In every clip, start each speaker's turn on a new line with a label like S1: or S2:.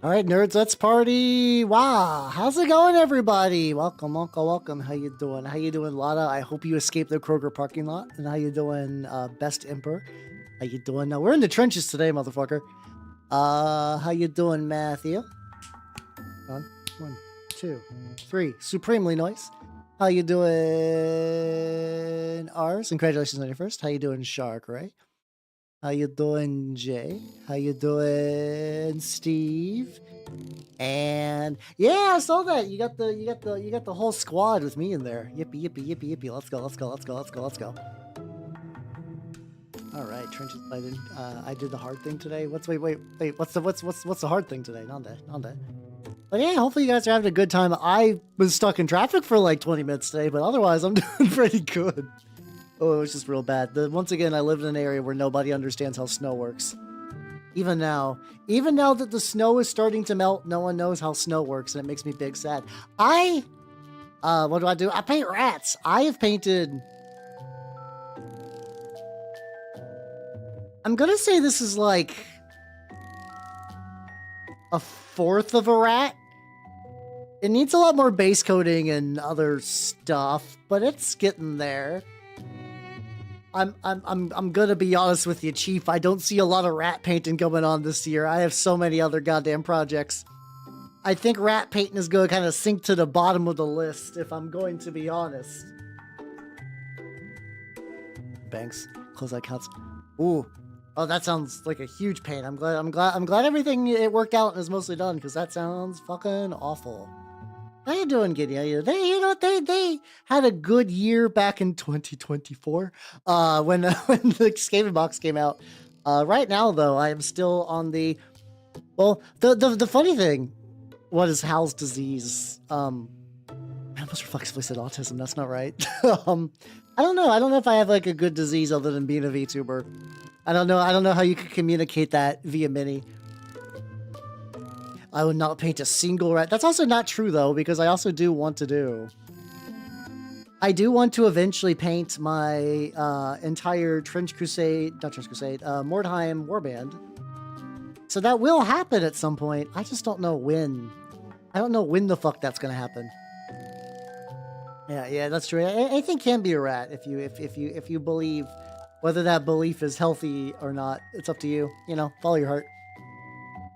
S1: All right, nerds, let's party. Wow, how's it going, everybody? Welcome, welcome, welcome. How you doing? How you doing, Lotta? I hope you escaped the Kroger parking lot. And how you doing, Best Emperor? How you doing? Now, we're in the trenches today, motherfucker. How you doing, Matthew? One, two, three. Supremely nice. How you doing, Ars? Congratulations on your first. How you doing, Shark, right? How you doing, Jay? How you doing, Steve? And yeah, I saw that. You got the whole squad with me in there. Yippee, yippee, yippee, yippee. Let's go, let's go, let's go, let's go, let's go. All right, trenches. I did the hard thing today. What's wait? What's the hard thing today? Nande. But yeah, hopefully you guys are having a good time. I was stuck in traffic for like 20 minutes today, but otherwise I'm doing pretty good. Oh, it was just real bad. Once again, I live in an area where nobody understands how snow works. Even now that the snow is starting to melt, no one knows how snow works, and it makes me big sad. What do? I paint rats. I have painted... I'm gonna say this is like... a fourth of a rat. It needs a lot more base coating and other stuff, but it's getting there. I'm gonna be honest with you, Chief. I don't see a lot of rat painting going on this year. I have so many other goddamn projects. I think rat painting is gonna kind of sink to the bottom of the list, if I'm going to be honest. Banks, close eye counts. Ooh, oh, that sounds like a huge pain. I'm glad everything it worked out and is mostly done, because that sounds fucking awful. How you doing, Giddy? They had a good year back in 2024 when the Skaven box came out. Right now, though, I am still on the... Well, the funny thing, what is Hal's disease? I almost reflexively said autism. That's not right. I don't know. I don't know if I have like a good disease other than being a VTuber. I don't know how you could communicate that via Mini. I would not paint a single rat. That's also not true, though, because I also do want to eventually paint my entire Trench Crusade, not Trench Crusade, Mordheim warband. So that will happen at some point. I just don't know when. I don't know when the fuck that's gonna happen. Yeah, that's true. Anything can be a rat if you believe. Whether that belief is healthy or not, it's up to you. You know, follow your heart.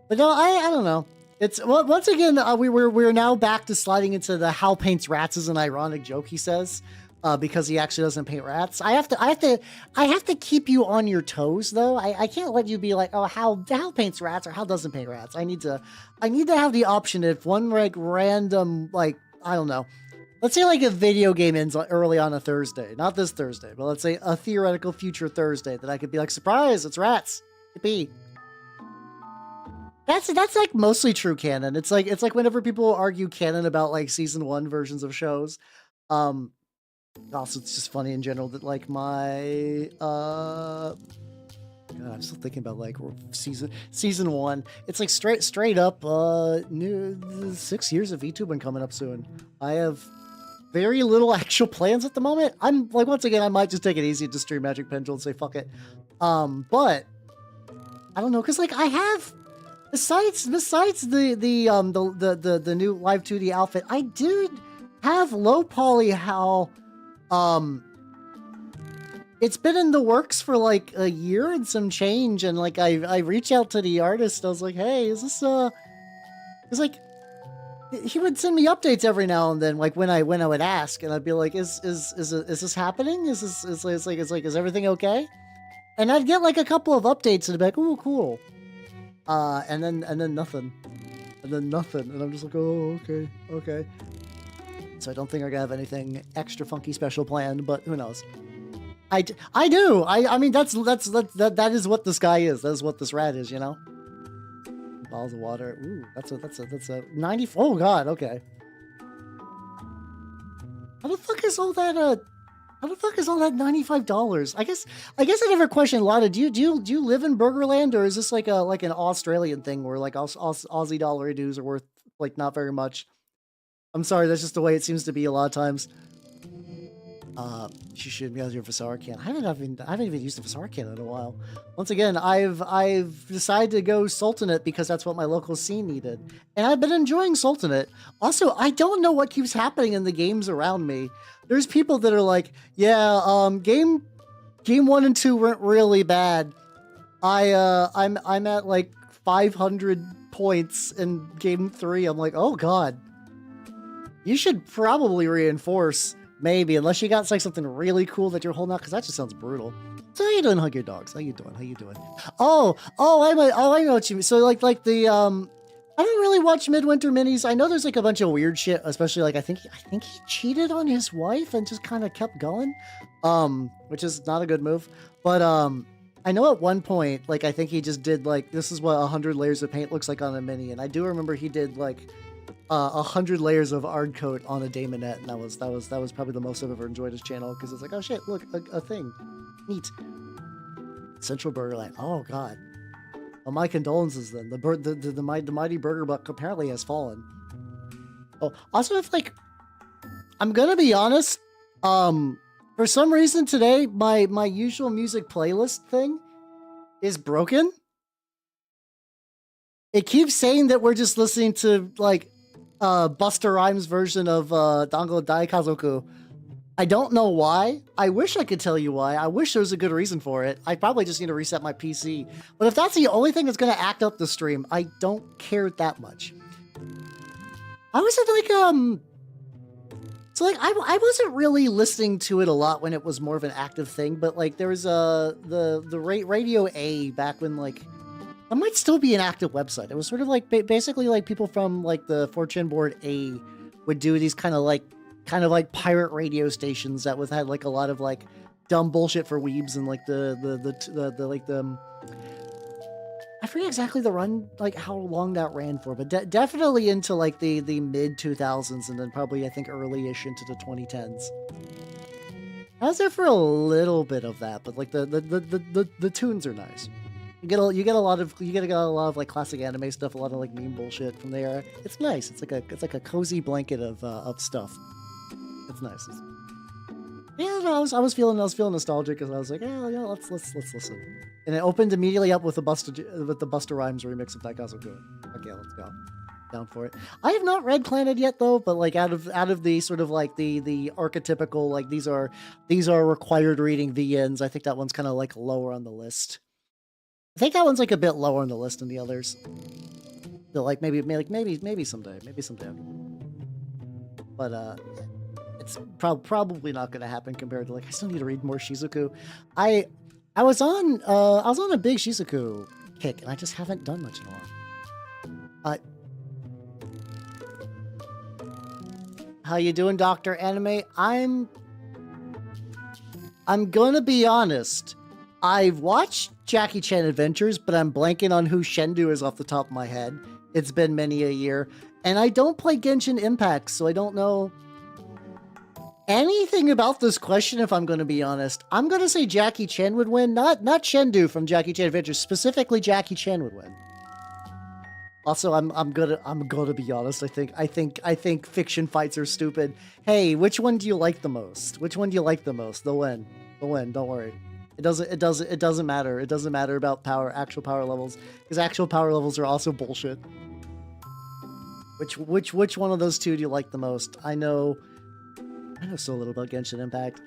S1: But no, I don't know. It's once again we're now back to sliding into the Hal paints rats is an ironic joke, he says, because he actually doesn't paint rats. I have to keep you on your toes though. I can't let you be like, oh, Hal paints rats or Hal doesn't paint rats. I need to have the option if one like random, like, I don't know. Let's say like a video game ends early on a Thursday, not this Thursday, but let's say a theoretical future Thursday that I could be like, surprise, it's rats. Yippee. That's like mostly true canon. It's like whenever people argue canon about like season 1 versions of shows. Also, it's just funny in general that like my God, I'm still thinking about like season 1. It's like straight up new 6 years of VTubing coming up soon. I have very little actual plans at the moment. I'm like, once again, I might just take it easy to stream Magic Pendulum and say fuck it. But I don't know, because like I have. Besides the new Live 2D outfit, I did have low poly Hal. It's been in the works for like a year and some change, and like I reached out to the artist. I was like, hey, is this it's like he would send me updates every now and then, like when I would ask, and I'd be like, is this happening? Is everything okay? And I'd get like a couple of updates and I'd be like, oh, cool. And then nothing. And then nothing. And I'm just like, oh, okay. So I don't think I'm gonna have anything extra funky special planned, but who knows? I do. I mean, that is what this guy is. That is what this rat is, you know? Bottles of water. Ooh, that's a 90. Oh god, okay. How the fuck is all that $95? I guess I never questioned Lotta. Do you live in Burgerland, or is this like an Australian thing where like Aussie dollar dues are worth like not very much? I'm sorry, that's just the way it seems to be a lot of times. She should be out here for Sarkhan. I haven't even used the Sarkhan in a while. Once again, I've decided to go Sultanate because that's what my local scene needed, and I've been enjoying Sultanate. Also, I don't know what keeps happening in the games around me. There's people that are like, yeah, game 1 and 2 weren't really bad. I'm at like 500 points in game 3. I'm like, oh god, you should probably reinforce. Maybe, unless you got like something really cool that you're holding out, because that just sounds brutal. So how you doing, Hug Your Dogs? How you doing? Oh, I know what you mean. So like the I don't really watch Midwinter Minis. I know there's like a bunch of weird shit, especially like I think he cheated on his wife and just kind of kept going, which is not a good move. But I know at one point, like I think he just did like, this is what 100 layers of paint looks like on a mini, and I do remember he did like 100 layers of Ard coat on a Daemonette, and that was probably the most I've ever enjoyed his channel, because it's like, oh shit, look, a thing, neat. Central Burgerland. Oh god. Well, my condolences then. The mighty Burger Buck apparently has fallen. Oh, also, if like, I'm gonna be honest, for some reason today my usual music playlist thing is broken. It keeps saying that we're just listening to like Busta Rhymes version of Dango Daikazoku. I don't know why. I wish I could tell you why. I wish there was a good reason for it. I probably just need to reset my PC. But if that's the only thing that's going to act up the stream, I don't care that much. I was at like, so like, I wasn't really listening to it a lot when it was more of an active thing, but like there was the Radio A back when like, that might still be an active website. It was sort of like basically like people from like the 4chan board A would do these kind of like pirate radio stations that had like a lot of like dumb bullshit for weebs, and like the I forget exactly the run, like how long that ran for, but definitely into like the mid 2000s, and then probably I think early-ish into the 2010s. I was there for a little bit of that, but like the tunes are nice. You get a lot of like classic anime stuff, a lot of like meme bullshit from there. It's nice. It's like a cozy blanket of stuff. It's nice. Yeah, no, I was feeling nostalgic, because I was like, yeah, let's listen. And it opened immediately up with the Busta Rhymes remix of Daikazoku. Okay, let's go. Down for it. I have not read Clannad yet though, but like out of the sort of like the archetypical like these are required reading VNs, I think that one's kind of like lower on the list. I think that one's like a bit lower on the list than the others. So like maybe someday. But it's probably not going to happen compared to like I still need to read more Shizuku. I was on a big Shizuku kick, and I just haven't done much in a while. How you doing, Dr. Anime? I'm gonna be honest. I've watched Jackie Chan Adventures, but I'm blanking on who Shendu is off the top of my head. It's been many a year, and I don't play Genshin Impact, so I don't know anything about this question, if I'm going to be honest. I'm going to say Jackie Chan would win, not Shendu from Jackie Chan Adventures, specifically Jackie Chan would win. Also, I'm gonna be honest. I think fiction fights are stupid. Hey, which one do you like the most? They'll win. Don't worry. It doesn't matter. It doesn't matter about actual power levels, because actual power levels are also bullshit. Which one of those two do you like the most? I know so little about Genshin Impact.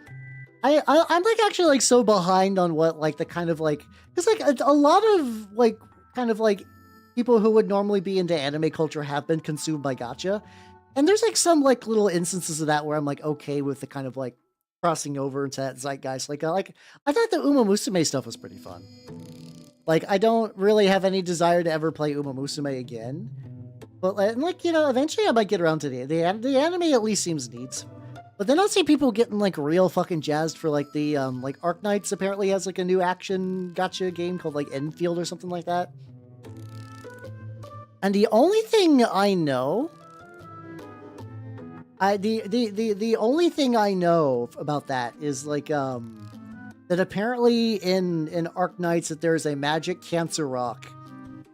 S1: I'm like actually like so behind on what like the kind of like, because like a lot of like kind of like people who would normally be into anime culture have been consumed by gacha, and there's like some like little instances of that where I'm like okay with the kind of like crossing over into that zeitgeist. Like I thought the Uma Musume stuff was pretty fun. Like I don't really have any desire to ever play Uma Musume again, but like you know, eventually I might get around to the anime. At least seems neat. But then I'll see people getting like real fucking jazzed for like the like Arknights apparently has like a new action gacha game called like Enfield or something like that. And the only thing I know, the only thing I know about that is like that apparently in Arknights that there's a magic cancer rock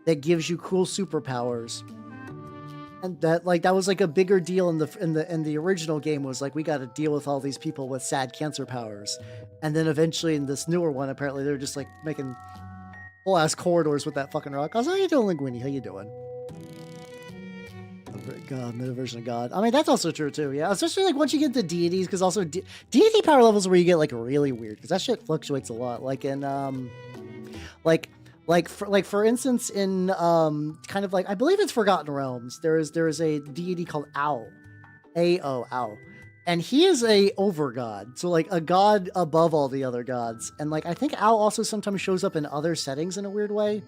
S1: that gives you cool superpowers. And that was like a bigger deal in the original game, was like, we got to deal with all these people with sad cancer powers. And then eventually in this newer one, apparently they're just like making whole ass corridors with that fucking rock. I was like, how you doing, Linguini? How you doing? God, middle version of God. I mean, that's also true too. Yeah, especially like once you get the deities, because also deity power levels where you get like really weird, because that shit fluctuates a lot. Like in for instance in kind of like, I believe it's Forgotten Realms. There is a deity called Ao, Ao, and he is a over god, so like a god above all the other gods. And like I think Ao also sometimes shows up in other settings in a weird way.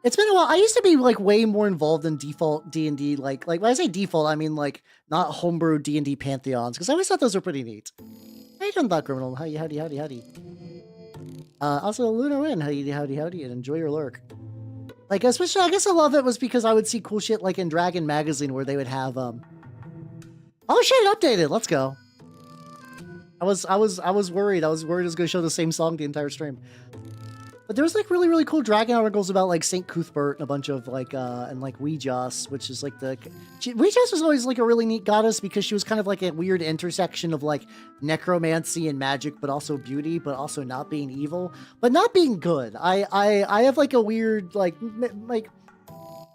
S1: It's been a while. I used to be like way more involved in default D&D. Like when I say default, I mean like not homebrew D&D pantheons, because I always thought those were pretty neat. How you doing, Thought Criminal? Howdy. Also, Lunar Win, howdy, and enjoy your lurk. Like, especially, I guess a lot of it was because I would see cool shit like in Dragon Magazine where they would have, oh shit, it updated, let's go. I was worried. I was worried it was going to show the same song the entire stream. But there was like really, really cool Dragon articles about like Saint Cuthbert and a bunch of like, and like Weejas, which is like Weejas was always like a really neat goddess because she was kind of like a weird intersection of like necromancy and magic, but also beauty, but also not being evil, but not being good. I have like a weird, like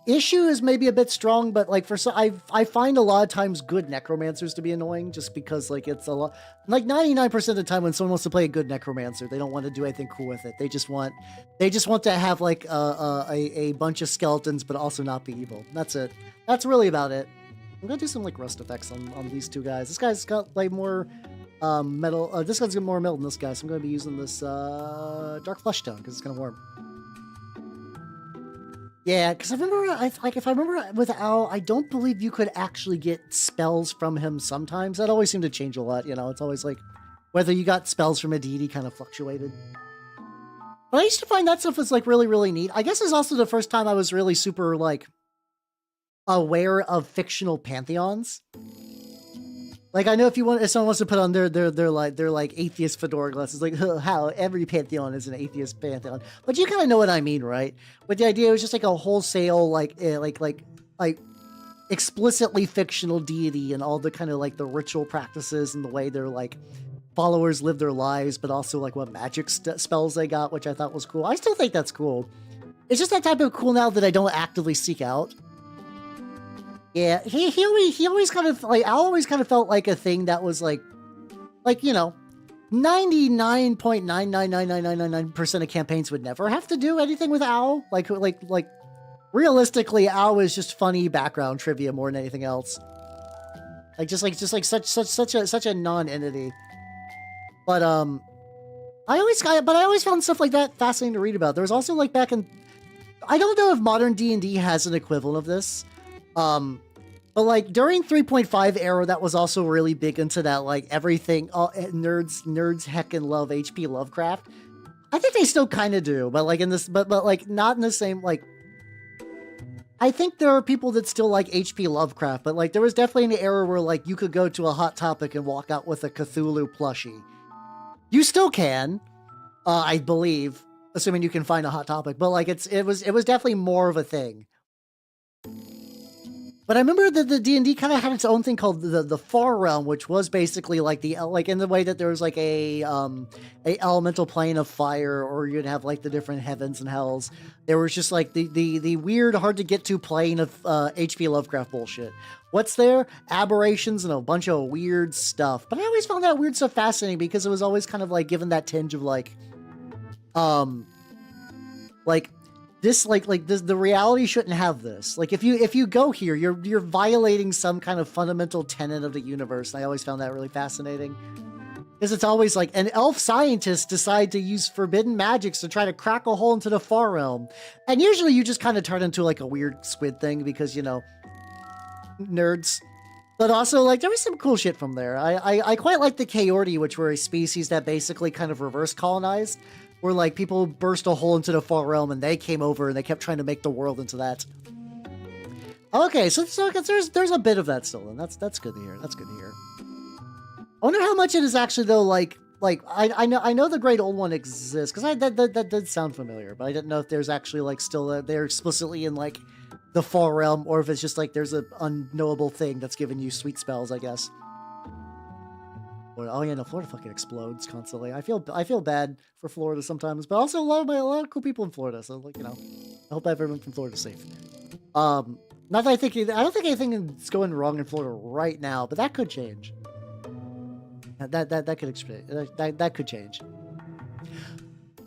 S1: issue is maybe a bit strong, but like I find a lot of times good necromancers to be annoying, just because like it's a lot, like 99% of the time when someone wants to play a good necromancer, they don't want to do anything cool with it. They just want to have like a bunch of skeletons, but also not be evil. That's it. That's really about it. I'm gonna do some like rust effects on these two guys. This guy's got like more metal. This guy's got more metal than this guy, so I'm gonna be using this dark flesh tone because it's kind of warm. Yeah, because I remember, if I remember with Ao, I don't believe you could actually get spells from him sometimes. That always seemed to change a lot, you know? It's always like, whether you got spells from a deity kind of fluctuated. But I used to find that stuff was like really, really neat. I guess it's also the first time I was really super like aware of fictional pantheons. Like, I know if someone wants to put on their like atheist fedora glasses, like how every pantheon is an atheist pantheon, but you kind of know what I mean, right? But the idea was just like a wholesale like explicitly fictional deity and all the kind of like the ritual practices and the way their like followers live their lives, but also like what magic spells they got, which I thought was cool. I still think that's cool. It's just that type of cool now that I don't actively seek out. Yeah, he always kind of like, Al always kind of felt like a thing that was like you know, 99.99999% of campaigns would never have to do anything with Al. Like realistically, Al is just funny background trivia more than anything else. Like just like such a non-entity. But I always found stuff like that fascinating to read about. There was also like back in, I don't know if modern D&D has an equivalent of this. But like during 3.5 era, that was also really big into that, like everything, nerds heckin' love HP Lovecraft. I think they still kind of do, but like in this, but like not in the same, like, I think there are people that still like HP Lovecraft, but like there was definitely an era where like you could go to a Hot Topic and walk out with a Cthulhu plushie. You still can, I believe, assuming you can find a Hot Topic, but like it was definitely more of a thing. But I remember that the D&D kind of had its own thing called the Far Realm, which was basically like like in the way that there was like a elemental plane of fire, or you'd have like the different heavens and hells. There was just like the weird, hard to get to plane of HP Lovecraft bullshit. What's there? Aberrations and a bunch of weird stuff. But I always found that weird stuff fascinating because it was always kind of like given that tinge of like this, the reality shouldn't have this. Like if you go here, you're violating some kind of fundamental tenet of the universe. And I always found that really fascinating, because it's always like an elf scientist decide to use forbidden magics to try to crack a hole into the Far Realm, and usually you just kind of turn into like a weird squid thing because, you know, nerds. But also, like, there was some cool shit from there. I quite like the Kaordi, which were a species that basically kind of reverse colonized, where like people burst a hole into the Far Realm and they came over and they kept trying to make the world into that. Okay, so there's a bit of that still, and that's good to hear. That's good to hear. I wonder how much it is actually though. Like I know the Great Old One exists, because that did sound familiar, but I didn't know if there's actually like still they're explicitly in like the Far Realm, or if it's just like there's an unknowable thing that's giving you sweet spells, I guess. Oh yeah, no, Florida fucking explodes constantly. I feel bad for Florida sometimes, but also a lot of cool people in Florida. So like, you know, I hope everyone from Florida's safe. Not that I don't think anything is going wrong in Florida right now, but that could change. That could change.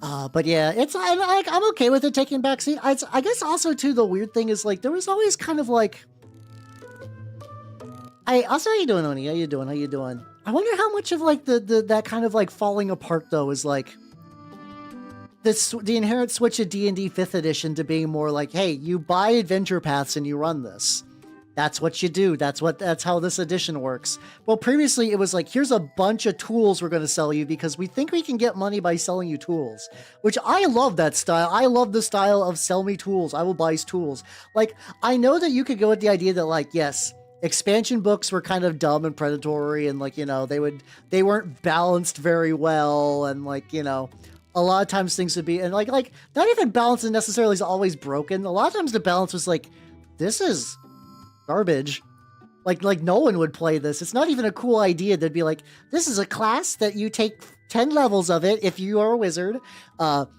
S1: But yeah, I'm okay with it taking backseat. I guess also too, the weird thing is like there was always kind of like, also, how you doing, Oni? How you doing? I wonder how much of like that kind of like falling apart though is like the inherent switch of D&D 5th edition to being more like, hey, you buy adventure paths and you run this. That's what you do. That's how this edition works. Well, previously it was like, here's a bunch of tools we're going to sell you because we think we can get money by selling you tools, which I love that style. I love the style of sell me tools. I will buy tools. Like, I know that you could go with the idea that like, yes, expansion books were kind of dumb and predatory and like, you know, they weren't balanced very well. And like, you know, a lot of times things would be, and like not even balance necessarily is always broken. A lot of times the balance was like, this is garbage. Like no one would play this. It's not even a cool idea. They'd be like, this is a class that you take 10 levels of it if you are a wizard. 5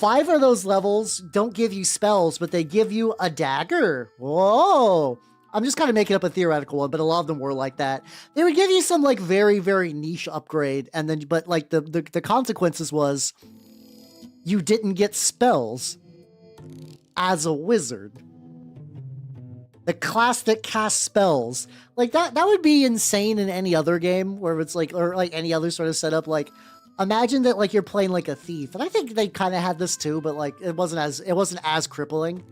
S1: of those levels don't give you spells, but they give you a dagger. Whoa. I'm just kind of making up a theoretical one, but a lot of them were like that. They would give you some like very, very niche upgrade, and then but like the consequences was you didn't get spells as a wizard. The class that casts spells, like that would be insane in any other game where it's like, or like any other sort of setup. Like, imagine that like you're playing like a thief, and I think they kind of had this too, but like it wasn't as crippling.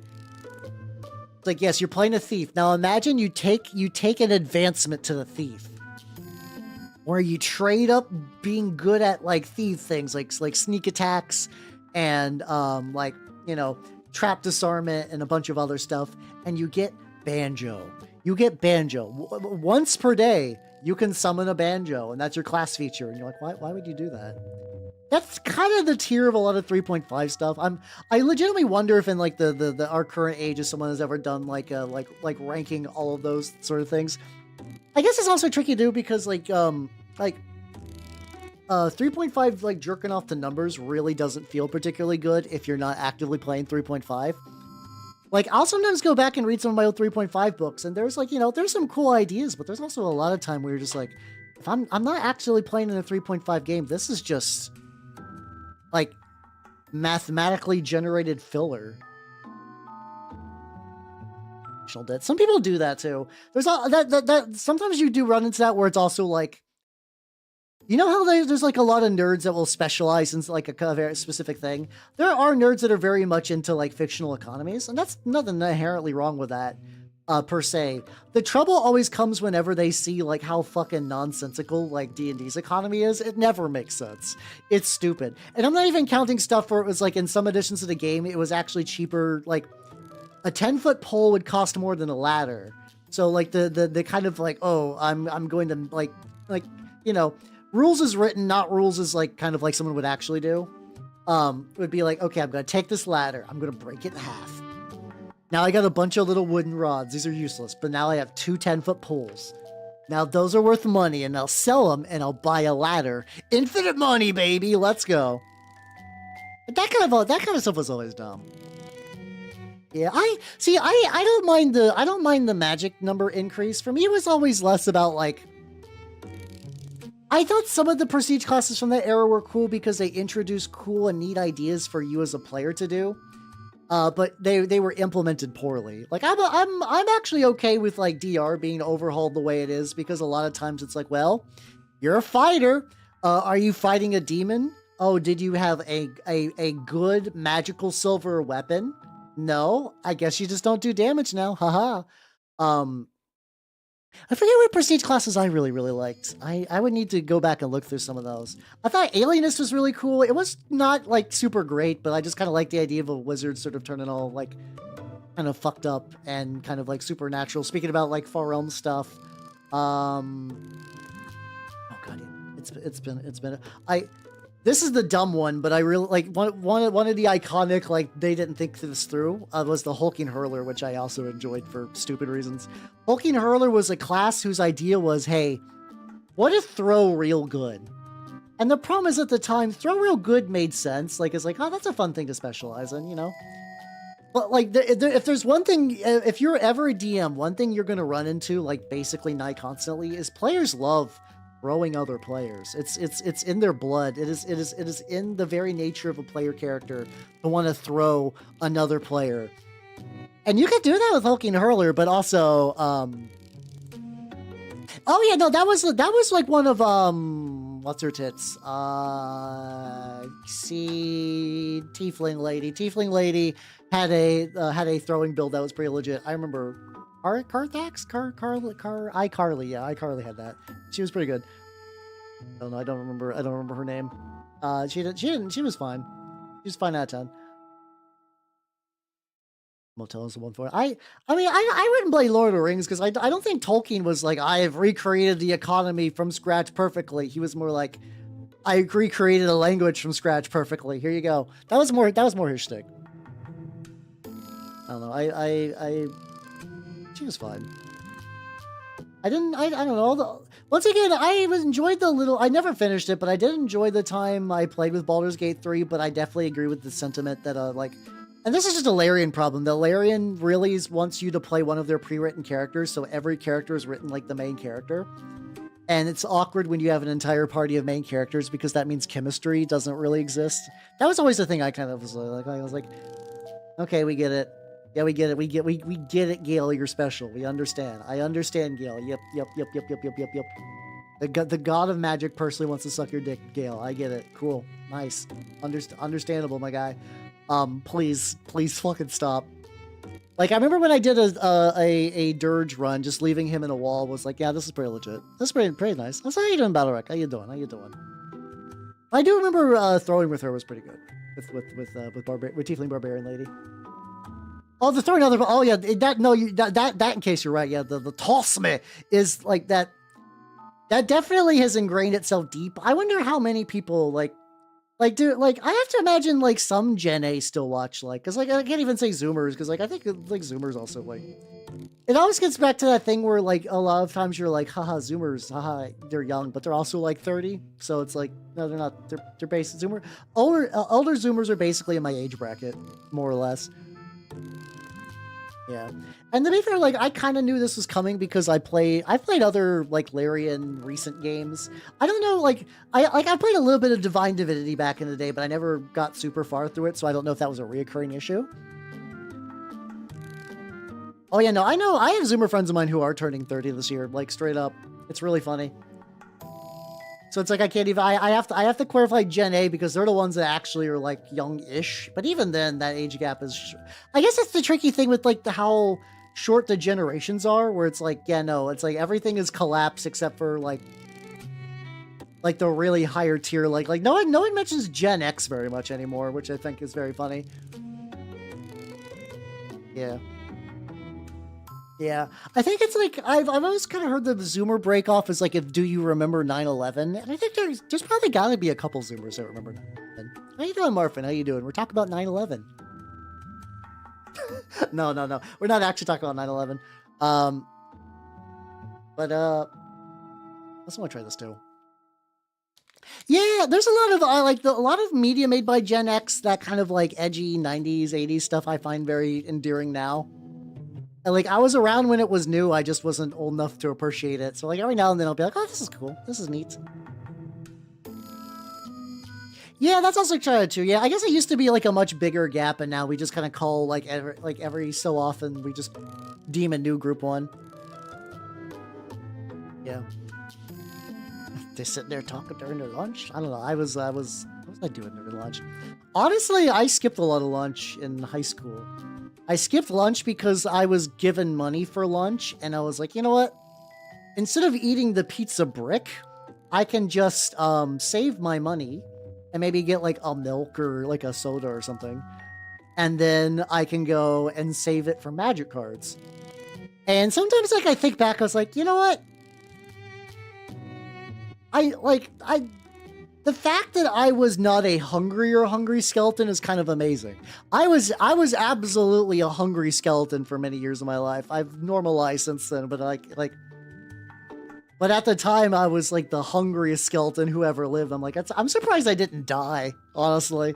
S1: Like, yes, you're playing a thief. Now imagine you take an advancement to the thief, where you trade up being good at like thief things, like sneak attacks and like, you know, trap disarmament and a bunch of other stuff, and you get banjo. You get banjo once per day. You can summon a banjo, and that's your class feature. And you're like, why would you do that? That's kind of the tier of a lot of 3.5 stuff. I legitimately wonder if in like the our current age, if someone has ever done like ranking all of those sort of things. I guess it's also tricky to do because like 3.5 like jerking off the numbers really doesn't feel particularly good if you're not actively playing 3.5. Like, I'll sometimes go back and read some of my old 3.5 books, and there's like, you know, there's some cool ideas, but there's also a lot of time where you're just like, if I'm not actually playing in a 3.5 game, this is just like mathematically generated filler. Some people do that too. There's that sometimes you do run into that where it's also like, you know how there's like a lot of nerds that will specialize in like a very specific thing? There are nerds that are very much into like fictional economies, and that's nothing inherently wrong with that, per se. The trouble always comes whenever they see like how fucking nonsensical like D&D's economy is. It never makes sense. It's stupid. And I'm not even counting stuff where it was like in some editions of the game, it was actually cheaper. Like a 10-foot pole would cost more than a ladder. So like the kind of like, oh, I'm going to like, you know, rules is written, not rules is like kind of like someone would actually do. Would be like, okay, I'm going to take this ladder. I'm going to break it in half. Now I got a bunch of little wooden rods. These are useless, but now I have 2 10-foot poles. Now those are worth money, and I'll sell them, and I'll buy a ladder. Infinite money, baby. Let's go. But that kind of stuff was always dumb. Yeah, I don't mind the magic number increase. For me, it was always less about like, I thought some of the prestige classes from that era were cool because they introduced cool and neat ideas for you as a player to do. But they were implemented poorly. Like I'm actually okay with like DR being overhauled the way it is, because a lot of times it's like, well, you're a fighter. Are you fighting a demon? Oh, did you have a good magical silver weapon? No, I guess you just don't do damage now. Haha. I forget what prestige classes I really, really liked. I would need to go back and look through some of those. I thought Alienist was really cool. It was not like super great, but I just kind of liked the idea of a wizard sort of turning all like kind of fucked up and kind of like supernatural. Speaking about like Far Realm stuff. Oh god, it's been This is the dumb one, but I really like one of the iconic, like, they didn't think this through, was the Hulking Hurler, which I also enjoyed for stupid reasons. Hulking Hurler was a class whose idea was, hey, what if throw real good? And the problem is, at the time, throw real good made sense. Like, it's like, oh, that's a fun thing to specialize in, you know? But like, if there's one thing, if you're ever a DM, one thing you're going to run into, like, basically nigh constantly, is players love throwing other players. It's in their blood. It is in the very nature of a player character to want to throw another player. And you could do that with Hulking Hurler, but also, oh yeah, no, that was like one of what's her tits? See, Tiefling Lady. Tiefling Lady had a throwing build that was pretty legit. I remember iCarly, yeah, iCarly had that. She was pretty good. Oh no, I don't remember her name. She was fine. She was fine out of 10. Motel is the one for it. I mean, I wouldn't play Lord of the Rings because I don't think Tolkien was like, I have recreated the economy from scratch perfectly. He was more like, I recreated a language from scratch perfectly. Here you go. That was more his shtick. I don't know. She was fine. I don't know. Once again, I enjoyed I never finished it, but I did enjoy the time I played with Baldur's Gate 3, but I definitely agree with the sentiment that, like, and this is just a Larian problem. The Larian really wants you to play one of their pre-written characters, so every character is written like the main character. And it's awkward when you have an entire party of main characters because that means chemistry doesn't really exist. That was always the thing I kind of was like, okay, we get it. Yeah, we get it. We get it, Gale. You're special. We understand. I understand, Gale. Yep. The god of magic personally wants to suck your dick, Gale. I get it. Cool. Nice. Understandable, my guy. Please fucking stop. Like, I remember when I did a dirge run, just leaving him in a wall was like, yeah, this is pretty legit. This is pretty nice. How you doing, Battle Wreck? How you doing? I do remember throwing with her was pretty good. With Tiefling Barbarian Lady. Oh, the throwing other. Oh yeah, that in case you're right. Yeah, the toss me is like that. That definitely has ingrained itself deep. I wonder how many people like I have to imagine like some Gen A still watch, like, because like I can't even say Zoomers because like I think like Zoomers also like. It always gets back to that thing where like a lot of times you're like, haha, Zoomers, haha, they're young, but they're also like 30. So it's like, no, they're not. They're based Zoomer. Older Zoomers are basically in my age bracket, more or less. Yeah, and to be fair, like I kind of knew this was coming because I played other like Larian recent games. I don't know, like I played a little bit of Divine Divinity back in the day, but I never got super far through it, so I don't know if that was a reoccurring issue. Oh yeah, no, I know I have Zoomer friends of mine who are turning 30 this year, like straight up. It's really funny. So it's like I can't even. I have to clarify Gen A because they're the ones that actually are like young-ish. But even then, that age gap is. I guess that's the tricky thing with like how short the generations are, where it's like, yeah, no, it's like everything is collapsed except for like the really higher tier. Like no one mentions Gen X very much anymore, which I think is very funny. Yeah. Yeah, I think it's like I've always kind of heard the Zoomer break off as like, if do you remember 9/11? And I think there's probably got to be a couple Zoomers that remember 9/11. How you doing, Marfin? How you doing? We're talking about 9/11. No, we're not actually talking about 9/11. But let's want to try this too. Yeah, there's a lot of a lot of media made by Gen X, that kind of like edgy 90s, 80s stuff I find very endearing now. And like, I was around when it was new, I just wasn't old enough to appreciate it. So like every now and then I'll be like, oh, this is cool. This is neat. Yeah, that's also true too. Yeah, I guess it used to be like a much bigger gap, and now we just kind of call like every so often we just deem a new group one. Yeah. They sit there talking during their lunch. I don't know. What was I doing during lunch? Honestly, I skipped a lot of lunch in high school. I skipped lunch because I was given money for lunch, and I was like, you know what? Instead of eating the pizza brick, I can just save my money and maybe get like a milk or like a soda or something. And then I can go and save it for magic cards. And sometimes like I think back, I was like, you know what? the fact that I was not a hungry skeleton is kind of amazing. I was absolutely a hungry skeleton for many years of my life. I've normalized since then, but but at the time I was like the hungriest skeleton who ever lived. I'm like, I'm surprised I didn't die, honestly.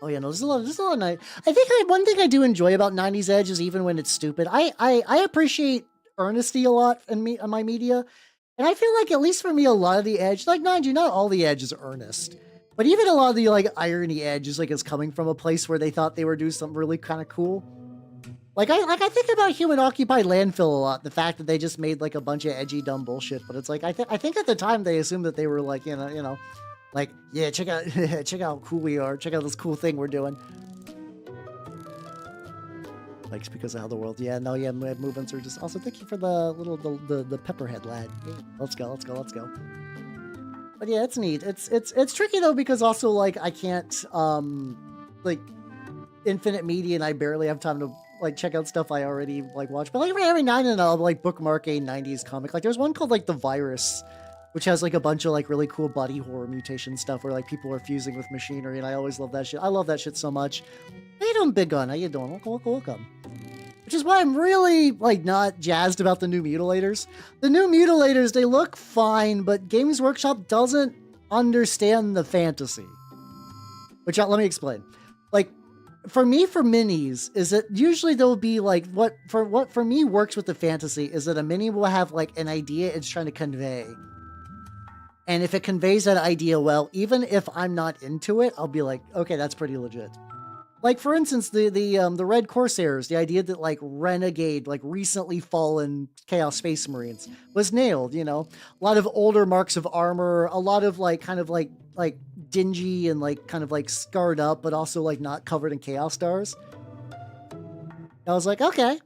S1: Oh yeah, no, there's a lot of night. I think one thing I do enjoy about 90s Edge is even when it's stupid, I appreciate earnesty a lot in my media. And I feel like, at least for me, a lot of the Edge, like, mind you, not all the Edge is earnest. But even a lot of the, like, irony Edge is, like, is coming from a place where they thought they were doing something really kind of cool. Like, I think about Human-Occupied Landfill a lot, the fact that they just made, like, a bunch of edgy, dumb bullshit. But it's like, I think at the time they assumed that they were, like, you know, like, yeah, check out how cool we are. Check out this cool thing we're doing. Like, because of how the world, yeah, no, yeah, movements are just, also thank you for the little, the pepperhead lad. Yeah, let's go. But yeah, it's neat. It's tricky though, because also, like, I can't, like, infinite media, and I barely have time to, like, check out stuff I already, like, watch. But, like, every now and then I'll, like, bookmark a 90s comic. Like, there's one called, like, The Virus, which has, like, a bunch of, like, really cool body horror mutation stuff where, like, people are fusing with machinery, and I always love that shit. I love that shit so much. How you doing, Big Gun? How you doing? Welcome. Which is why I'm really, like, not jazzed about the new Mutilators. The new Mutilators, they look fine, but Games Workshop doesn't understand the fantasy. Which, let me explain. Like, for me, for minis, is that usually there'll be, like, what for me works with the fantasy is that a mini will have, like, an idea it's trying to convey. And if it conveys that idea well, even if I'm not into it, I'll be like, okay, that's pretty legit. Like, for instance, the Red Corsairs, the idea that, like, renegade, like, recently fallen Chaos Space Marines was nailed, you know? A lot of older marks of armor, a lot of, like, kind of, like dingy and, like, kind of, like, scarred up, but also, like, not covered in Chaos Stars. I was like, okay.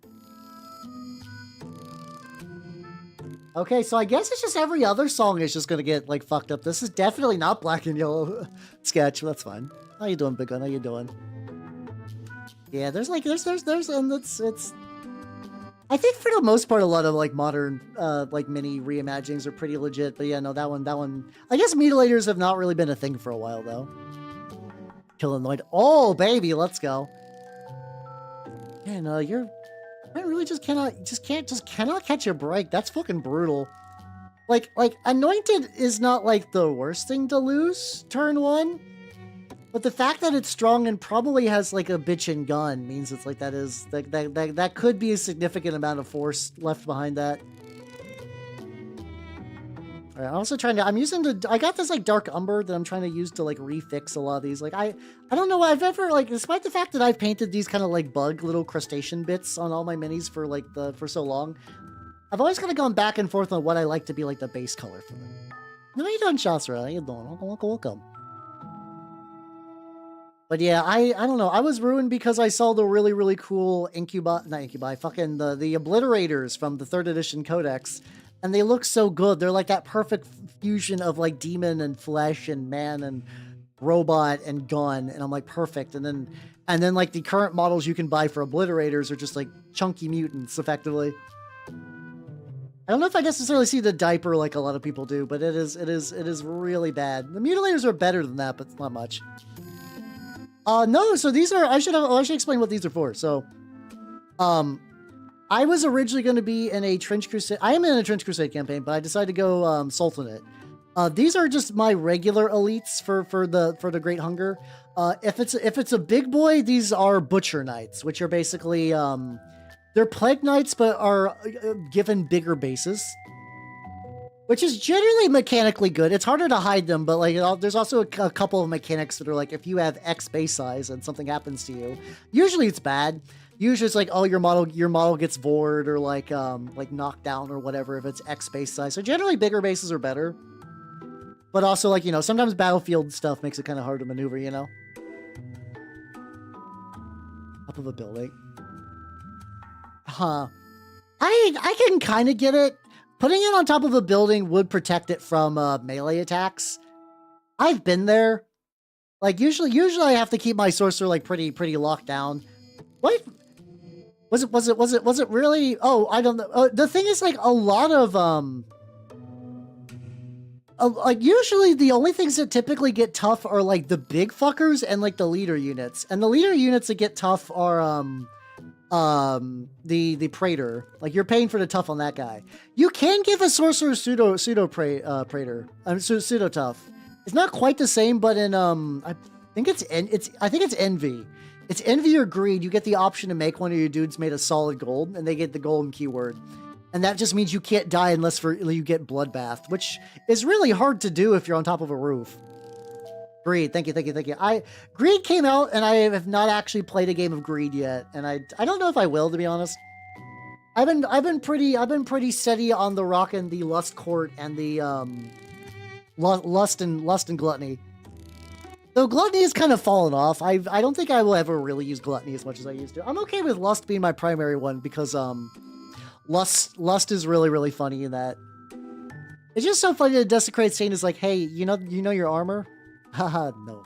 S1: Okay, so I guess it's just every other song is just gonna get, like, fucked up. This is definitely not Black and Yellow sketch, but that's fine. How you doing, Big Gun? How you doing? Yeah, there's and it's I think for the most part a lot of, like, modern like mini reimaginings are pretty legit, but yeah, no, that one I guess Mutilators have not really been a thing for a while though. Killanoid. Oh baby, let's go. Yeah, no, I really just cannot catch a break. That's fucking brutal. Like Anointed is not, like, the worst thing to lose turn one. But the fact that it's strong and probably has, like, a bitchin' gun means it's like that could be a significant amount of force left behind that. Alright, I'm also trying to, I got this, like, Dark Umber that I'm trying to use to, like, refix a lot of these. Like, I don't know, I've ever, like, despite the fact that I've painted these kind of, like, bug little crustacean bits on all my minis for, like, for so long, I've always kind of gone back and forth on what I like to be, like, the base color for them. How you doing, Shasra? How you doing? Welcome. But yeah, I don't know. I was ruined because I saw the really, really cool fucking the Obliterators from the 3rd edition Codex. And they look so good. They're like that perfect fusion of, like, demon and flesh and man and robot and gun. And I'm like, perfect. And then like the current models you can buy for Obliterators are just like chunky mutants, effectively. I don't know if I necessarily see the diaper like a lot of people do, but it is really bad. The Mutilators are better than that, but not much. No, so these are, I should explain what these are for. So, I was originally going to be in a Trench Crusade. I am in a Trench Crusade campaign, but I decided to go, Sultanate. These are just my regular elites for the Great Hunger. If it's a big boy, these are Butcher Knights, which are basically, they're Plague Knights, but are given bigger bases. Which is generally mechanically good. It's harder to hide them, but, like, there's also a couple of mechanics that are like, if you have X base size and something happens to you, usually it's bad. Usually it's like, oh, your model gets vored or like knocked down or whatever if it's X base size. So generally bigger bases are better. But also, like, you know, sometimes battlefield stuff makes it kind of hard to maneuver, you know? Top of a building. Huh. I can kind of get it. Putting it on top of a building would protect it from melee attacks. I've been there. Like, usually I have to keep my sorcerer, like, pretty locked down. What? Was it really? Oh, I don't know. The thing is, like, a lot of Like usually the only things that typically get tough are like the big fuckers and like the leader units. And the leader units that get tough are the Praetor. Like you're paying for the tough on that guy. You can give a sorcerer pseudo Praetor. Pseudo tough. It's not quite the same, but in I think it's envy. It's envy or greed. You get the option to make one of your dudes made of solid gold, and they get the golden keyword. And that just means you can't die unless you get bloodbath, which is really hard to do if you're on top of a roof. Greed, thank you. Greed came out, and I have not actually played a game of Greed yet, and I don't know if I will, to be honest. I've been pretty steady on the rock and the lust court and the lust and gluttony. Though gluttony has kind of fallen off. I don't think I will ever really use gluttony as much as I used to. I'm okay with lust being my primary one because Lust is really, really funny in that. It's just so funny that Desecrated Saint is like, hey, you know your armor? Haha, no.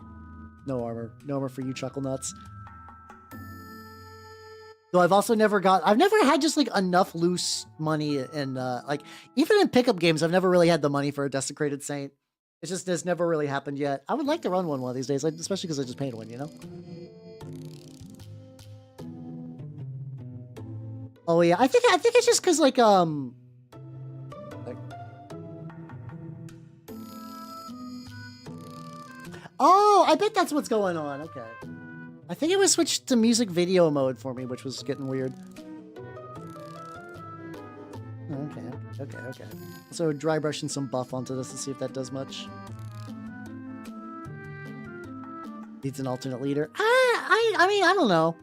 S1: No armor. No armor for you chuckle nuts. Though I've never had just like enough loose money and like even in pickup games, I've never really had the money for a Desecrated Saint. It's never really happened yet. I would like to run one of these days, especially because I just painted one, you know? Oh yeah, I think it's just because like oh, I bet that's what's going on. Okay, I think it was switched to music video mode for me, which was getting weird. Okay. So dry brushing some buff onto this to see if that does much. Needs an alternate leader. I mean I don't know.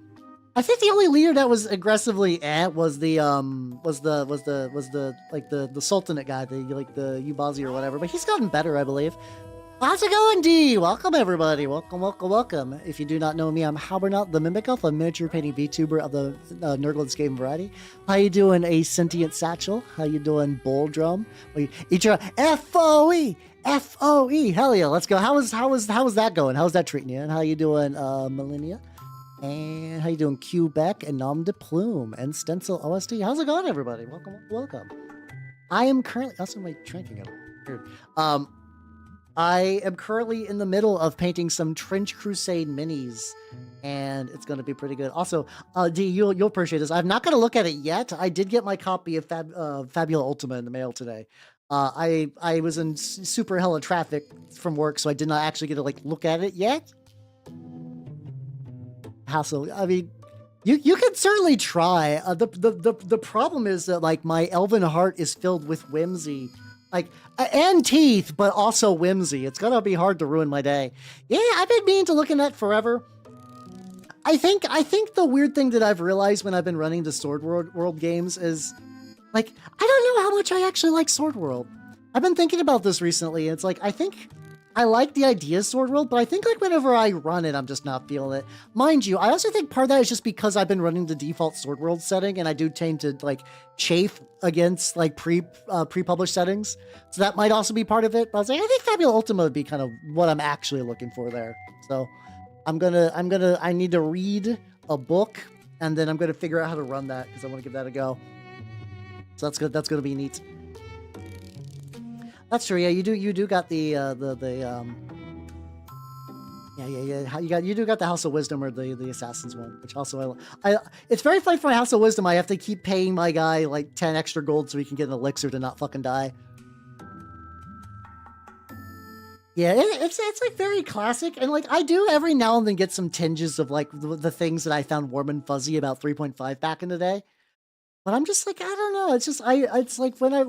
S1: I think the only leader that was aggressively was the Sultanate guy, the Ubazi or whatever, but he's gotten better, I believe. How's it going, D? Welcome everybody. Welcome. If you do not know me, I'm Halbernaut, the Mimic Elf, a miniature painting VTuber of the Nerdlands game variety. How you doing, a sentient satchel? How you doing, Bull Drum? Eat your FOE! Hell yeah, let's go. How is that going? How's that treating you? And how you doing, Millennia? And how you doing, Quebec and Nom de Plume and Stencil OST? How's it going, everybody? Welcome. I am currently also my tranking it. Weird. I am currently in the middle of painting some Trench Crusade minis, and it's going to be pretty good. Also, D, you'll appreciate this. I'm not going to look at it yet. I did get my copy of Fabula Ultima in the mail today. I was in super hella traffic from work, so I did not actually get to like look at it yet. Hassle. I mean, you can certainly try. The problem is that like my elven heart is filled with whimsy, like and teeth, but also whimsy. It's gonna be hard to ruin my day. Yeah, I've been meaning to look at that forever. I think the weird thing that I've realized when I've been running the Sword World games is like I don't know how much I actually like Sword World. I've been thinking about this recently. And it's like I think I like the idea of Sword World, but I think like whenever I run it, I'm just not feeling it. Mind you, I also think part of that is just because I've been running the default Sword World setting, and I do tend to like chafe against like pre-published settings. So that might also be part of it. But I was like, I think Fabula Ultima would be kind of what I'm actually looking for there. So I need to read a book, and then I'm gonna figure out how to run that because I want to give that a go. So that's good. That's gonna be neat. That's true. Yeah, you do got the yeah. You do got the House of Wisdom or the Assassin's one, which also I it's very funny for my House of Wisdom. I have to keep paying my guy like 10 extra gold so he can get an elixir to not fucking die. Yeah, it's like very classic, and like I do every now and then get some tinges of like the things that I found warm and fuzzy about 3.5 back in the day. But I'm just like, I don't know. It's just it's like when I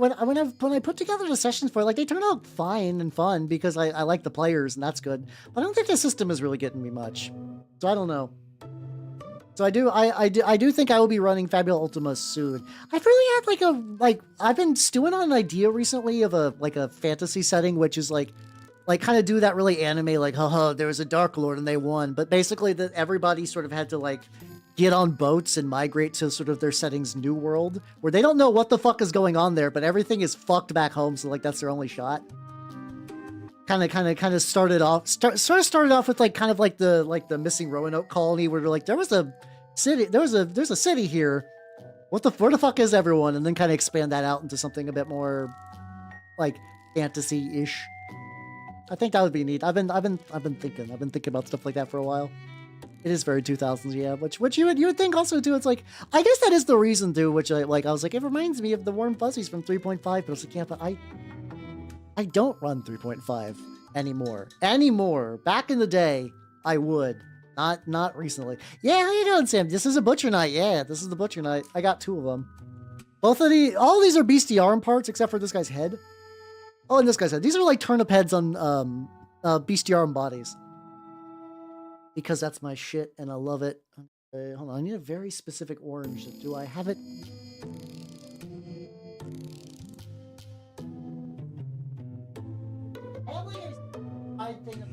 S1: put together the sessions for it, like they turn out fine and fun because I like the players and that's good. But I don't think the system is really getting me much. So I don't know. So I do think I will be running Fabula Ultima soon. I've really had I've been stewing on an idea recently of a fantasy setting, which is like kind of do that really anime like haha there was a Dark Lord and they won, but basically that everybody sort of had to like get on boats and migrate to sort of their setting's new world where they don't know what the fuck is going on there, but everything is fucked back home, so like that's their only shot. Kind of started off with like kind of like the missing Roanoke colony where they're like there's a city here. Where the fuck is everyone? And then kind of expand that out into something a bit more like fantasy-ish. I think that would be neat. I've been thinking about stuff like that for a while. It is very 2000s, yeah. Which you would think also too. It's like, I guess that is the reason too. Which I was like, it reminds me of the warm fuzzies from 3.5. But I was like, yeah, but I don't run 3.5 anymore. Back in the day, I would. Not recently. Yeah, how you doing, Sam? This is a butcher knight. Yeah, this is the butcher knight. I got 2 of them. All these are bestiarm parts except for this guy's head. Oh, and this guy's head. These are like turnip heads on bestiarm bodies. Because that's my shit and I love it. Hold on, I need a very specific orange. Do I have it? I think.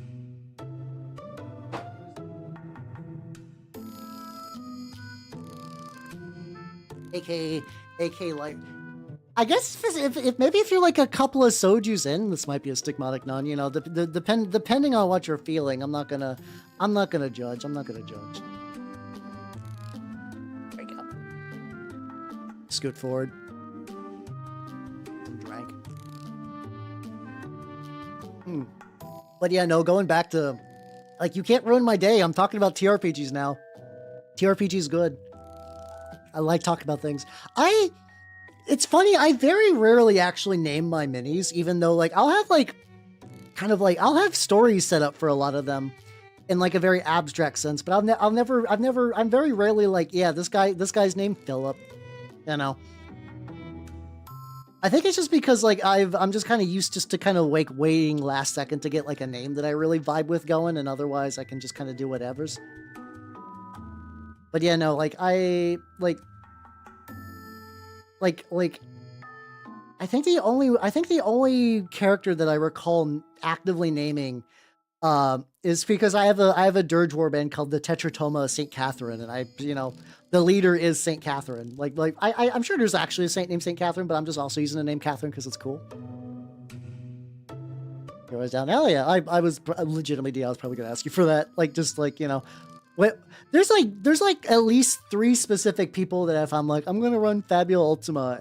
S1: AK like, I guess if maybe if you're like a couple of sojus in, this might be a stigmatic nun. You know, depending on what you're feeling, I'm not gonna judge. There we go. Scoot forward. Some drag. But yeah, no, going back to, like, you can't ruin my day. I'm talking about TRPGs now. TRPG's good. I like talking about things. It's funny, I very rarely actually name my minis, even though, like, I'll have, like, I'll have stories set up for a lot of them in, like, a very abstract sense, but I'm very rarely like, yeah, this guy's named Philip, you know? I think it's just because, like, I'm just kind of used just to kind of, like, waiting last second to get, like, a name that I really vibe with going, and otherwise I can just kind of do whatevers. But yeah, no, like, I think the only character that I recall actively naming is because I have a dirge warband called the Tetratoma of Saint Catherine, and the leader is Saint Catherine. I'm sure there's actually a saint named Saint Catherine, but I'm just also using the name Catherine because it's cool. Here I was down. Hell yeah, I was legitimately, I was probably gonna ask you for that. There's at least 3 specific people that if I'm like, I'm gonna run Fabio Ultima,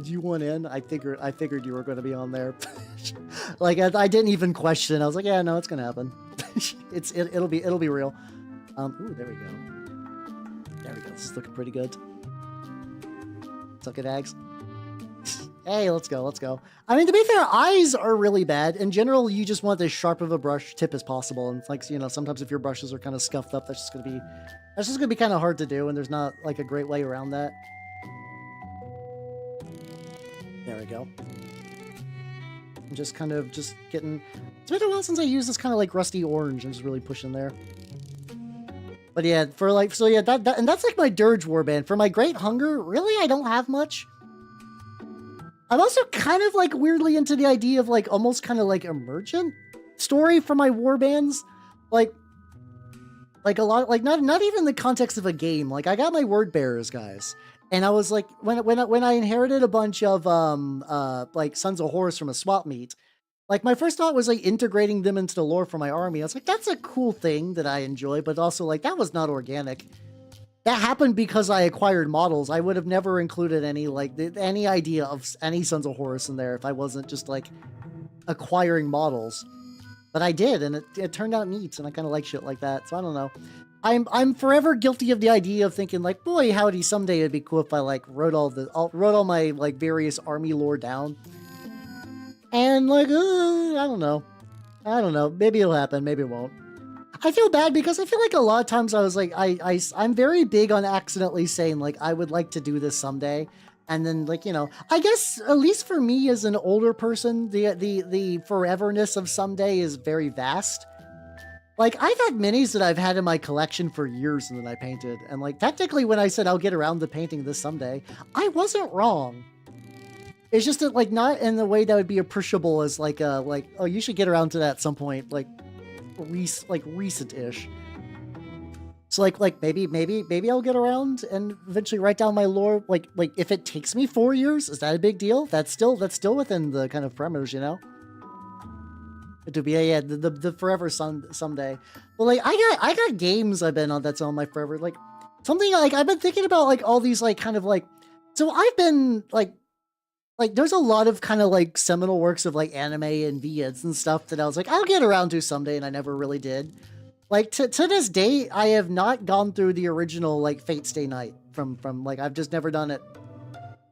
S1: do you want in? I figured you were gonna be on there. I didn't even question. I was like, yeah, no, it's gonna happen. It'll be real. Ooh, there we go. This is looking pretty good. Suck it, Ags. Hey, let's go. I mean, to be fair, eyes are really bad. In general, you just want as sharp of a brush tip as possible. And it's like, sometimes if your brushes are kind of scuffed up, that's just gonna be kind of hard to do. And there's not like a great way around that. There we go. I'm just getting, it's been a while since I used this kind of like rusty orange. I'm just really pushing there. But yeah, and that's like my dirge warband. For my Great Hunger, really, I don't have much. I'm also kind of like weirdly into the idea of like almost kind of like emergent story for my warbands. Like a lot, like not even the context of a game. Like I got my word bearers, guys. And I was like, when I inherited a bunch of like Sons of Horus from a swap meet, like my first thought was like integrating them into the lore for my army. I was like, that's a cool thing that I enjoy, but also like that was not organic. That happened because I acquired models. I would have never included any idea of any Sons of Horus in there if I wasn't just like acquiring models. But I did, and it turned out neat, and I kind of like shit like that. So I don't know. I'm forever guilty of the idea of thinking like, boy, howdy, someday it'd be cool if I like wrote all my like various army lore down. And like, I don't know. Maybe it'll happen. Maybe it won't. I feel bad because I feel like a lot of times I was like, I'm very big on accidentally saying like, I would like to do this someday. And then like, I guess at least for me as an older person, the foreverness of someday is very vast. Like I've had minis that I've had in my collection for years and then I painted. And like, technically when I said I'll get around to painting this someday, I wasn't wrong. It's just that like, not in the way that would be appreciable as like, oh, you should get around to that at some point. Like recent-ish. So like maybe I'll get around and eventually write down my lore. Like if it takes me 4 years, is that a big deal? That's still within the kind of parameters, It would be the forever someday. Well, like I got games I've been on that's on my forever. Like something like I've been thinking about like all these like kind of like, so I've been like like there's a lot of kind of like seminal works of like anime and VIDs and stuff that I was like, I'll get around to someday, and I never really did. Like to this day, I have not gone through the original like Fate Stay Night from like I've just never done it.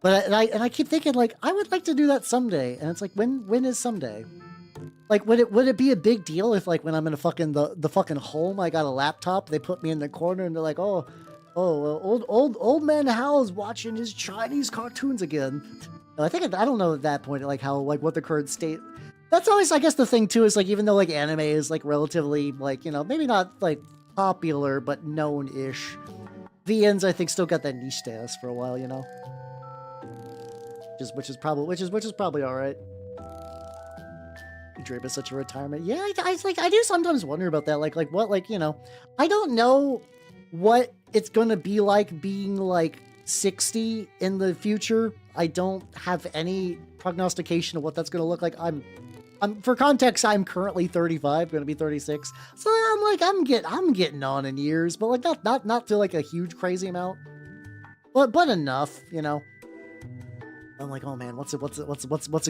S1: But I keep thinking like I would like to do that someday, and it's like when is someday? Like would it be a big deal if like when I'm in a fucking the fucking home, I got a laptop, they put me in the corner and they're like, oh, old man Hal's watching his Chinese cartoons again. I think I don't know at that point like how like what the current state. That's always I guess the thing too is like even though like anime is like relatively like maybe not like popular but known-ish, VNs I think still got that niche status for a while, which is probably all right. Dream of such a retirement. Yeah, I do sometimes wonder about that. Like what I don't know what it's gonna be like being like 60 in the future. I don't have any prognostication of what that's gonna look like. I'm for context, I'm currently 35, gonna be 36. So I'm like I'm getting on in years, but like not to like a huge crazy amount. But enough, I'm like, oh man, what's it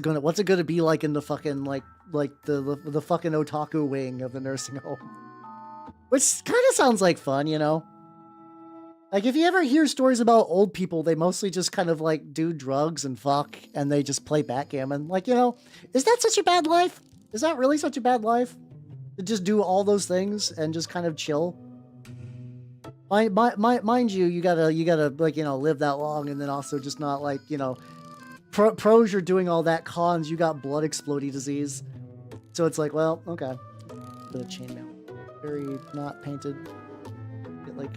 S1: gonna be like in the fucking like the fucking otaku wing of the nursing home? Which kind of sounds like fun, Like if you ever hear stories about old people, they mostly just kind of like do drugs and fuck, and they just play backgammon. Like, is that such a bad life? Is that really such a bad life? To just do all those things and just kind of chill? Mind you, you gotta like live that long, and then also just not like pros, you're doing all that. Cons, you got blood exploding disease. So it's like, well, okay. The chainmail, very not painted. Like,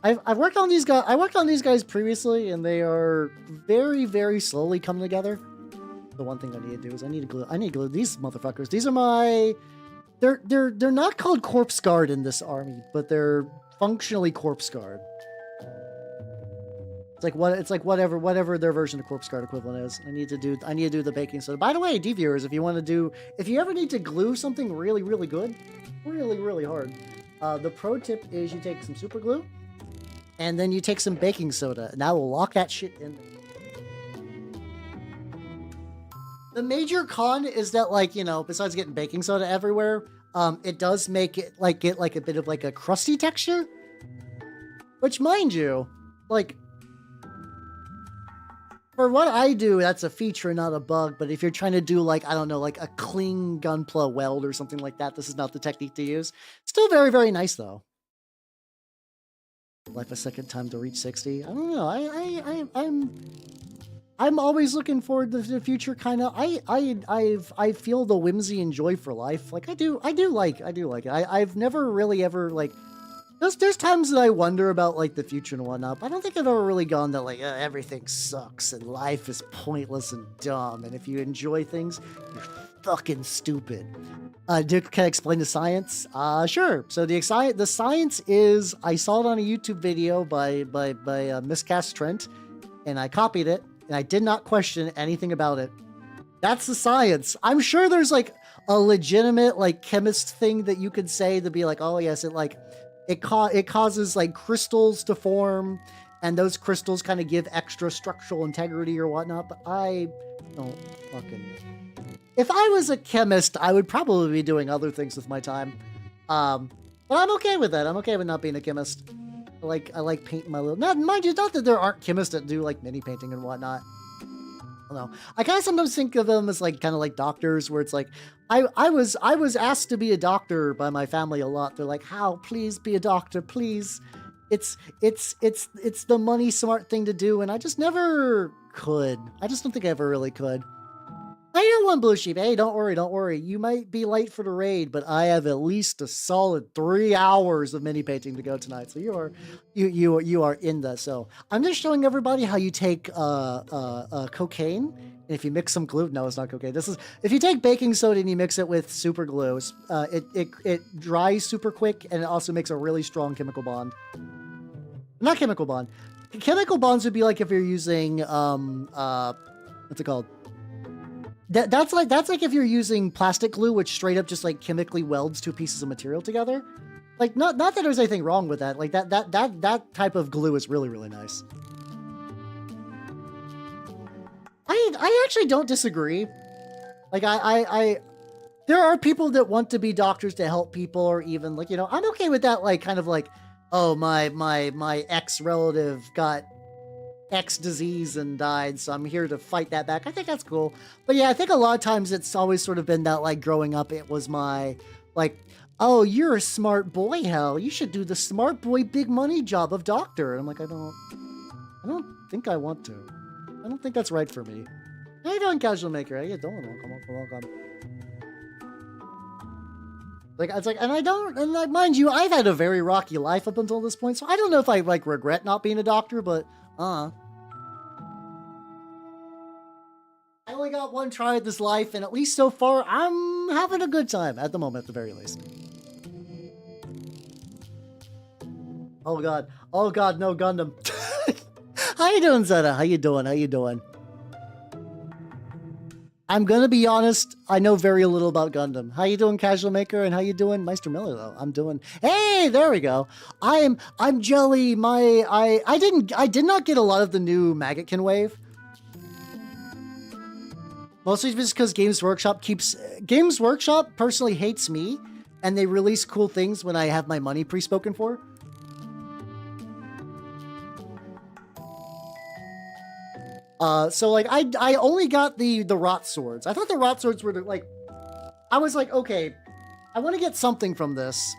S1: I've worked on these guys. I worked on these guys previously, and they are very, very slowly coming together. The one thing I need to do is I need to glue these motherfuckers. These are my. They're not called corpse guard in this army, but they're functionally corpse guard. It's like whatever their version of corpse guard equivalent is. I need to do the baking soda. By the way, D-viewers, if you ever need to glue something really, really good, really, really hard, the pro tip is you take some super glue, and then you take some baking soda, and that will lock that shit in there. The major con is that, like, besides getting baking soda everywhere, it does make it get like a bit of like a crusty texture, which, mind you, like, for what I do, that's a feature, not a bug. But if you're trying to do like, I don't know, like a clean gunpla weld or something like that, this is not the technique to use. Still very, very nice though. Life a second time to reach 60. I don't know. I'm always looking forward to the future. Kind of. I feel the whimsy and joy for life. Like I do like it. I've never really ever like. There's times that I wonder about like the future and whatnot, but I don't think I've ever really gone that like everything sucks and life is pointless and dumb, and if you enjoy things, you're fucking stupid. Can I explain the science? Sure. So the science is I saw it on a YouTube video by Miscast Trent, and I copied it, and I did not question anything about it. That's the science. I'm sure there's like a legitimate like chemist thing that you could say to be like, oh yes, it causes like crystals to form, and those crystals kind of give extra structural integrity or whatnot, but I don't fucking know. If I was a chemist, I would probably be doing other things with my time. But I'm okay with that. I'm okay with not being a chemist. I like painting my little... Not, mind you, not that there aren't chemists that do like mini painting and whatnot. I don't know. I kind of sometimes think of them as like kind of like doctors, where it's like I was asked to be a doctor by my family a lot. They're like, "How? Please be a doctor, please." It's the money smart thing to do, and I just never could. I just don't think I ever really could. I know one blue sheep. Hey, don't worry. You might be late for the raid, but I have at least a solid 3 hours of mini painting to go tonight. So you are in the. So I'm just showing everybody how you take cocaine, and if you mix some glue. No, it's not cocaine. This is if you take baking soda and you mix it with super glue. It dries super quick, and it also makes a really strong chemical bond. Not chemical bond. Chemical bonds would be like if you're using what's it called? That's like if you're using plastic glue, which straight up just like chemically welds two pieces of material together. Like not that there's anything wrong with that. Like that type of glue is really, really nice. I actually don't disagree. Like, there are people that want to be doctors to help people, or even like, you know, I'm okay with that. Like, kind of like, oh, my ex relative got X disease and died, so I'm here to fight that back. I think that's cool. But yeah, I think a lot of times it's always sort of been that, like, growing up, it was my, like, oh, you're a smart boy, Hal. You should do the smart boy big money job of doctor. And I'm like, I don't think I want to. I don't think that's right for me. How you doing, Casual Maker? How you doing? Welcome. Like, it's like, and I don't, and like, mind you, I've had a very rocky life up until this point, so I don't know if I, like, regret not being a doctor, but, I only got one try at this life, and at least so far, I'm having a good time, at the moment, at the very least. Oh god, no, Gundam. How you doing, Zeta? How you doing? I'm gonna be honest, I know very little about Gundam. How you doing, Casual Maker? And how you doing, Meister Miller, though? I'm doing... Hey, there we go. I'm jelly. I did not get a lot of the new Maggotkin wave. Mostly just because Games Workshop personally hates me, and they release cool things when I have my money pre-spoken for. So like I only got the rot swords. I thought the rot swords were like, I was like, okay, I want to get something from this.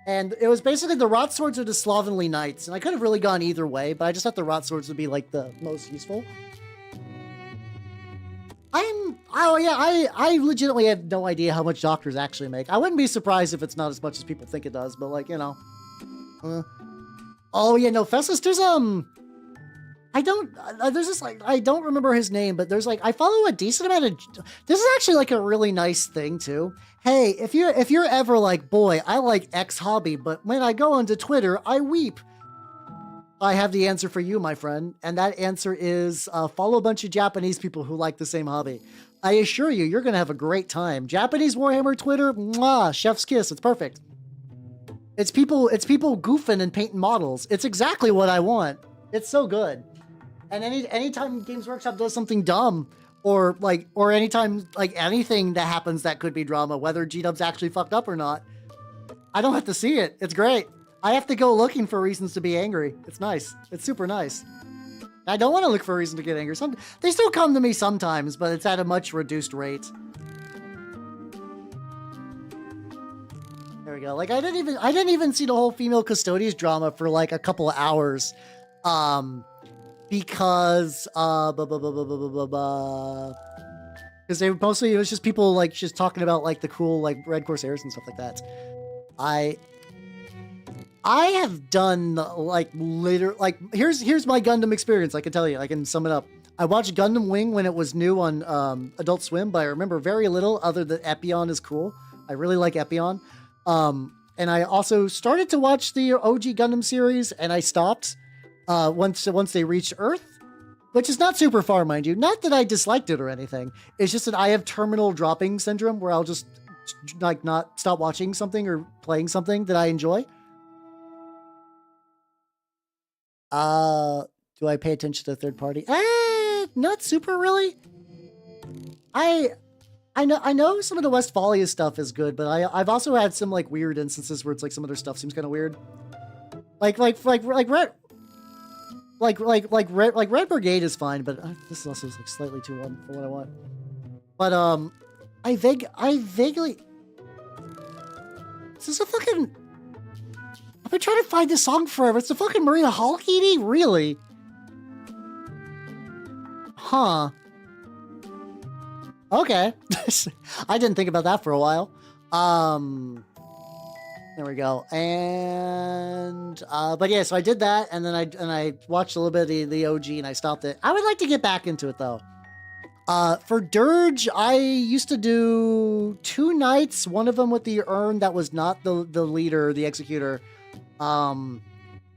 S1: And it was basically the rot swords are the Slovenly Knights, and I could have really gone either way, but I just thought the rot swords would be like the most useful. I legitimately have no idea how much doctors actually make. I wouldn't be surprised if it's not as much as people think it does, but like, you know. Oh yeah, no, Festus, there's there's this, like, I don't remember his name, but there's, like, I follow a decent amount of, this is actually, like, a really nice thing, too. Hey, if you're ever like, boy, I like X hobby, but when I go onto Twitter, I weep. I have the answer for you, my friend, and that answer is, follow a bunch of Japanese people who like the same hobby. I assure you, you're gonna have a great time. Japanese Warhammer Twitter, mwah, chef's kiss, it's perfect. It's people goofing and painting models. It's exactly what I want. It's so good. And anytime Games Workshop does something dumb, or anytime, like, anything that happens that could be drama, whether G-Dub's actually fucked up or not, I don't have to see it. It's great. I have to go looking for reasons to be angry. It's nice. It's super nice. I don't want to look for a reason to get angry. They still come to me sometimes, but it's at a much reduced rate. There we go. Like, I didn't even see the whole female custodians drama for like a couple of hours. Because they mostly, it was just people like just talking about like the cool like Red Corsairs and stuff like that. I have done like here's my Gundam experience. I can tell you, I can sum it up. I watched Gundam Wing when it was new on Adult Swim, but I remember very little other than Epion is cool. I really like Epion. And I also started to watch the OG Gundam series, and I stopped. Once they reached Earth, which is not super far, mind you. Not that I disliked it or anything. It's just that I have terminal dropping syndrome where I'll just like not stop watching something or playing something that I enjoy. Do I pay attention to third party? Not super really. I know some of the Westphalia stuff is good, but I've also had some like weird instances where it's like some of their stuff seems kind of weird. Like Red Brigade is fine, but this is also like slightly too long for what I want. But I vaguely. This is a fucking. I've been trying to find this song forever. It's a fucking Maria Hulk ED, really? Huh. Okay. I didn't think about that for a while. There we go. And but yeah, so I did that, and then I watched a little bit of the OG, and I stopped it. I would like to get back into it though. For Dirge, I used to do 2 nights, one of them with the urn that was not the leader, the executor. But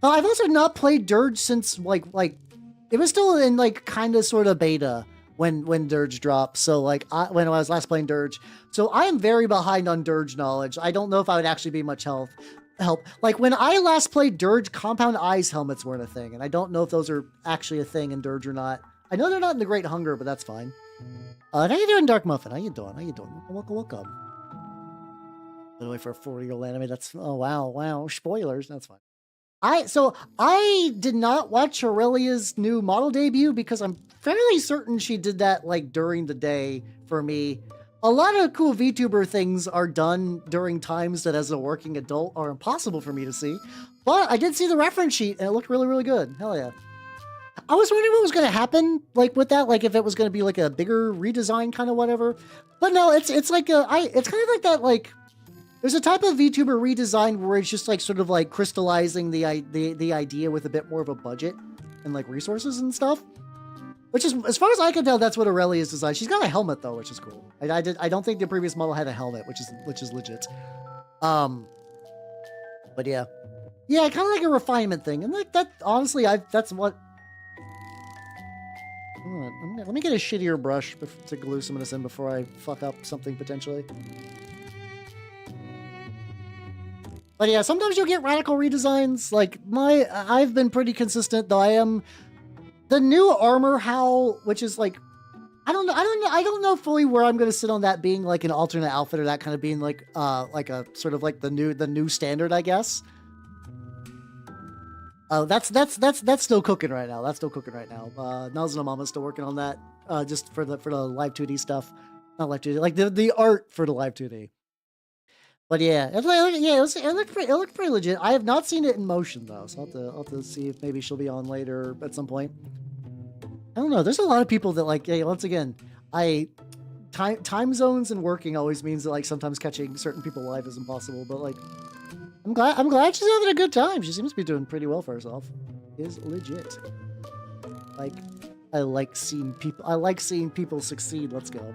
S1: I've also not played Dirge since like it was still in like kind of sort of beta when Dirge dropped. So like when I was last playing Dirge. So I am very behind on Dirge knowledge. I don't know if I would actually be much help. Like when I last played Dirge, compound eyes helmets weren't a thing, and I don't know if those are actually a thing in Dirge or not. I know they're not in the Great Hunger, but that's fine. How you doing, Dark Muffin? How you doing? How you doing? Welcome. By the way, for a 40-year-old anime, that's oh wow. Spoilers. That's fine. I did not watch Aurelia's new model debut because I'm fairly certain she did that like during the day for me. A lot of cool VTuber things are done during times that as a working adult are impossible for me to see. But I did see the reference sheet and it looked really, really good. Hell yeah. I was wondering what was going to happen like with that, like if it was going to be like a bigger redesign kind of whatever. But no, it's like it's kind of like that like there's a type of VTuber redesign where it's just like sort of like crystallizing the idea with a bit more of a budget and like resources and stuff. Which is, as far as I can tell, that's what Aurelia's designed. She's got a helmet though, which is cool. I don't think the previous model had a helmet, which is legit. But yeah, kind of like a refinement thing, and like that. Honestly, that's what. Let me get a shittier brush to glue some of this in before I fuck up something potentially. But yeah, sometimes you'll get radical redesigns. Like I've been pretty consistent though. I am. The new armor howl, which is like, I don't know fully where I'm gonna sit on that being like an alternate outfit or that kind of being like a sort of like the new standard, I guess. Oh, that's still cooking right now. That's still cooking right now. Nausea Mama's still working on that, just for the live 2D stuff, not live 2D, like the art for the live 2D. But yeah, it looked pretty legit. I have not seen it in motion though, so I'll have to see if maybe she'll be on later at some point. I don't know. There's a lot of people that like. Hey, once again, time zones and working always means that like sometimes catching certain people live is impossible. But like, I'm glad she's having a good time. She seems to be doing pretty well for herself. Is legit. Like, I like seeing people succeed. Let's go.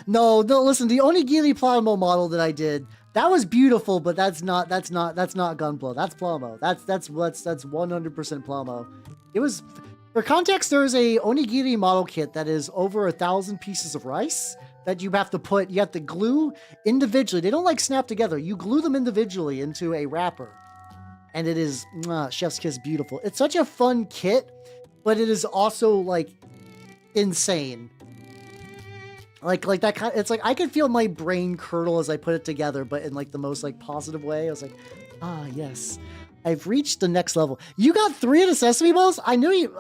S1: No, listen, the Onigiri Plamo model that I did, that was beautiful, but that's not Gunpla. That's Plamo. That's 100% Plamo. It was, for context, there's a Onigiri model kit that is over 1,000 pieces of rice that you have to glue individually. They don't like snap together. You glue them individually into a wrapper. And it is, chef's kiss, beautiful. It's such a fun kit, but it is also like insane. Like that kind of, it's like I could feel my brain curdle as I put it together, but in like the most like positive way. I was like, yes, I've reached the next level. You got 3 of the sesame balls? I knew you.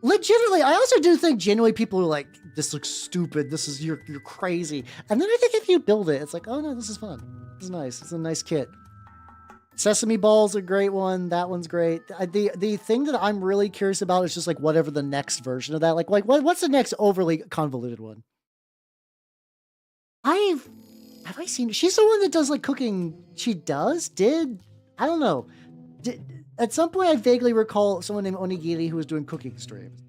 S1: Legitimately, I also do think genuinely people are like, this looks stupid. This is you're crazy. And then I think if you build it, it's like, oh no, this is fun. This is nice. It's a nice kit. Sesame balls are a great one. That one's great. The thing that I'm really curious about is just like whatever the next version of that. Like what's the next overly convoluted one? Have I seen, she's the one that does like cooking. She I don't know. At some point I vaguely recall someone named Onigiri who was doing cooking streams.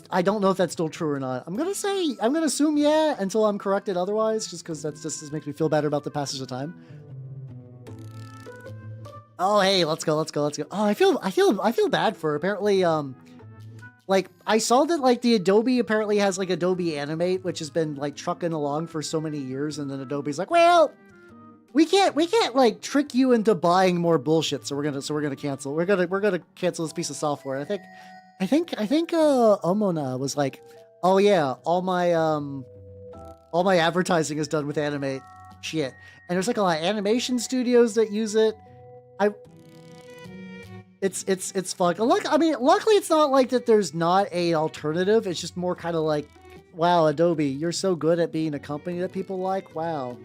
S1: I don't know if that's still true or not. I'm going to assume yeah, until I'm corrected otherwise, just because this makes me feel better about the passage of time. Oh, hey, let's go. Oh, I feel bad for her. Apparently, like, I saw that, like, the Adobe apparently has, like, Adobe Animate, which has been, like, trucking along for so many years, and then Adobe's like, well, we can't, like, trick you into buying more bullshit, so we're gonna cancel. We're gonna cancel this piece of software. I think Omona was like, oh yeah, all my advertising is done with Animate. Shit. And there's, like, a lot of animation studios that use it. It's fun. Look, I mean, luckily it's not like that there's not an alternative. It's just more kind of like, wow, Adobe, you're so good at being a company that people like. Wow,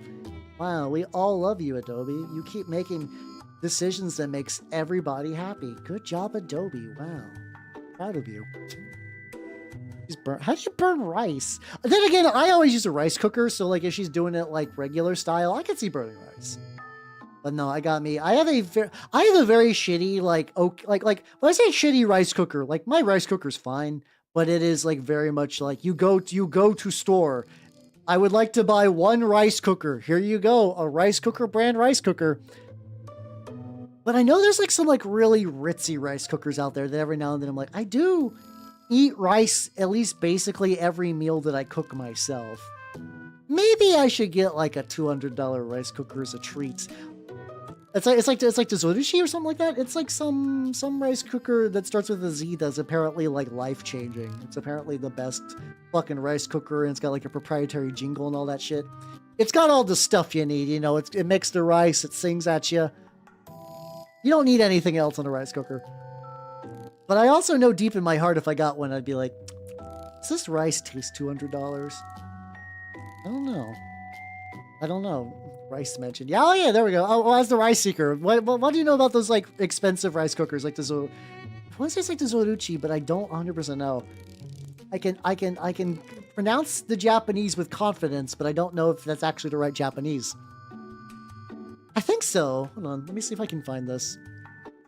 S1: we all love you, Adobe. You keep making decisions that makes everybody happy. Good job, Adobe. Wow, proud of you. How do you burn rice? Then again, I always use a rice cooker, so like if she's doing it like regular style, I could see burning rice. But no, I got me. I have a very shitty, like when I say shitty rice cooker, like my rice cooker's fine, but it is like very much like you go to store. I would like to buy one rice cooker. Here you go, a rice cooker brand rice cooker. But I know there's like some like really ritzy rice cookers out there that every now and then I'm like, I do eat rice at least basically every meal that I cook myself. Maybe I should get like a $200 rice cooker as a treat. It's like the Zorushi or something like that. It's like some rice cooker that starts with a Z that's apparently like life changing. It's apparently the best fucking rice cooker, and it's got like a proprietary jingle and all that shit. It's got all the stuff you need, you know. It makes the rice, it sings at you. You don't need anything else on a rice cooker. But I also know deep in my heart, if I got one, I'd be like, does this rice taste $200? I don't know. I don't know. Rice mentioned. Yeah, oh yeah, there we go. Oh, as the rice seeker. What do you know about those like expensive rice cookers like the I want to say it's like the Zoruchi, but I don't 100% know. I can pronounce the Japanese with confidence, but I don't know if that's actually the right Japanese. I think so. Hold on, let me see if I can find this.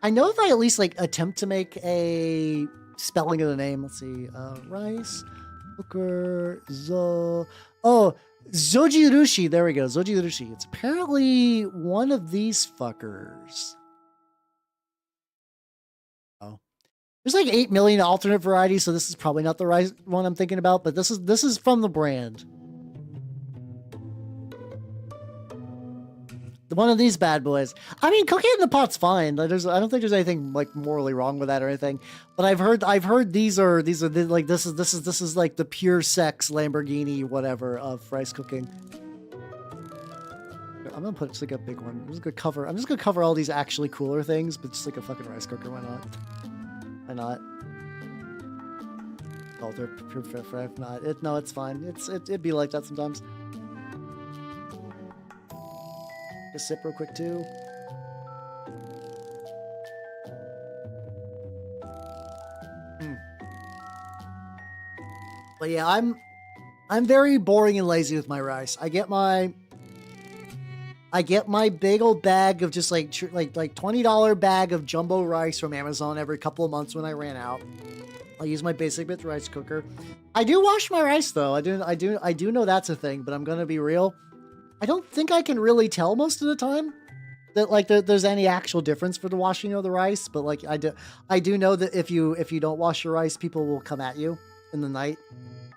S1: I know if I at least like attempt to make a spelling of the name. Let's see. Rice cooker Zojirushi. There we go. Zojirushi. It's apparently one of these fuckers. Oh, there's like 8 million alternate varieties, so this is probably not the right one I'm thinking about. But this is from the brand. One of these bad boys. I mean, cooking in the pot's fine. I don't think there's anything like morally wrong with that or anything. But I've heard these are like this is like the pure sex Lamborghini whatever of rice cooking. I'm gonna put just like a big one. I'm just gonna cover all these actually cooler things, but just like a fucking rice cooker. Why not? Why not? Alter if not. No, it's fine. It'd be like that sometimes. A sip real quick too. But yeah, I'm very boring and lazy with my rice. I get my big old bag of just like $20 bag of jumbo rice from Amazon every couple of months when I ran out. I'll use my basic bit rice cooker. I do wash my rice though. I do know that's a thing, but I'm gonna be real. I don't think I can really tell most of the time that like there's any actual difference for the washing of the rice, but like I do know that if you don't wash your rice, people will come at you in the night.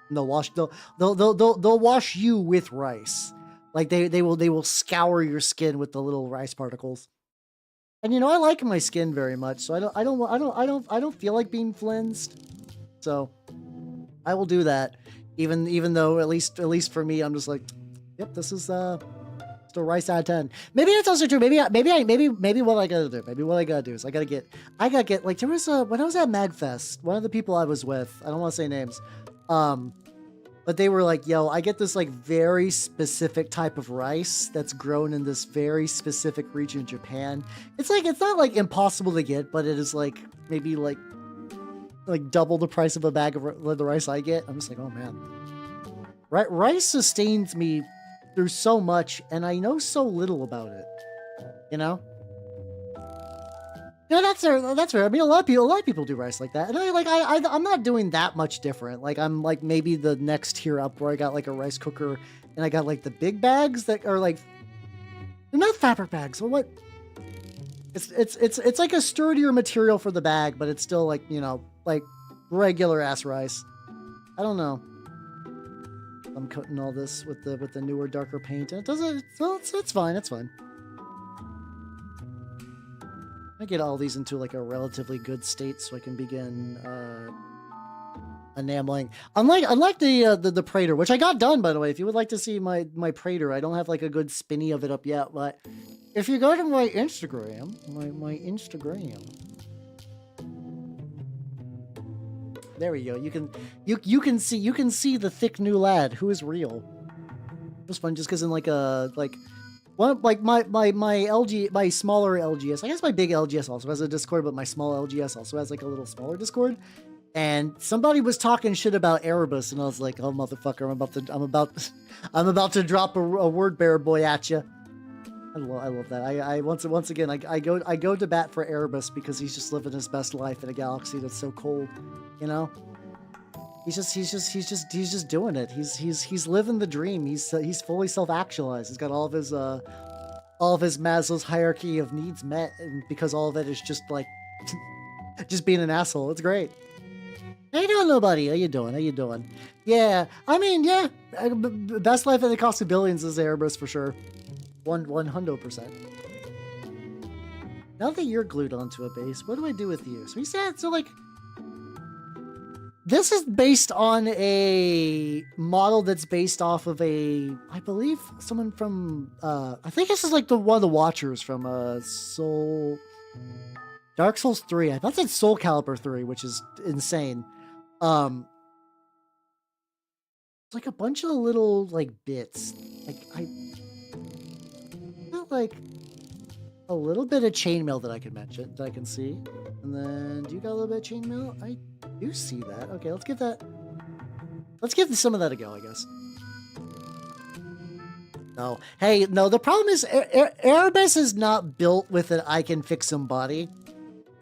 S1: And they'll wash you with rice. Like they will scour your skin with the little rice particles. And you know, I like my skin very much, so I don't feel like being flinsed. So I will do that. Even though at least for me, I'm just like, yep, this is still rice out of 10. Maybe that's also true. Maybe what I gotta do. Maybe what I gotta do is I gotta get like there was when I was at MagFest, one of the people I was with, I don't want to say names, but they were like, yo, I get this like very specific type of rice that's grown in this very specific region of Japan. It's not like impossible to get, but it is like maybe like double the price of a bag of the rice I get. I'm just like, oh man. Rice sustains me through so much, and I know so little about it. You know? Yeah, that's fair. I mean, a lot of people do rice like that, and I'm not doing that much different. Like I'm like maybe the next tier up where I got like a rice cooker, and I got like the big bags that are like they're not fabric bags. Well, what? It's like a sturdier material for the bag, but it's still like, you know, like regular ass rice. I don't know. I'm coating all this with the newer, darker paint, and it doesn't. Well, it's fine. It's fine. I get all these into like a relatively good state, so I can begin enameling. Unlike the Praetor, which I got done, by the way. If you would like to see my Praetor, I don't have like a good spinny of it up yet, but if you go to my Instagram, my Instagram. There we go. You can see the thick new lad who is real. It was fun just because in like one like my smaller LGS. I guess my big LGS also has a Discord, but my small LGS also has like a little smaller Discord. And somebody was talking shit about Erebus, and I was like, "Oh motherfucker, I'm about to drop a word bearer boy at you." I love that. I once again I go to bat for Erebus because he's just living his best life in a galaxy that's so cold, you know. He's just doing it. He's living the dream. He's fully self-actualized. He's got all of his Maslow's hierarchy of needs met, and because all of it is just like just being an asshole. It's great. How you doing, nobody? How you doing? Yeah, I mean, yeah, best life at the cost of billions is Erebus for sure. 100%. Now that you're glued onto a base, what do I do with you? So he said, so like, this is based on a model that's based off of a, I believe, someone from, I think this is like one of the Watchers from Dark Souls 3. I thought it said Soul Calibur 3, which is insane. It's like a bunch of little, like, bits. Like, I got, like, a little bit of chainmail that I can mention, that I can see. And then, do you got a little bit of chainmail? I do see that. Okay, let's give some of that a go, I guess. No. Hey, no, the problem is Erebus is not built with an I can fix some body.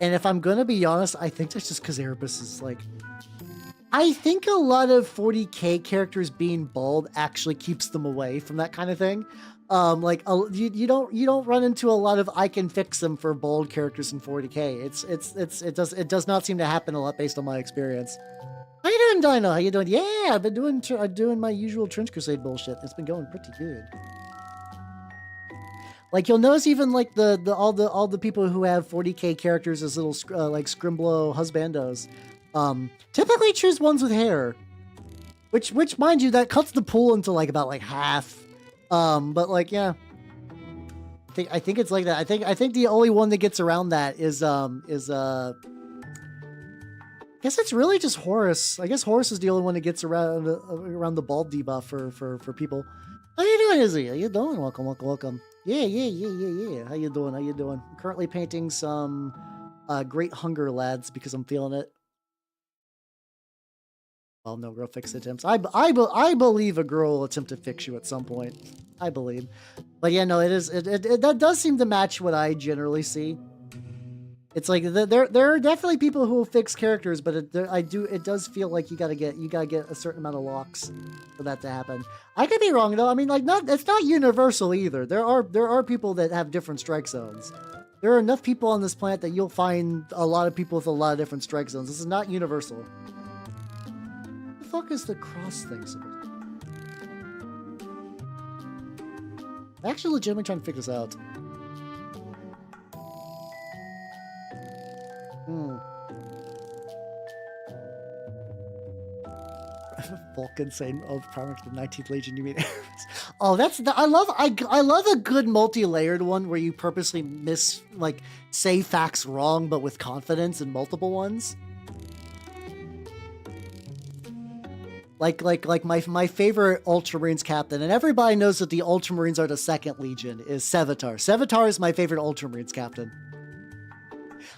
S1: And if I'm gonna be honest, I think that's just because Erebus is like... I think a lot of 40k characters being bald actually keeps them away from that kind of thing. Like you don't run into a lot of I can fix them for bald characters in 40k. It does not seem to happen a lot based on my experience. How you doing, Dino? How you doing? Yeah, I've been doing my usual Trench Crusade bullshit. It's been going pretty good. Like you'll notice even like all the people who have 40k characters as little like Scrimblow husbandos, typically choose ones with hair, which mind you that cuts the pool into like about like half. But like yeah, I think it's like that. I think the only one that gets around that is I guess it's really just Horus. I guess Horus is the only one that gets around the bald debuff for people. How you doing, Izzy? How you doing? Welcome. Yeah. How you doing? I'm currently painting some Great Hunger lads because I'm feeling it. Well, no girl fix attempts. I believe a girl will attempt to fix you at some point. I believe. But yeah, no, that does seem to match what I generally see. It's like there are definitely people who will fix characters, but it does feel like you gotta get a certain amount of locks for that to happen. I could be wrong though. I mean, like it's not universal either. There are people that have different strike zones. There are enough people on this planet that you'll find a lot of people with a lot of different strike zones. This is not universal. What the fuck is the cross thing supposed to be? I'm actually legitimately trying to figure this out. Vulcan saying, "Oh, probably the 19th Legion." You mean? Oh, I love a good multi-layered one where you purposely say facts wrong, but with confidence in multiple ones. Like my favorite Ultramarines captain, and everybody knows that the Ultramarines are the 2nd Legion, is Sevatar. Sevatar is my favorite Ultramarines captain.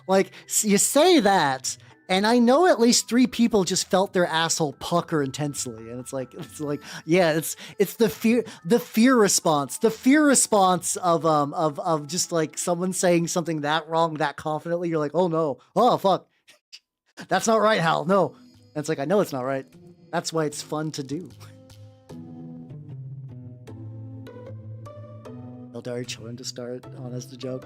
S1: Like, you say that, and I know at least 3 people just felt their asshole pucker intensely, and it's like, yeah, it's the fear response of just like someone saying something that wrong that confidently. You're like, oh no, oh fuck, that's not right, Hal. No, and it's like, I know it's not right. That's why it's fun to do. Eldari children to start on as the joke.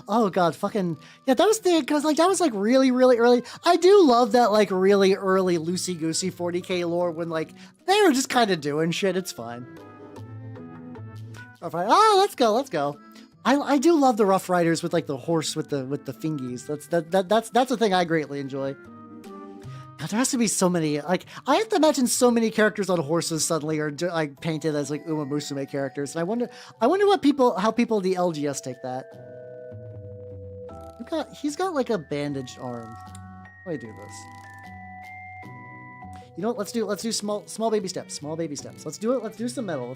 S1: Oh god, fucking yeah, that was really early. I do love that like really early loosey-goosey 40k lore when like they were just kind of doing shit. It's fine. Oh, let's go. I do love the Rough Riders with like the horse with the fingies. That's a thing I greatly enjoy. God, there has to be so many, like, I have to imagine so many characters on horses suddenly are like painted as like Uma Musume characters, and I wonder how people in the LGS take that. He's got like a bandaged arm. How do I do this? You know what? Let's do small baby steps. Small baby steps. Let's do it. Let's do some metal.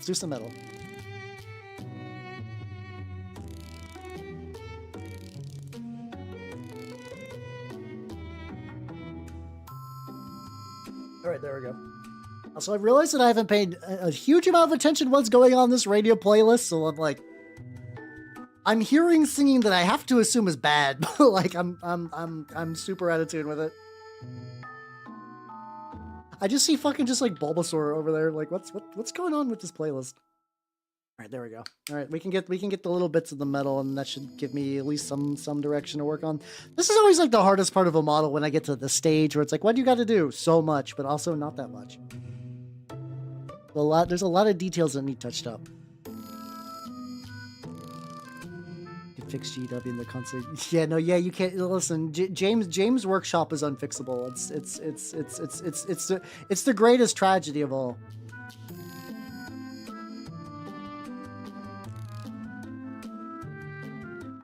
S1: All right, there we go. Also, I realized that I haven't paid a huge amount of attention to what's going on in this radio playlist, so I'm like, I'm hearing singing that I have to assume is bad, but like I'm super out of tune with it. I just see fucking just like Bulbasaur over there. Like, what's going on with this playlist? All right, there we go. All right, we can get the little bits of the metal, and that should give me at least some direction to work on. This is always like the hardest part of a model when I get to the stage where it's like, what do you got to do? So much, but also not that much. There's a lot of details that need touched up. fix GW in the concert. Yeah, no, yeah, you can't. Listen, James Workshop is unfixable. It's the greatest tragedy of all.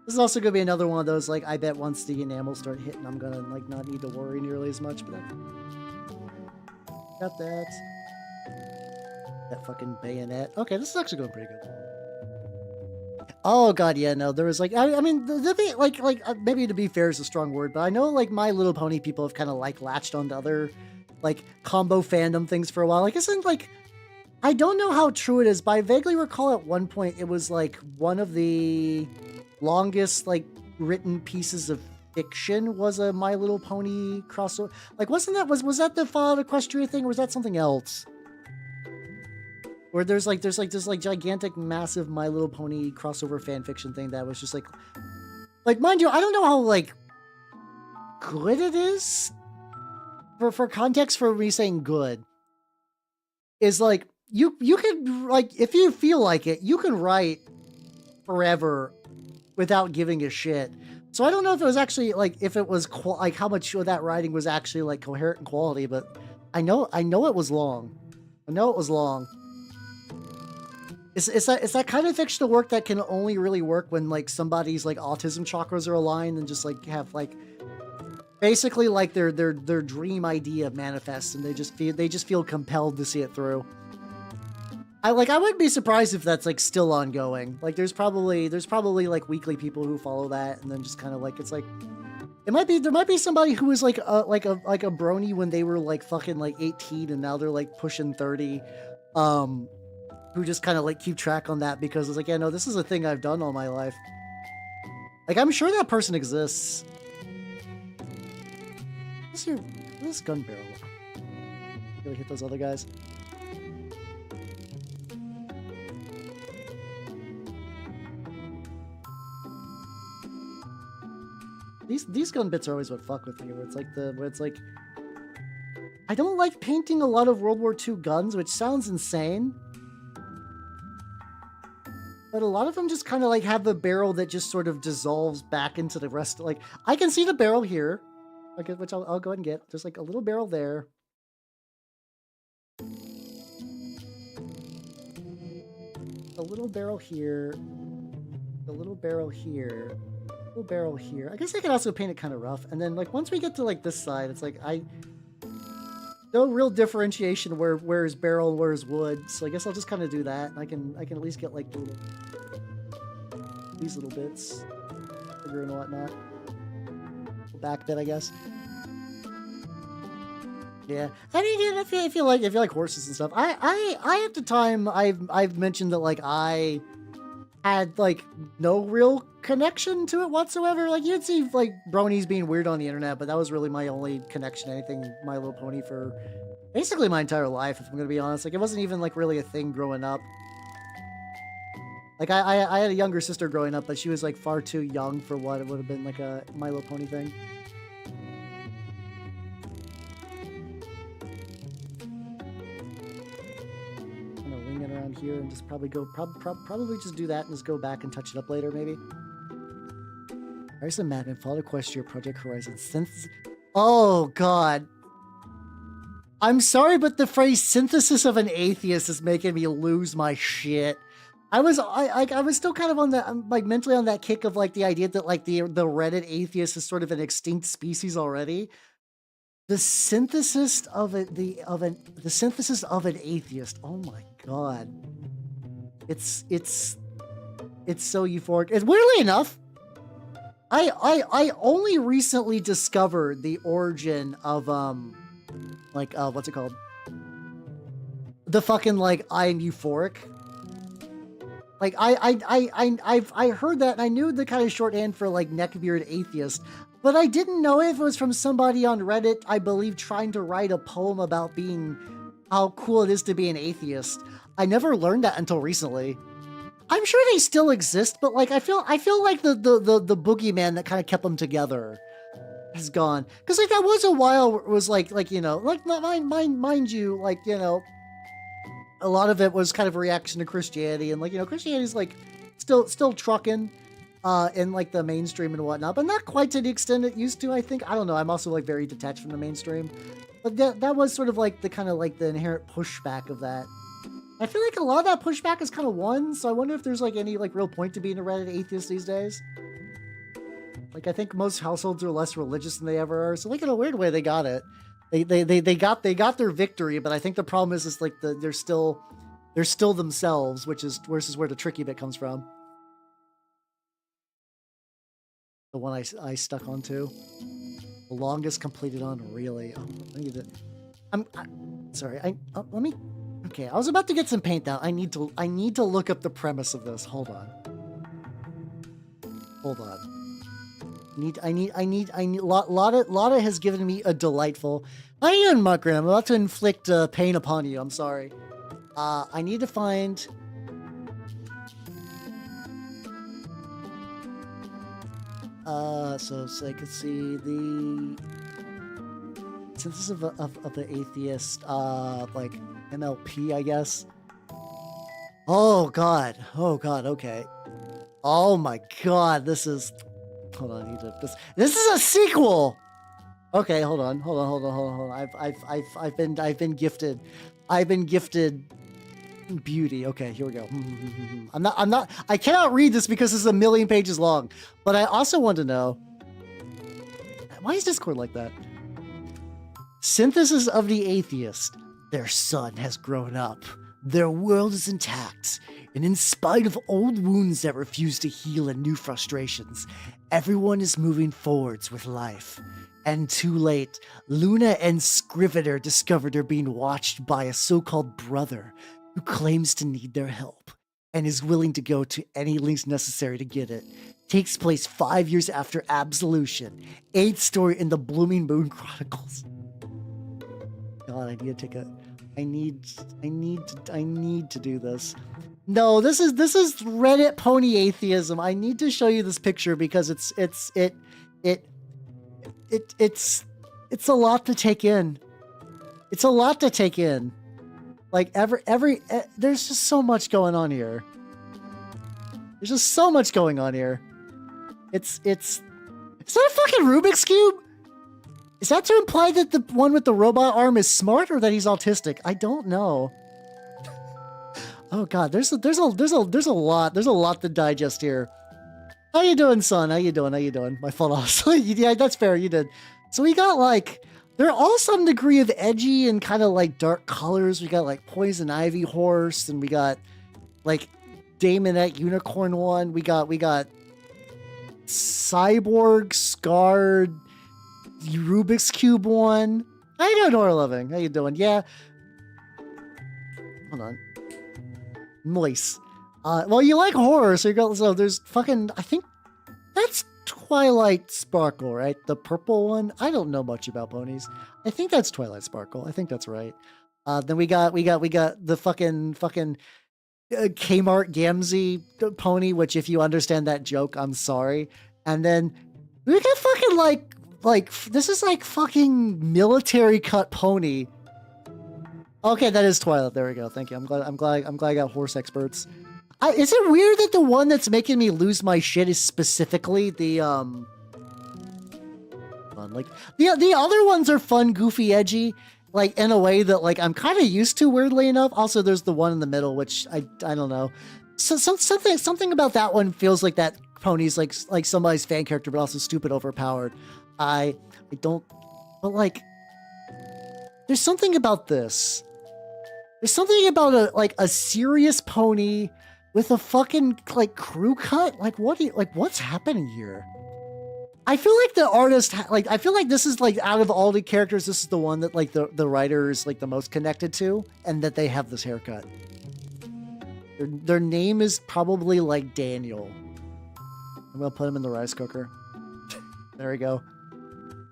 S1: This is also gonna be another one of those, like, I bet once the enamels start hitting, I'm gonna, like, not need to worry nearly as much, but got that. That fucking bayonet. Okay, this is actually going pretty good. Oh god, yeah, no, there was like, I mean, maybe to be fair is a strong word, but I know like My Little Pony people have kind of like latched onto other like combo fandom things for a while. Like, isn't like, I don't know how true it is, but I vaguely recall at one point it was like one of the longest like written pieces of fiction was a My Little Pony crossover. Like, wasn't that, was that the Fallout Equestria thing, or was that something else? Where there's this gigantic, massive My Little Pony crossover fan fiction thing that was just like, mind you, I don't know how like good it is. For context, for me saying good, is like you can, like, if you feel like it, you can write forever without giving a shit. So I don't know if it was actually like, if it was like how much of that writing was actually like coherent and quality, but I know it was long. I know it was long. It's that kind of fictional work that can only really work when like somebody's like autism chakras are aligned and just like have like basically like their dream idea manifests, and they just feel compelled to see it through. I wouldn't be surprised if that's like still ongoing. Like there's probably like weekly people who follow that, and then just kind of like, it's like, there might be somebody who was like a brony when they were like fucking like 18 and now they're like pushing 30. Who just kind of like keep track on that because it's like, yeah, no, this is a thing I've done all my life. Like, I'm sure that person exists. What's this gun barrel? Gonna hit those other guys. These gun bits are always what fuck with me, where it's like, I don't like painting a lot of World War II guns, which sounds insane. But a lot of them just kind of like have the barrel that just sort of dissolves back into the rest. Like, I can see the barrel here, okay, which I'll go ahead and get. There's like a little barrel there. A little barrel here. A little barrel here. A little barrel here. I guess I could also paint it kind of rough. And then like once we get to like this side, it's like no real differentiation where is barrel and where is wood. So I guess I'll just kind of do that. And I can at least get like these little bits, sugar and whatnot. The back bit, I guess. Yeah, I mean, if you like horses and stuff, I at the time I've mentioned that like I had like no real connection to it whatsoever. Like you'd see like bronies being weird on the internet, but that was really my only connection to anything My Little Pony for basically my entire life, if I'm gonna be honest. Like it wasn't even like really a thing growing up. Like I had a younger sister growing up, but she was like far too young for what it would have been like a My Little Pony thing. Around here and just probably go probably just do that and just go back and touch it up later, maybe. There's some Madman Fallout Equestria Project Horizon synthesis. Oh god, I'm sorry, but the phrase synthesis of an atheist is making me lose my shit. I was still kind of on that, like mentally on that kick of like the idea that like the Reddit atheist is sort of an extinct species already. The synthesis of the synthesis of an atheist. Oh my god. It's so euphoric. And weirdly enough, I only recently discovered the origin of what's it called? The fucking like I'm euphoric. Like I heard that and I knew the kind of shorthand for like neckbeard atheist. But I didn't know if it was from somebody on Reddit, I believe, trying to write a poem about being how cool it is to be an atheist. I never learned that until recently. I'm sure they still exist, but like I feel like the boogeyman that kind of kept them together has gone. Because like that was a while where it was like you know, like mind you, like, you know, a lot of it was kind of a reaction to Christianity, and like, you know, Christianity's like still trucking. in like the mainstream and whatnot, but not quite to the extent it used to, I think. I don't know. I'm also like very detached from the mainstream. But that was sort of like the kind of like the inherent pushback of that. I feel like a lot of that pushback is kind of won, so I wonder if there's like any like real point to being a Reddit atheist these days. Like I think most households are less religious than they ever are, so like in a weird way they got it. They got their victory, but I think the problem is like they're still themselves, which is where the tricky bit comes from. The one I stuck onto. The longest completed on, really. Oh, I need to. Sorry. Let me. Okay, I was about to get some paint down. I need to look up the premise of this. Hold on. Lotta has given me a delightful. How you doing, Muckran? I'm about to inflict pain upon you. I'm sorry. I need to find. So I could see the synthesis of the atheist, like MLP, I guess. Oh god, okay. Oh my god, this is. Hold on, I need to. This is a sequel. Okay, hold on. I've been gifted. Beauty. Okay, here we go. I cannot read this because it's a million pages long, but I also want to know, why is Discord like that? Synthesis of the atheist. Their son has grown up. Their world is intact. And in spite of old wounds that refuse to heal and new frustrations, everyone is moving forwards with life. And too late, Luna and Scrivener discovered they're being watched by a so-called brother who claims to need their help and is willing to go to any lengths necessary to get it. Takes place 5 years after Absolution. 8th story in the Blooming Moon Chronicles. God, I need to take a. I need to do this. No, this is Reddit pony atheism. I need to show you this picture because it's a lot to take in. It's a lot to take in. Like there's just so much going on here. There's just so much going on here. Is that a fucking Rubik's Cube? Is that to imply that the one with the robot arm is smart or that he's autistic? I don't know. Oh god, there's a lot to digest here. How you doing, son? How you doing? My fault, honestly. Yeah, that's fair. You did. So we got like, they're all some degree of edgy and kind of like dark colors. We got like Poison Ivy Horse, and we got like Daemonette Unicorn one. We got Cyborg Scarred Rubik's Cube one. How you doing, Nora Loving? How you doing? Yeah. Hold on. Moist. Well, you like horror, so there's fucking, I think that's Twilight Sparkle, right? The purple one. I don't know much about ponies. I think that's Twilight Sparkle. I think that's right. Then we got the fucking Kmart Gamzee pony, which if you understand that joke, I'm sorry. And then we got fucking like this is like fucking military cut pony. Okay, that is Twilight. There we go. Thank you. I'm glad I got horse experts. Is it weird that the one that's making me lose my shit is specifically the like the other ones are fun, goofy, edgy, like in a way that like I'm kind of used to, weirdly enough. Also, there's the one in the middle, which I don't know. So something about that one feels like that pony's like somebody's fan character, but also stupid, overpowered. I don't, but like, there's something about this. There's something about a serious pony with a fucking like crew cut. Like what's happening here? I feel like the artist I feel like this is like out of all the characters, this is the one that like the writer is like the most connected to, and that they have this haircut. Their name is probably like Daniel. I'm gonna put him in the rice cooker. There we go.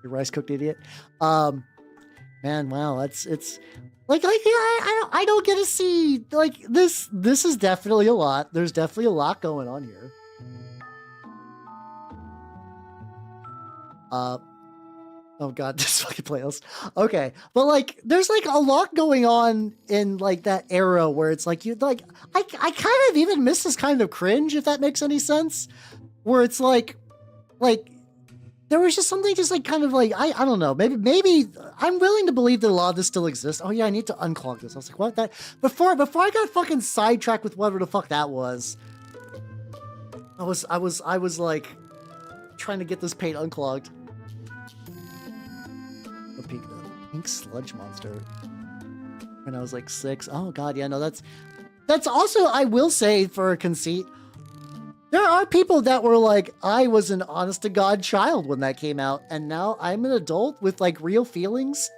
S1: You rice cooked idiot. Man, wow, it's like I don't get to see like this. This is definitely a lot. There's definitely a lot going on here. Oh god, this fucking playlist. Okay, but like, there's like a lot going on in like that era where it's like you like I kind of even miss this kind of cringe, if that makes any sense. where it's like there was just something just like kind of like I don't know, maybe I'm willing to believe that a lot of this still exists. Oh yeah, I need to unclog this. I was like, what that before I got fucking sidetracked with whatever the fuck that was. I was like trying to get this paint unclogged. The pink sludge monster. When I was like 6. Oh god, yeah, no, that's also, I will say, for a conceit, there are people that were like, I was an honest to God child when that came out, and now I'm an adult with like real feelings.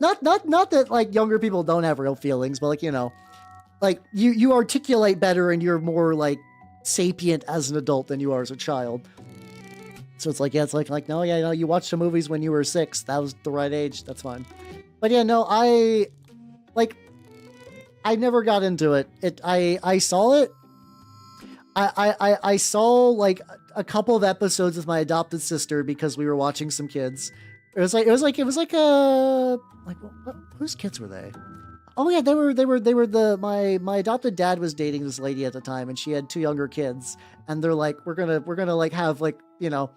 S1: Not that like younger people don't have real feelings, but like, you know, like you articulate better and you're more like sapient as an adult than you are as a child. So it's like, yeah, it's like no, yeah, no, you watched the movies when you were 6. That was the right age. That's fine. But yeah, no, I never got into it. I saw it. I saw like a couple of episodes with my adopted sister because we were watching some kids. It was like whose kids were they? Oh yeah, they were my adopted dad was dating this lady at the time, and she had 2 younger kids, and they're like, we're gonna like have like, you know,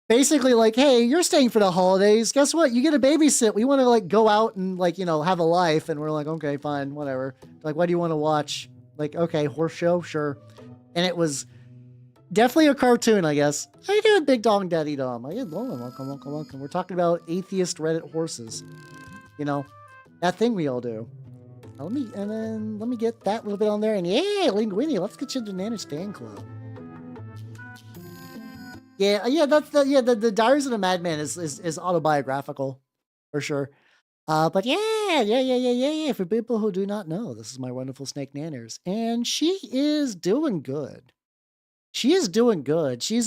S1: basically like, hey, you're staying for the holidays. Guess what? You get a babysit. We want to like go out and like, you know, have a life. And we're like, okay, fine, whatever. Like, what do you want to watch? Like, okay, horse show, sure. And it was definitely a cartoon, I guess. How you doing, Big Dong Daddy Dom? How you doing? Welcome. We're talking about atheist Reddit horses. You know, that thing we all do. Let me get that little bit on there. And yeah, Linguini, let's get you to Nana's fan club. Yeah, that's the Diaries of a Madman is autobiographical, for sure. But yeah. For people who do not know, this is my wonderful snake Nanners, and she is doing good. She is doing good. She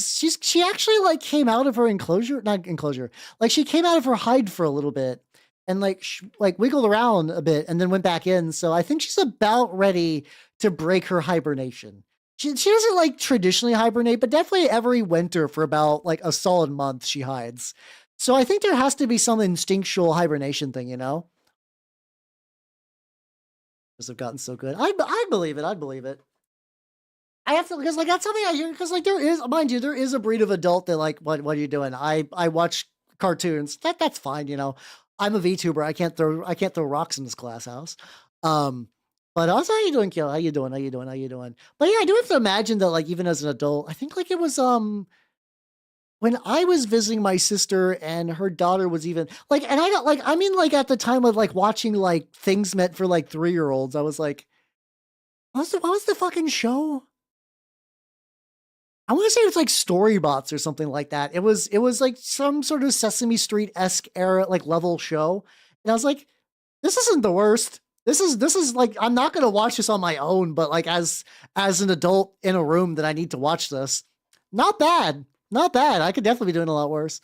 S1: actually like came out of her not enclosure, like she came out of her hide for a little bit, and like wiggled around a bit, and then went back in. So I think she's about ready to break her hibernation. She doesn't like traditionally hibernate, but definitely every winter for about like a solid month she hides. So I think there has to be some instinctual hibernation thing, you know? Because I've gotten so good. I believe it. I believe it. I have to, because like that's something I hear, because like there is, mind you, there is a breed of adult that like, what are you doing? I watch cartoons. That's fine, you know. I'm a VTuber. I can't throw rocks in this glass house. But also, how you doing, Kill? How you doing? But yeah, I do have to imagine that, like, even as an adult, I think like it was when I was visiting my sister and her daughter was even like, and I got like, I mean, like at the time of like watching like things meant for like 3-year-olds, I was like, what was the fucking show? I want to say it's like Storybots or something like that. It was like some sort of Sesame Street-esque era like level show, and I was like, this isn't the worst. This is like, I'm not gonna watch this on my own, but like as an adult in a room that I need to watch this, not bad. I could definitely be doing a lot worse.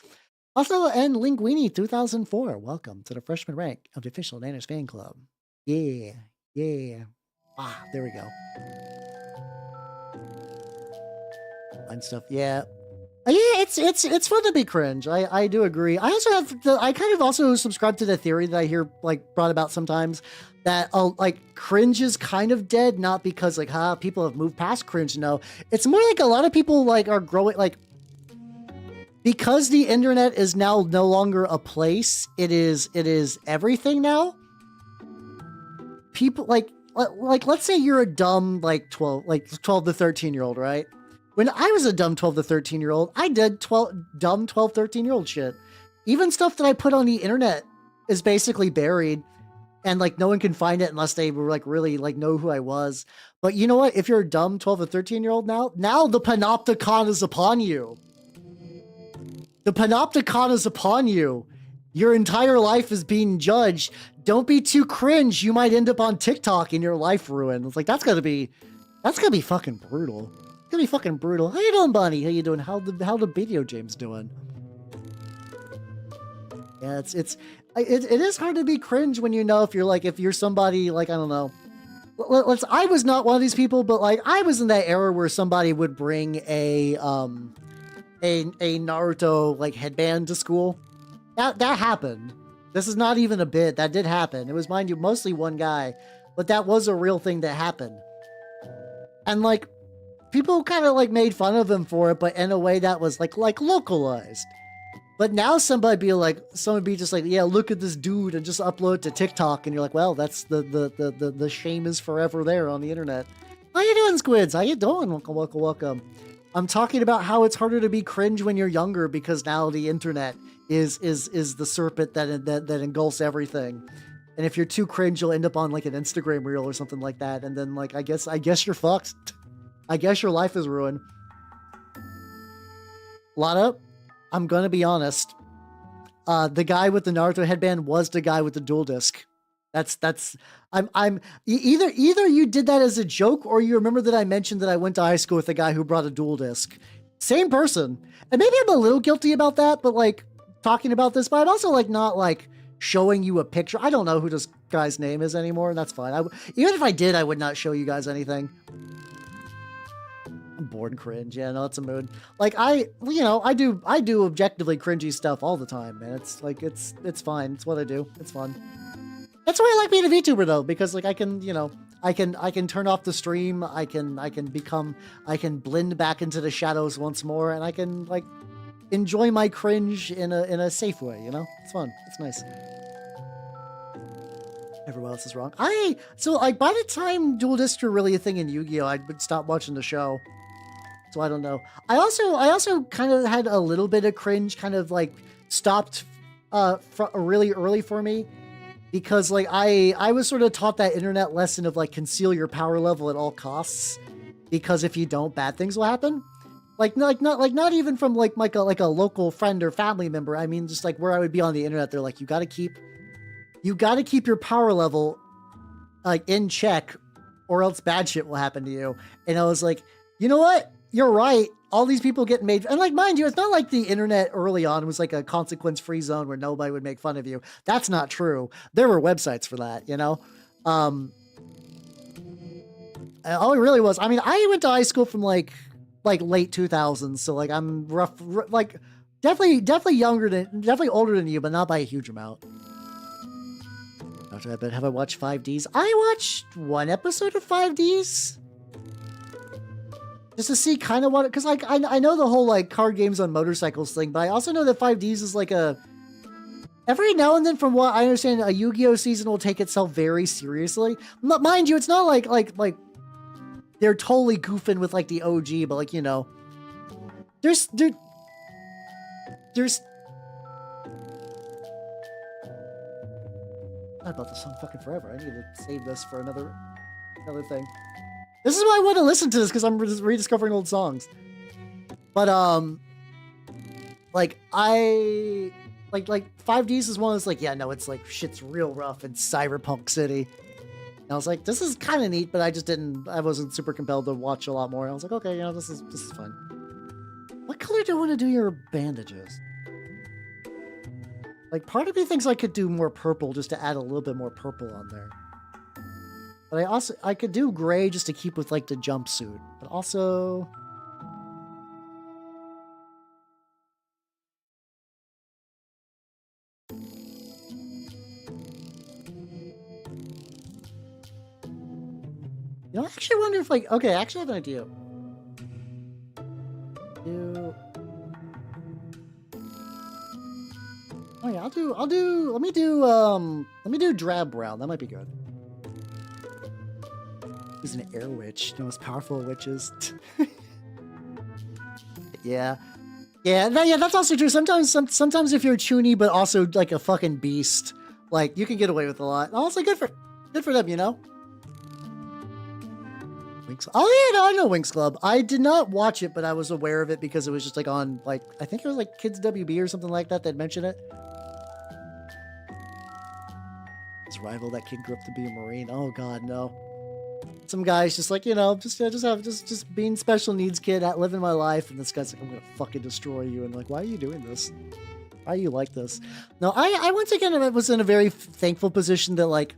S1: Also, and Linguini 2004, welcome to the freshman rank of the official Nanners fan club. Yeah. There we go. And stuff, yeah. Yeah, it's fun to be cringe. I do agree. I also I kind of also subscribe to the theory that I hear like brought about sometimes that like cringe is kind of dead, not because like people have moved past cringe. No, it's more like a lot of people like are growing like, because the internet is now no longer a place. It is everything now. People like let's say you're a dumb like 12 to 13-year-old, right? When I was a dumb 12 to 13-year-old, I did dumb 12, 13-year-old shit. Even stuff that I put on the internet is basically buried, and like no one can find it unless they were like really like know who I was. But you know what? If you're a dumb 12 or 13-year-old now the panopticon is upon you. The panopticon is upon you. Your entire life is being judged. Don't be too cringe. You might end up on TikTok and your life ruined. It's like, that's gotta be fucking brutal. It's gonna be fucking brutal. How you doing, Bunny? How you doing? How the video James doing? Yeah, it is hard to be cringe when you know if you're somebody like, I don't know. I was not one of these people, but like I was in that era where somebody would bring a Naruto like headband to school. That happened. This is not even a bit. That did happen. It was, mind you, mostly one guy, but that was a real thing that happened. And like, people kind of like made fun of him for it, but in a way that was like localized. But now somebody be just like, yeah, look at this dude and just upload it to TikTok, and you're like, well, that's the shame is forever there on the internet. How you doing, Squids? How you doing? Welcome. I'm talking about how it's harder to be cringe when you're younger because now the internet is the serpent that engulfs everything. And if you're too cringe, you'll end up on like an Instagram reel or something like that. And then like I guess you're fucked. I guess your life is ruined. Lotta, I'm gonna be honest. The guy with the Naruto headband was the guy with the dual disc. Either you did that as a joke or you remember that I mentioned that I went to high school with a guy who brought a dual disc. Same person. And maybe I'm a little guilty about that, but like talking about this, but I'm also like not like showing you a picture. I don't know who this guy's name is anymore, and that's fine. Even if I did, I would not show you guys anything. I'm bored and cringe. Yeah, no, it's a mood. Like I do objectively cringy stuff all the time, man. It's like it's fine. It's what I do. It's fun. That's why I like being a VTuber though, because like I can turn off the stream. I can blend back into the shadows once more, and I can like enjoy my cringe in a safe way. You know, it's fun. It's nice. Everyone else is wrong. So like by the time dual discs were really a thing in Yu-Gi-Oh, I would stop watching the show. So I don't know. I also kind of had a little bit of cringe, kind of like stopped really early for me, because like I was sort of taught that internet lesson of like conceal your power level at all costs, because if you don't, bad things will happen. Not even from like a local friend or family member. I mean, just like where I would be on the internet, they're like, you got to keep your power level like in check, or else bad shit will happen to you. And I was like, you know what? You're right. All these people get made, and like, mind you, it's not like the internet early on was like a consequence-free zone where nobody would make fun of you. That's not true. There were websites for that, you know? All it really was, I mean, I went to high school from like late 2000s, so like I'm like definitely older than you, but not by a huge amount. But have I watched 5Ds? I watched one episode of 5Ds. Just to see kind of what, because like I know the whole like card games on motorcycles thing, but I also know that 5Ds is like every now and then, from what I understand, a Yu-Gi-Oh season will take itself very seriously. Mind you, it's not like they're totally goofing with like the OG, but like, you know, there's not about this song fucking forever. I need to save this for another thing. This is why I want to listen to this, because I'm just rediscovering old songs. But like 5Ds is one that's like, yeah, no, it's like shit's real rough in Cyberpunk City. And I was like, this is kind of neat, but I wasn't super compelled to watch a lot more. And I was like, okay, you know, this is fun. What color do I want to do your bandages? Like, part of me thinks I could do more purple just to add a little bit more purple on there. But I could do gray just to keep with like the jumpsuit. But also, you know, I actually wonder if like, okay, I actually have an idea. Oh yeah, let me do drab brown. That might be good. He's an air witch, the most powerful witches. Yeah, that's also true. Sometimes if you're chuny, but also like a fucking beast, like you can get away with a lot. Also, good for them, you know. Winx. Oh yeah, no, I know Winx Club. I did not watch it, but I was aware of it because it was just like on like, I think it was like Kids WB or something like that that mentioned it. His rival, that kid grew up to be a Marine. Oh god, no. Some guy's just like, you know, just being special needs kid, living my life, and this guy's like, I'm gonna fucking destroy you, and like, why are you doing this? Why are you like this? No, I once again was in a very thankful position that like,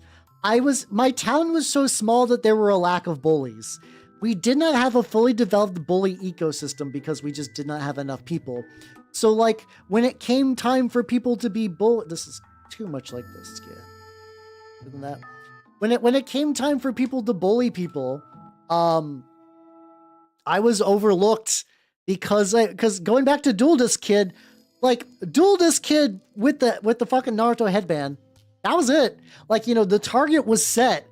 S1: my town was so small that there were a lack of bullies. We did not have a fully developed bully ecosystem because we just did not have enough people. So like, when it came time for people to be this is too much like this, kid. Than that. When it came time for people to bully people, I was overlooked because going back to Dual Disk Kid, like Dual Disk Kid with the fucking Naruto headband, that was it. Like, you know, the target was set.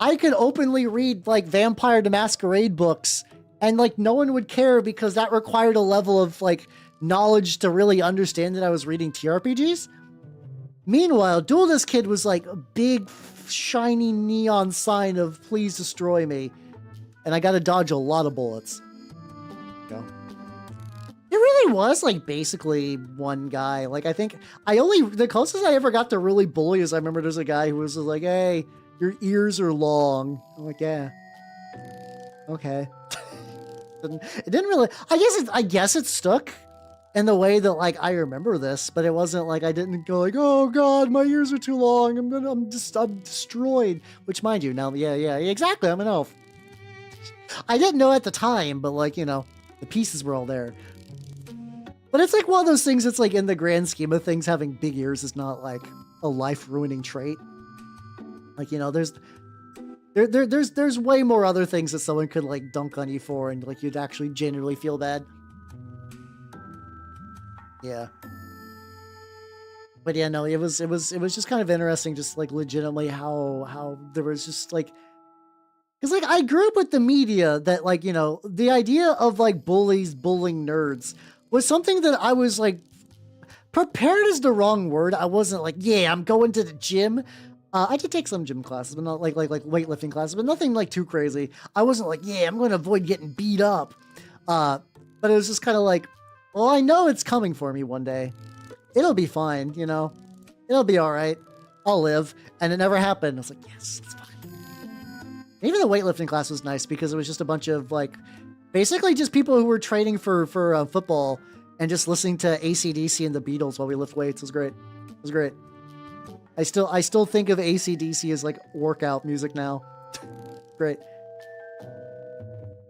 S1: I could openly read like Vampire the Masquerade books and like no one would care because that required a level of like knowledge to really understand that I was reading TRPGs. Meanwhile, Dual Disk Kid was like a big shiny neon sign of please destroy me. And I got to dodge a lot of bullets. Go. It really was like basically one guy. Like I think the closest I ever got to really bully is I remember there's a guy who was like, hey, your ears are long. I'm like, yeah. Okay. It didn't really, I guess it stuck in the way that like I remember this, but it wasn't like I didn't go like, oh God, my ears are too long. I'm destroyed. Which mind you, now, yeah, exactly. I'm an elf. I didn't know at the time, but like, you know, the pieces were all there. But it's like one of those things that's like in the grand scheme of things, having big ears is not like a life-ruining trait. Like, you know, there's way more other things that someone could like dunk on you for and like you'd actually genuinely feel bad. Yeah. But yeah, no, it was just kind of interesting, just like legitimately how there was just like, because like I grew up with the media that like, you know, the idea of like bullies bullying nerds was something that I was like, prepared is the wrong word. I wasn't like, yeah, I'm going to the gym. I did take some gym classes, but not like weightlifting classes, but nothing like too crazy. I wasn't like, yeah, I'm going to avoid getting beat up. But it was just kind of like, well, I know it's coming for me one day. It'll be fine, you know? It'll be all right. I'll live. And it never happened. I was like, yes, it's fine. Even the weightlifting class was nice because it was just a bunch of like, basically just people who were training for football and just listening to AC/DC and the Beatles while we lift weights. It was great. It was great. I still think of AC/DC as like workout music now. Great.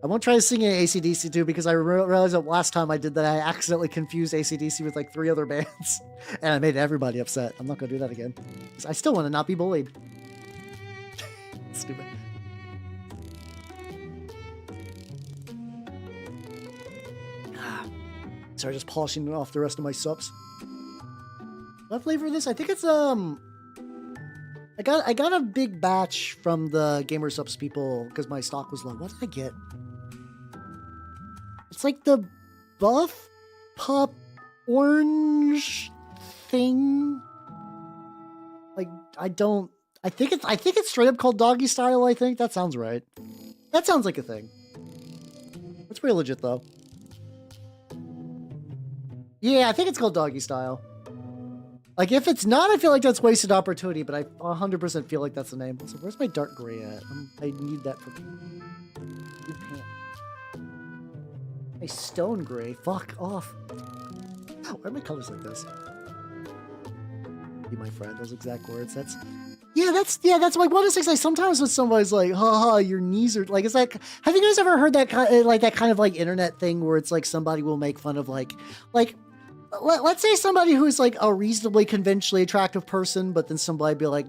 S1: I won't try to sing AC/DC too because I realized that last time I did that I accidentally confused AC/DC with like 3 other bands and I made everybody upset. I'm not gonna do that again. I still want to not be bullied. Stupid. Sorry, just polishing off the rest of my sups. What flavor is this? I think it's I got a big batch from the Gamer Subs people because my stock was low. What did I get? It's like the buff pup orange thing. Like I think it's straight up called Doggy Style, I think. That sounds right. That sounds like a thing. That's pretty legit though. Yeah, I think it's called Doggy Style. Like, if it's not, I feel like that's wasted opportunity, but I 100% feel like that's the name. So where's my dark gray at? I need that for... My stone gray. Fuck off. Why are my colors like this? Be my friend, those exact words. That's like one of those things. Like sometimes when somebody's like, haha, your knees are like, it's like, have you guys ever heard that kind of like internet thing where it's like somebody will make fun of like let's say somebody who's like a reasonably conventionally attractive person, but then somebody be like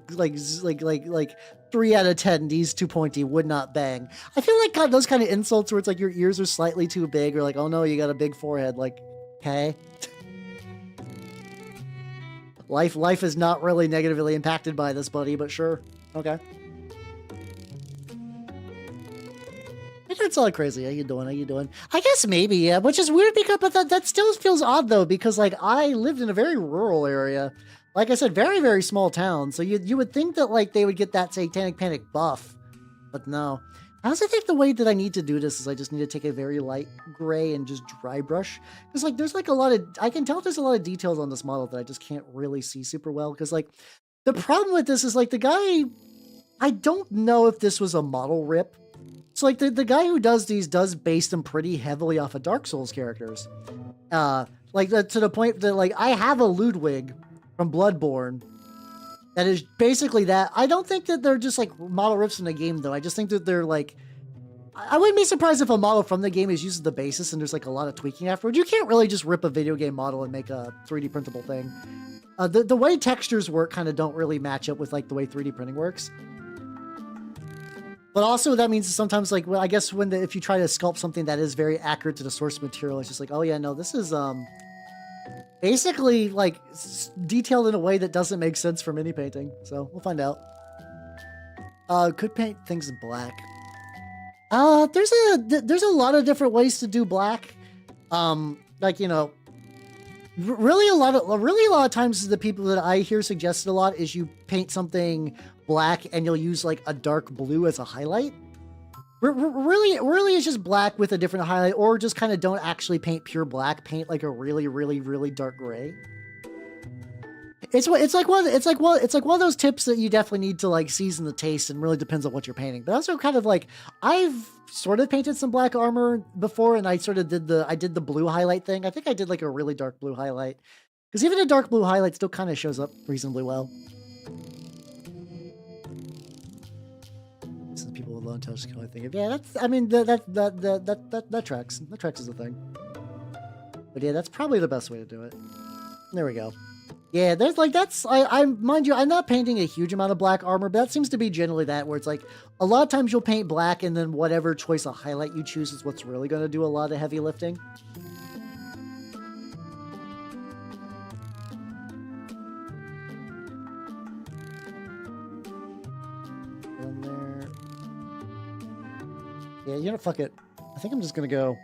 S1: 3 out of 10, knees too pointy, would not bang. I feel like those kind of insults where it's like your ears are slightly too big or like, oh no, you got a big forehead. Like, okay. Life is not really negatively impacted by this, buddy, but sure. Okay. It's all crazy. How you doing? I guess maybe, yeah, which is weird because, but that still feels odd though, because like I lived in a very rural area. Like I said, very, very small town. So you would think that like they would get that Satanic Panic buff, but no. I also think the way that I need to do this is I just need to take a very light gray and just dry brush. Because like there's like a lot of, I can tell there's a lot of details on this model that I just can't really see super well. Because like the problem with this is like the guy, I don't know if this was a model rip. So like the guy who does these does base them pretty heavily off of Dark Souls characters. To the point that like I have a Ludwig from Bloodborne that is basically that. I don't think that they're just like model rips in the game though. I just think that they're like, I wouldn't be surprised if a model from the game is used as the basis and there's like a lot of tweaking afterwards. You can't really just rip a video game model and make a 3D printable thing. The way textures work kind of don't really match up with like the way 3D printing works. But also that means sometimes, like, well, I guess if you try to sculpt something that is very accurate to the source material, it's just like, oh yeah, no, this is basically like detailed in a way that doesn't make sense for mini painting. So we'll find out. Could paint things in black. There's a lot of different ways to do black. Like, you know, really a lot of times the people that I hear suggested a lot is you paint something black and you'll use like a dark blue as a highlight. Really it's just black with a different highlight, or just kind of don't actually paint pure black, paint like a really dark gray. It's like one of those tips that you definitely need to like season the taste, and really depends on what you're painting. But also kind of like, I've sort of painted some black armor before, and I sort of did the blue highlight thing. I think I did like a really dark blue highlight, because even a dark blue highlight still kind of shows up reasonably well. Since people with low touch skill, I think, yeah, that's, I mean, that tracks. That tracks is a thing. But yeah, that's probably the best way to do it. There we go. Yeah, there's like, mind you, I'm not painting a huge amount of black armor, but that seems to be generally that, where it's like, a lot of times you'll paint black, and then whatever choice of highlight you choose is what's really going to do a lot of heavy lifting. In there. Yeah, you know, fuck it. I think I'm just gonna go.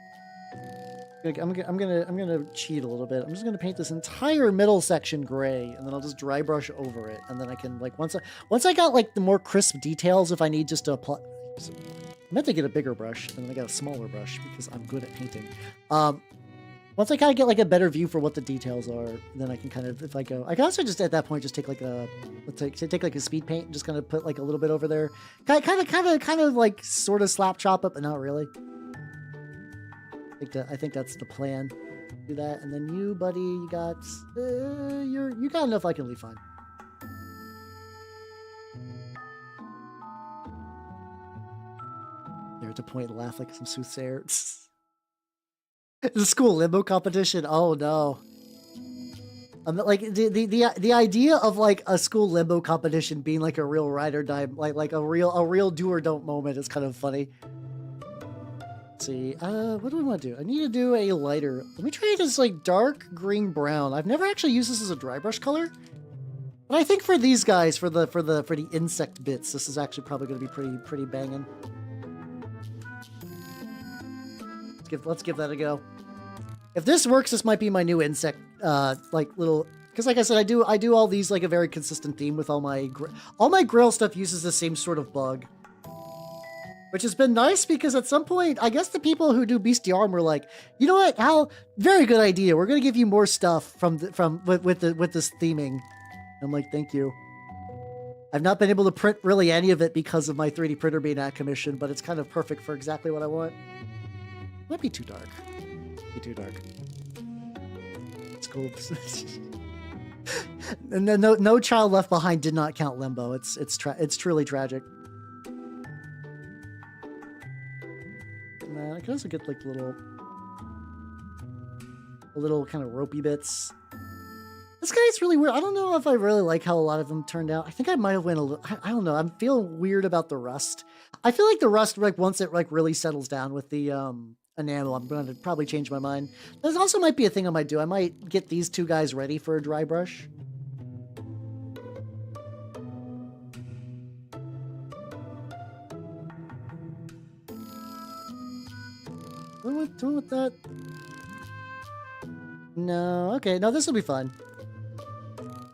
S1: I'm gonna cheat a little bit. I'm just gonna paint this entire middle section gray, and then I'll just dry brush over it, and then I can, like, once I got like the more crisp details, if I need just to apply. I meant to get a bigger brush, and then I got a smaller brush because I'm good at painting. Once I kind of get like a better view for what the details are, then I can kind of, if I go, I can also just at that point just take like a, take like a speed paint and just kind of put like a little bit over there, kind of like sort of slap chop it, but not really. I think that's the plan. Do that, and then you, buddy, you got you got enough. I can leave fine. There to point and laugh like some soothsayer. The school limbo competition. Oh no. Like the idea of like a school limbo competition being like a real ride or die, like a real do or don't moment is kind of funny. See, what do we want to do? I need to do a lighter. Let me try this like dark green brown. I've never actually used this as a dry brush color, but I think for these guys, for the insect bits, this is actually probably going to be pretty banging. Let's give that a go. If this works, this might be my new insect like little, because like I said, I do all these like a very consistent theme with all my grill stuff uses the same sort of bug. Which has been nice, because at some point, I guess the people who do bestiarium were like, you know what, Hal, very good idea. We're gonna give you more stuff with this theming. And I'm like, thank you. I've not been able to print really any of it because of my 3D printer being at commission, but it's kind of perfect for exactly what I want. Might be too dark. Be too dark. It's cool. And no child left behind did not count Limbo. It's truly tragic. I can also get like little kind of ropey bits. This guy's really weird. I don't know if I really like how a lot of them turned out. I think I might have went a little, I don't know. I'm feeling weird about the rust. I feel like the rust, like once it like really settles down with the enamel, I'm going to probably change my mind. This also might be a thing I might do. I might get these two guys ready for a dry brush. Doing with that? No, okay, no, this will be fun.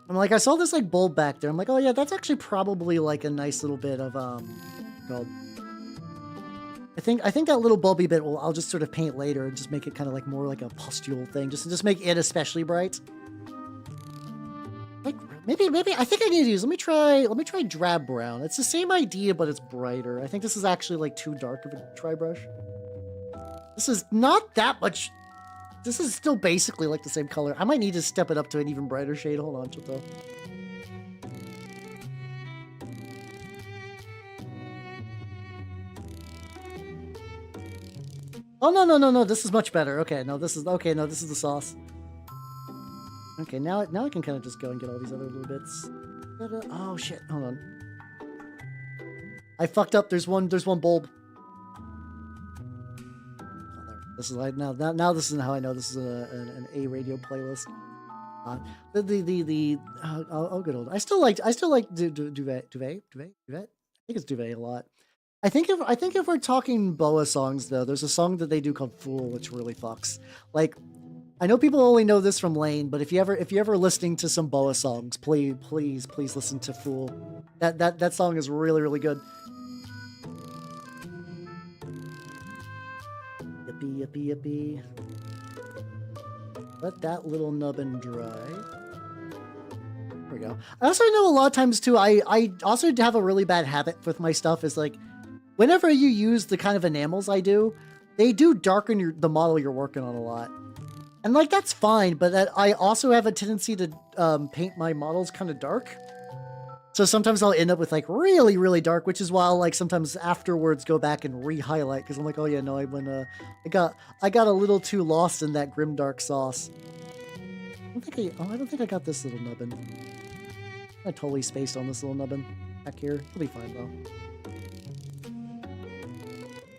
S1: I'm like, I saw this like bulb back there. I'm like, oh yeah, that's actually probably like a nice little bit of called. I think that little bulby bit I'll just sort of paint later and just make it kind of like more like a pustule thing, just make it especially bright. Like maybe I think I need to use. Let me try drab brown. It's the same idea, but it's brighter. I think this is actually like too dark of a dry brush. This is not that much. This is still basically like the same color. I might need to step it up to an even brighter shade. Hold on, Chito. Oh no! This is much better. Okay, no, this is the sauce. Okay, now I can kind of just go and get all these other little bits. Oh shit! Hold on. I fucked up. There's one bulb. This is like now this is how I know this is an A radio playlist. Good old. I still like Duvet. I think it's Duvet a lot. I think if we're talking Boa songs though, there's a song that they do called Fool, which really fucks. Like, I know people only know this from Lane, but if you ever listening to some Boa songs, please listen to Fool. That song is really, really good. Yippee. Let that little nubbin dry. There we go. I also know a lot of times too, I also have a really bad habit with my stuff is like, whenever you use the kind of enamels I do, they do darken the model you're working on a lot. And like, that's fine, but I also have a tendency to paint my models kind of dark. So sometimes I'll end up with like really, really dark, which is why I'll like sometimes afterwards go back and re-highlight because I'm like, oh yeah, no, I got a little too lost in that grimdark sauce. I don't think I got this little nubbin. I totally spaced on this little nubbin back here. It'll be fine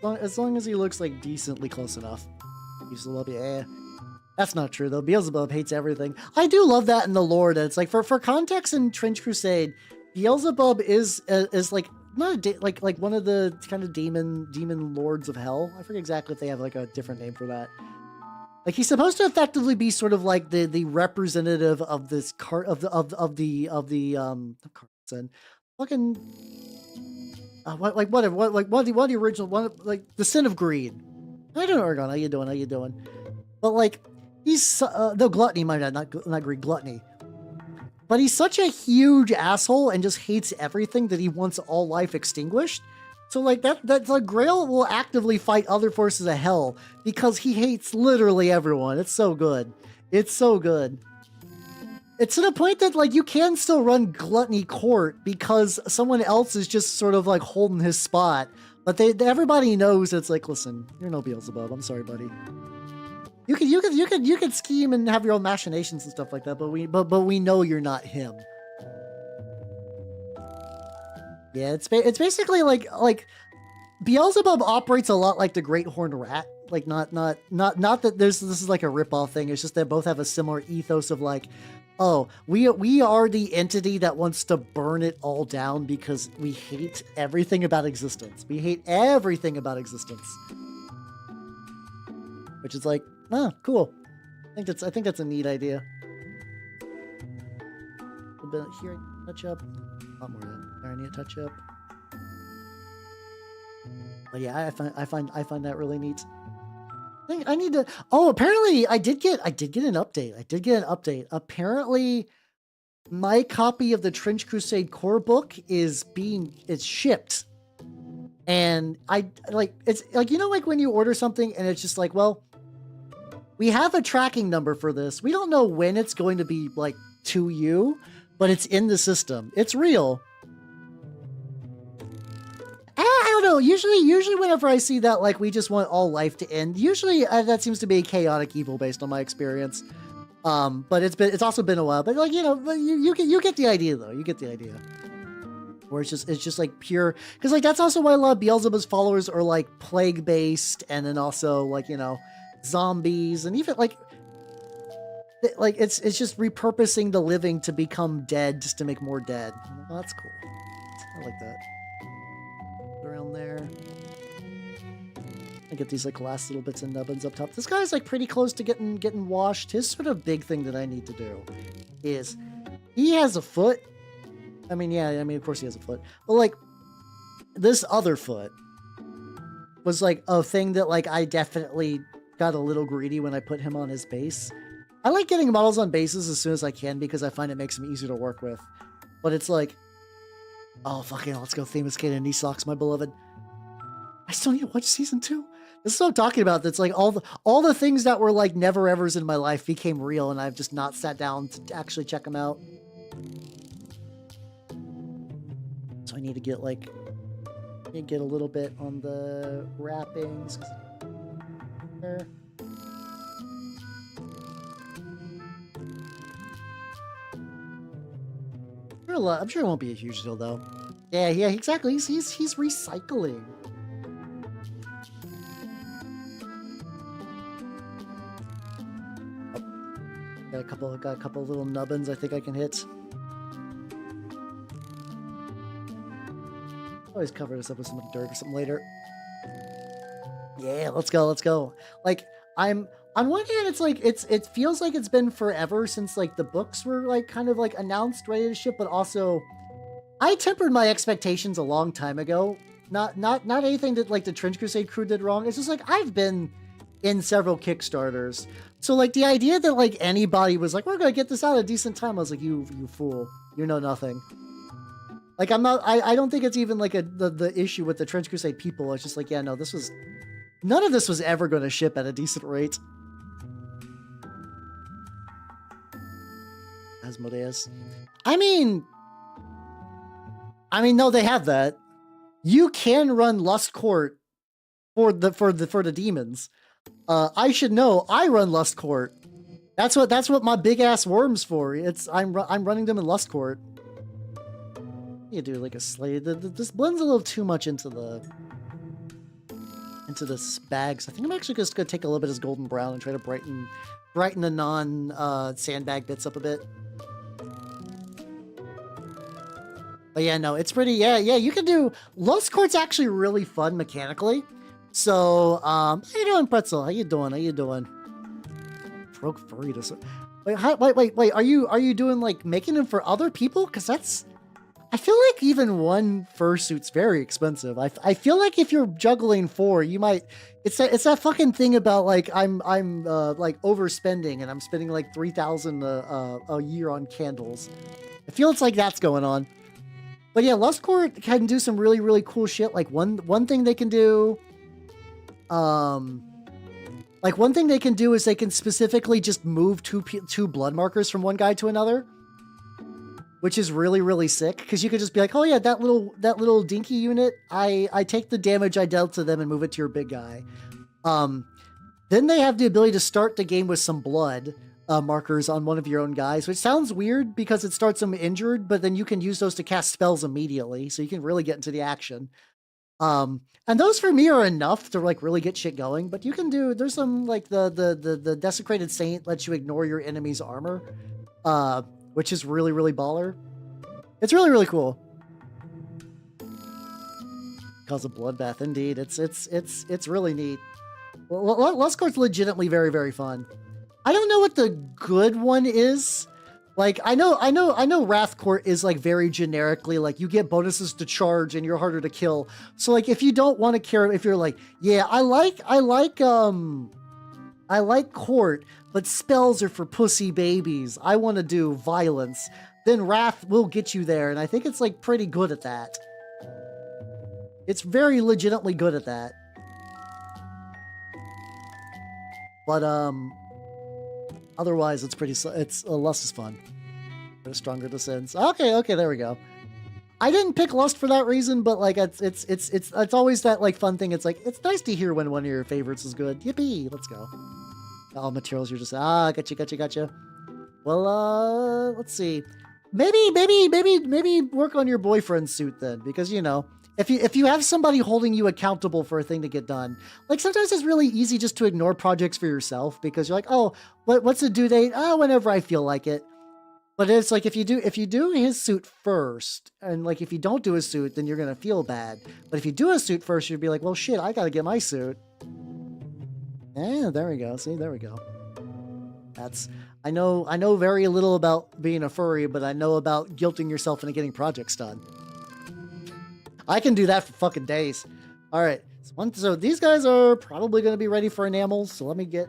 S1: though. As long as he looks like decently close enough. Yeah. That's not true though. Beelzebub hates everything. I do love that in the lore. That it's like for context in Trench Crusade, Beelzebub is like not like one of the kind of demon lords of hell. I forget exactly if they have like a different name for that. Like he's supposed to effectively be sort of like the representative of this fucking what the original one, like the sin of greed. I don't know, Oregon. How you doing? But like he's no gluttony, not greed, gluttony. But he's such a huge asshole and just hates everything that he wants all life extinguished. So like that's like Grail will actively fight other forces of hell because he hates literally everyone. It's so good. It's so good. It's to the point that like you can still run Gluttony Court because someone else is just sort of like holding his spot. But everybody knows it's like, listen, you're no Beelzebub. I'm sorry, buddy. You can scheme and have your own machinations and stuff like that, but we know you're not him. Yeah, it's basically like Beelzebub operates a lot like the Great Horned Rat. Like not that this is like a ripoff thing. It's just they both have a similar ethos of like, oh, we are the entity that wants to burn it all down because we hate everything about existence. We hate everything about existence. Which is like, ah, cool. I think that's a neat idea. A little bit here, touch up. A lot more there. I need a touch up. But yeah, I find that really neat. I think I need to. Oh, apparently I did get an update. Apparently, my copy of the Trench Crusade core book it's shipped, and it's like, you know, like when you order something and it's just like, well, we have a tracking number for this. We don't know when it's going to be like to you, but it's in the system. It's real. I don't know. Usually whenever I see that, like, we just want all life to end, usually that seems to be a chaotic evil based on my experience. But it's also been a while, but like, you know, but you get the idea though. You get the idea. Where it's just like pure, because like that's also why a lot of Beelzebub's followers are like plague based, and then also like, you know, zombies, and even like it's just repurposing the living to become dead just to make more dead. Oh, that's cool. I like that. Around there. I get these like last little bits and nubbins up top. This guy's like pretty close to getting washed. His sort of big thing that I need to do is he has a foot. I mean, yeah, I mean, of course he has a foot. But like this other foot was like a thing that like I definitely got a little greedy when I put him on his base. I like getting models on bases as soon as I can because I find it makes them easier to work with. But it's like, oh, fucking let's go Famous Kid and Knee Socks, my beloved. I still need to watch season 2. This is what I'm talking about. That's like all the things that were like never evers in my life became real, and I've just not sat down to actually check them out. So I need to get like, a little bit on the wrappings. There. I'm sure it won't be a huge deal though. Yeah, exactly. He's recycling. Oh, got a couple little nubbins I think I can hit. Always cover this up with some dirt or something later. Yeah, let's go. Like, I'm on one hand, it's like it feels like it's been forever since like the books were like kind of like announced, ready to ship, but also I tempered my expectations a long time ago. Not anything that like the Trench Crusade crew did wrong. It's just like I've been in several Kickstarters. So like the idea that like anybody was like, we're gonna get this out at a decent time, I was like, you fool. You know nothing. Like I don't think it's even like the issue with the Trench Crusade people. It's just like, yeah, no, none of this was ever gonna ship at a decent rate. Asmodeus. I mean, no, they have that. You can run Lust Court for the demons. I should know. I run Lust Court. That's what my big ass worm's for. I'm running them in Lust Court. You do like a slate. This blends a little too much into the bags. I think I'm actually just gonna take a little bit of this golden brown and try to brighten the non sandbag bits up a bit. But yeah, no, it's pretty. Yeah, you can do Lust Court's actually really fun mechanically. So, how you doing, Pretzel? How you doing? Broke furry to. Wait. Are you doing like making them for other people? Because that's. I feel like even one fursuit's very expensive. I feel like if you're juggling 4, you might. It's that fucking thing about like I'm like overspending and I'm spending like 3,000 a year on candles. I feel it's like that's going on. But yeah, Lust Court can do some really, really cool shit. Like one thing they can do, like one thing they can do is they can specifically just move two blood markers from one guy to another, which is really, really sick. Because you could just be like, oh yeah, that little dinky unit, I take the damage I dealt to them and move it to your big guy. Then they have the ability to start the game with some blood markers on one of your own guys, which sounds weird because it starts them injured, but then you can use those to cast spells immediately, so you can really get into the action. And those for me are enough to like really get shit going. But you can do, there's some like the Desecrated Saint lets you ignore your enemy's armor, which is really, really baller. It's really, really cool. Cause a bloodbath, indeed. It's really neat. Lust Court's legitimately very, very fun. I don't know what the good one is. Like, I know Wrath Court is like very generically like you get bonuses to charge and you're harder to kill. So like if you don't want to care, if you're like, yeah, I like Court, but spells are for pussy babies. I want to do violence. Then Wrath will get you there, and I think it's like pretty good at that. It's very legitimately good at that. But otherwise, Lust is fun. A stronger descents. Okay, there we go. I didn't pick Lust for that reason, but like it's always that like fun thing. It's like it's nice to hear when one of your favorites is good. Yippee! Let's go. All materials you're just gotcha. Well, let's see. Maybe work on your boyfriend's suit then, because you know. If you have somebody holding you accountable for a thing to get done, like sometimes it's really easy just to ignore projects for yourself because you're like, oh, what's the due date? Oh, whenever I feel like it. But it's like if you do his suit first, and like if you don't do his suit, then you're gonna feel bad. But if you do his suit first, you'd be like, well, shit, I gotta get my suit. Yeah, there we go. See, there we go. I know very little about being a furry, but I know about guilting yourself into getting projects done. I can do that for fucking days. All right. So these guys are probably going to be ready for enamels. So let me get...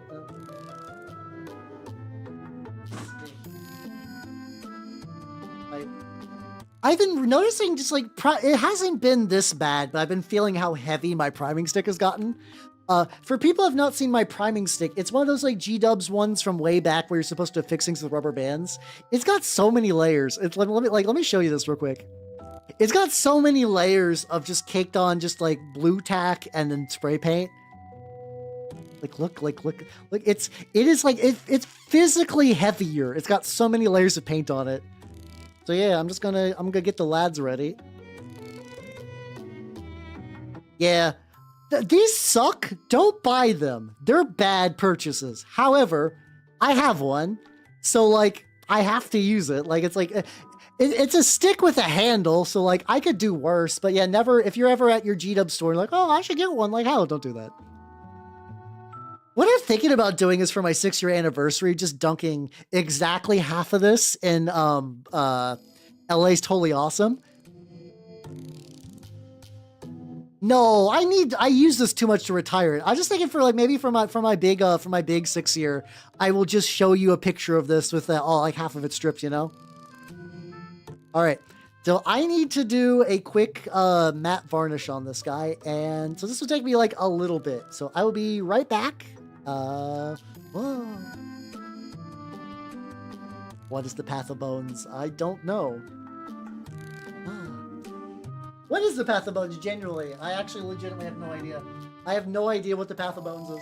S1: I've been noticing just like... it hasn't been this bad, but I've been feeling how heavy my priming stick has gotten. For people who have not seen my priming stick, it's one of those like G-dubs ones from way back where you're supposed to fix things with rubber bands. It's got so many layers. Let me show you this real quick. It's got so many layers of just caked on just like blue tack and then spray paint. Look, it's physically heavier. It's got so many layers of paint on it. So yeah, I'm gonna get the lads ready. Yeah. These suck. Don't buy them. They're bad purchases. However, I have one. So, like, I have to use it. Like, it's like, it's a stick with a handle. So, like, I could do worse. But yeah, never, if you're ever at your G-Dub store, like, oh, I should get one. Like, how? Don't do that. What I'm thinking about doing is for my 6-year anniversary, just dunking exactly half of this in LA's Totally Awesome. No, I use this too much to retire it. I was just thinking for like maybe for my big 6-year, I will just show you a picture of this with all like half of it stripped, you know? All right. So I need to do a quick matte varnish on this guy, and so this will take me like a little bit. So I will be right back. Whoa. What is the Path of Bones? I don't know. What is the Path of Bones, genuinely? I actually legitimately have no idea. I have no idea what the Path of Bones is.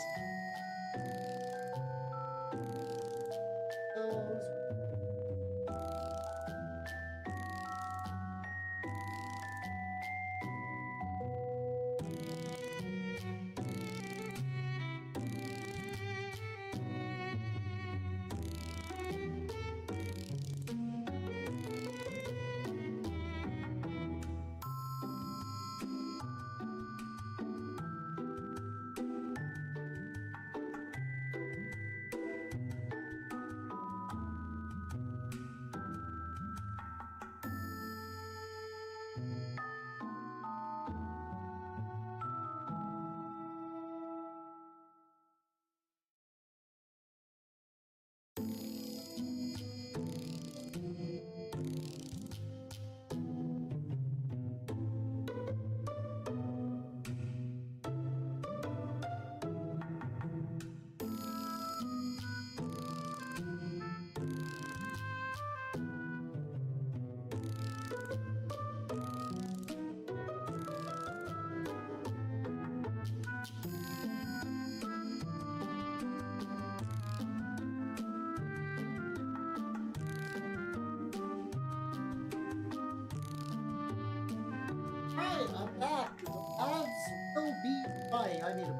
S1: I'm back. The odds will be fine. I need a...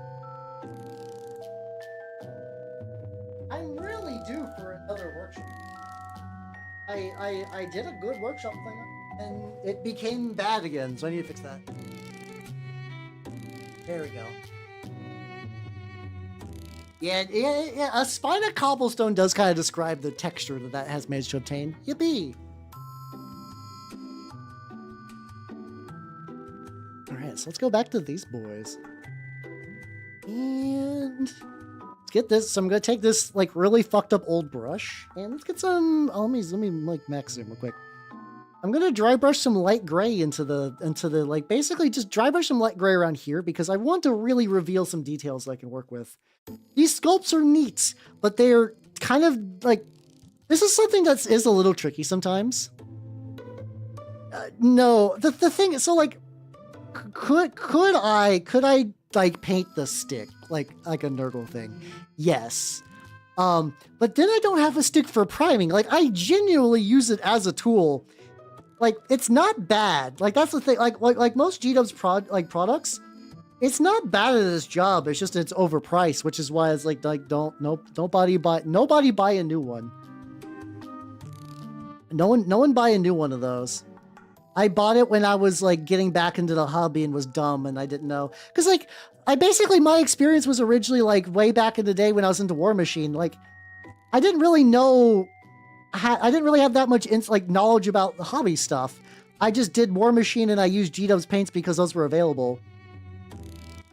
S1: I'm really due for another workshop. I did a good workshop thing, and it became bad again, so I need to fix that. There we go. Yeah, a spine of cobblestone does kind of describe the texture that has managed to obtain. Yippee! Alright, so let's go back to these boys. And let's get this. So I'm gonna take this like really fucked up old brush, and let's get some. Oh, let me like max zoom real quick. I'm gonna dry brush some light gray into the like basically just dry brush some light gray around here because I want to really reveal some details that I can work with. These sculpts are neat, but they're kind of like, this is something that is a little tricky sometimes. No, the thing is, so like, could I like paint the stick like a Nurgle thing? Yes. But then I don't have a stick for priming. Like, I genuinely use it as a tool. Like, it's not bad. Like, that's the thing. Like most G-Dub's products, it's not bad at its job. It's just it's overpriced, which is why it's like nobody buy a new one. No one buy a new one of those. I bought it when I was like getting back into the hobby and was dumb and I didn't know. Cause like my experience was originally like way back in the day when I was into War Machine. Like I didn't really know, I didn't really have that much knowledge about the hobby stuff. I just did War Machine and I used G-Dub's paints because those were available.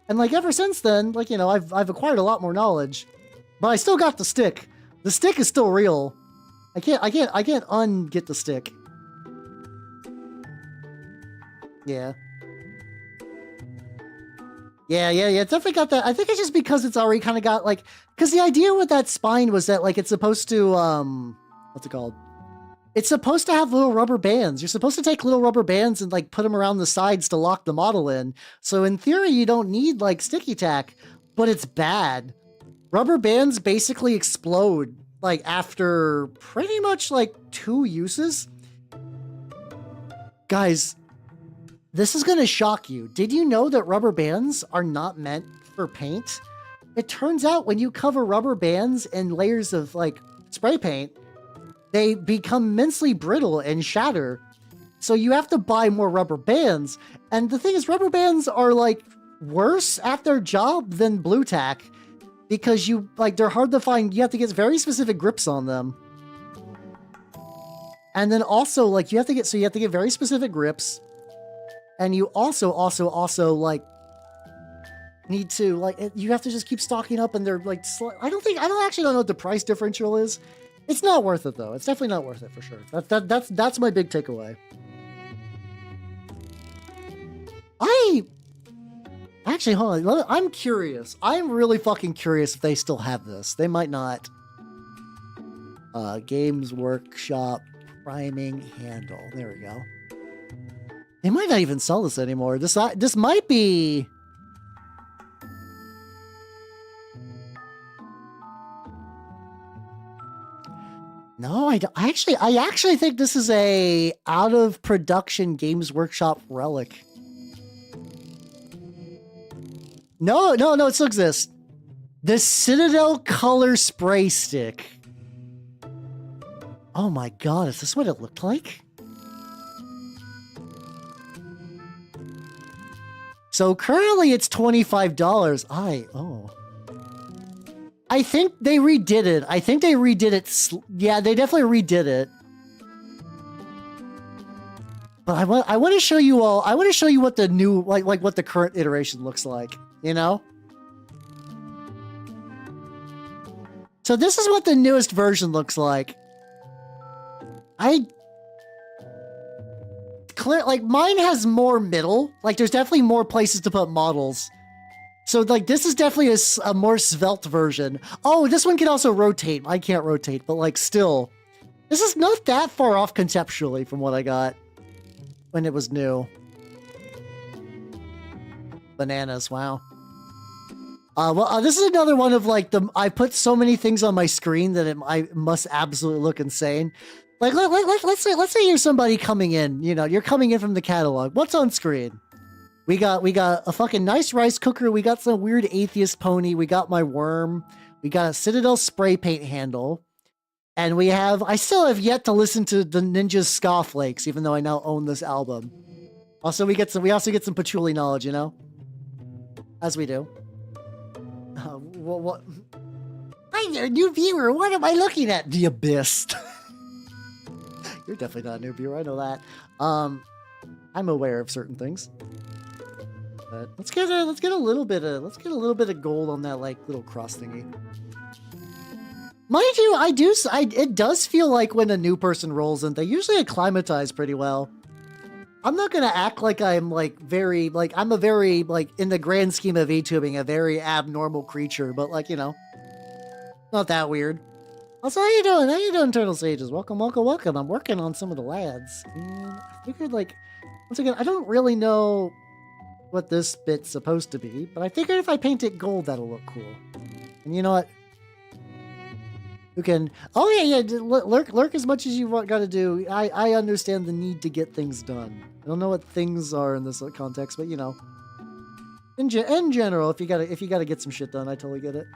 S1: And like ever since then, like, you know, I've acquired a lot more knowledge, but I still got the stick. The stick is still real. I can't un-get the stick. Yeah. Yeah, it's definitely got that. I think it's just because it's already kind of got like, because the idea with that spine was that like it's supposed to, what's it called? It's supposed to have little rubber bands. You're supposed to take little rubber bands and like put them around the sides to lock the model in. So in theory, you don't need like sticky tack, but it's bad. Rubber bands basically explode like after pretty much like 2 uses. Guys, this is going to shock you. Did you know that rubber bands are not meant for paint? It turns out when you cover rubber bands in layers of like spray paint, they become immensely brittle and shatter. So you have to buy more rubber bands. And the thing is, rubber bands are like worse at their job than blue tack because they're hard to find. You have to get very specific grips on them. And then also like you have to get very specific grips. And you also like need to like, you have to just keep stocking up, and they're like, I don't know what the price differential is. It's not worth it though. It's definitely not worth it for sure. That's my big takeaway. Actually, hold on. I'm curious. I'm really fucking curious if they still have this. They might not. Games Workshop priming handle. There we go. They might not even sell this anymore. This might be. No, I actually think this is a out of production Games Workshop relic. No, it still exists. The Citadel Color Spray Stick. Oh my god, is this what it looked like? So currently it's $25. I think they redid it. Yeah, they definitely redid it. But I want to show you all. I want to show you what the new, like what the current iteration looks like. You know. So this is what the newest version looks like. Like mine has more middle. Like there's definitely more places to put models. So like this is definitely a more svelte version. Oh, this one can also rotate. I can't rotate, but like still, this is not that far off conceptually from what I got when it was new. Bananas, wow. This is another one of like I put so many things on my screen that I must absolutely look insane. Like let's say you're somebody coming in. You know, you're coming in from the catalog. What's on screen? We got a fucking nice rice cooker. We got some weird atheist pony. We got my worm. We got a Citadel spray paint handle. And I still have yet to listen to the Ninjas Ska Flakes, even though I now own this album. Also, we also get some patchouli knowledge, you know? As we do. What? Hi there, new viewer. What am I looking at? The Abyss. You're definitely not a new viewer. I know that. I'm aware of certain things. But let's get a little bit of gold on that like little cross thingy. Mind you, it does feel like when a new person rolls in, they usually acclimatize pretty well. I'm not gonna act like I'm like very like I'm a very like in the grand scheme of VTubing a very abnormal creature, but like you know, not that weird. Also, how you doing? How you doing, Turtle Sages? Welcome. I'm working on some of the lads, and I figured like once again I don't really know what this bit's supposed to be, but I figured if I paint it gold, that'll look cool. And you know what? Who can? Oh yeah. Lurk as much as you got to do. I understand the need to get things done. I don't know what things are in this context, but you know, in general, if you gotta get some shit done, I totally get it.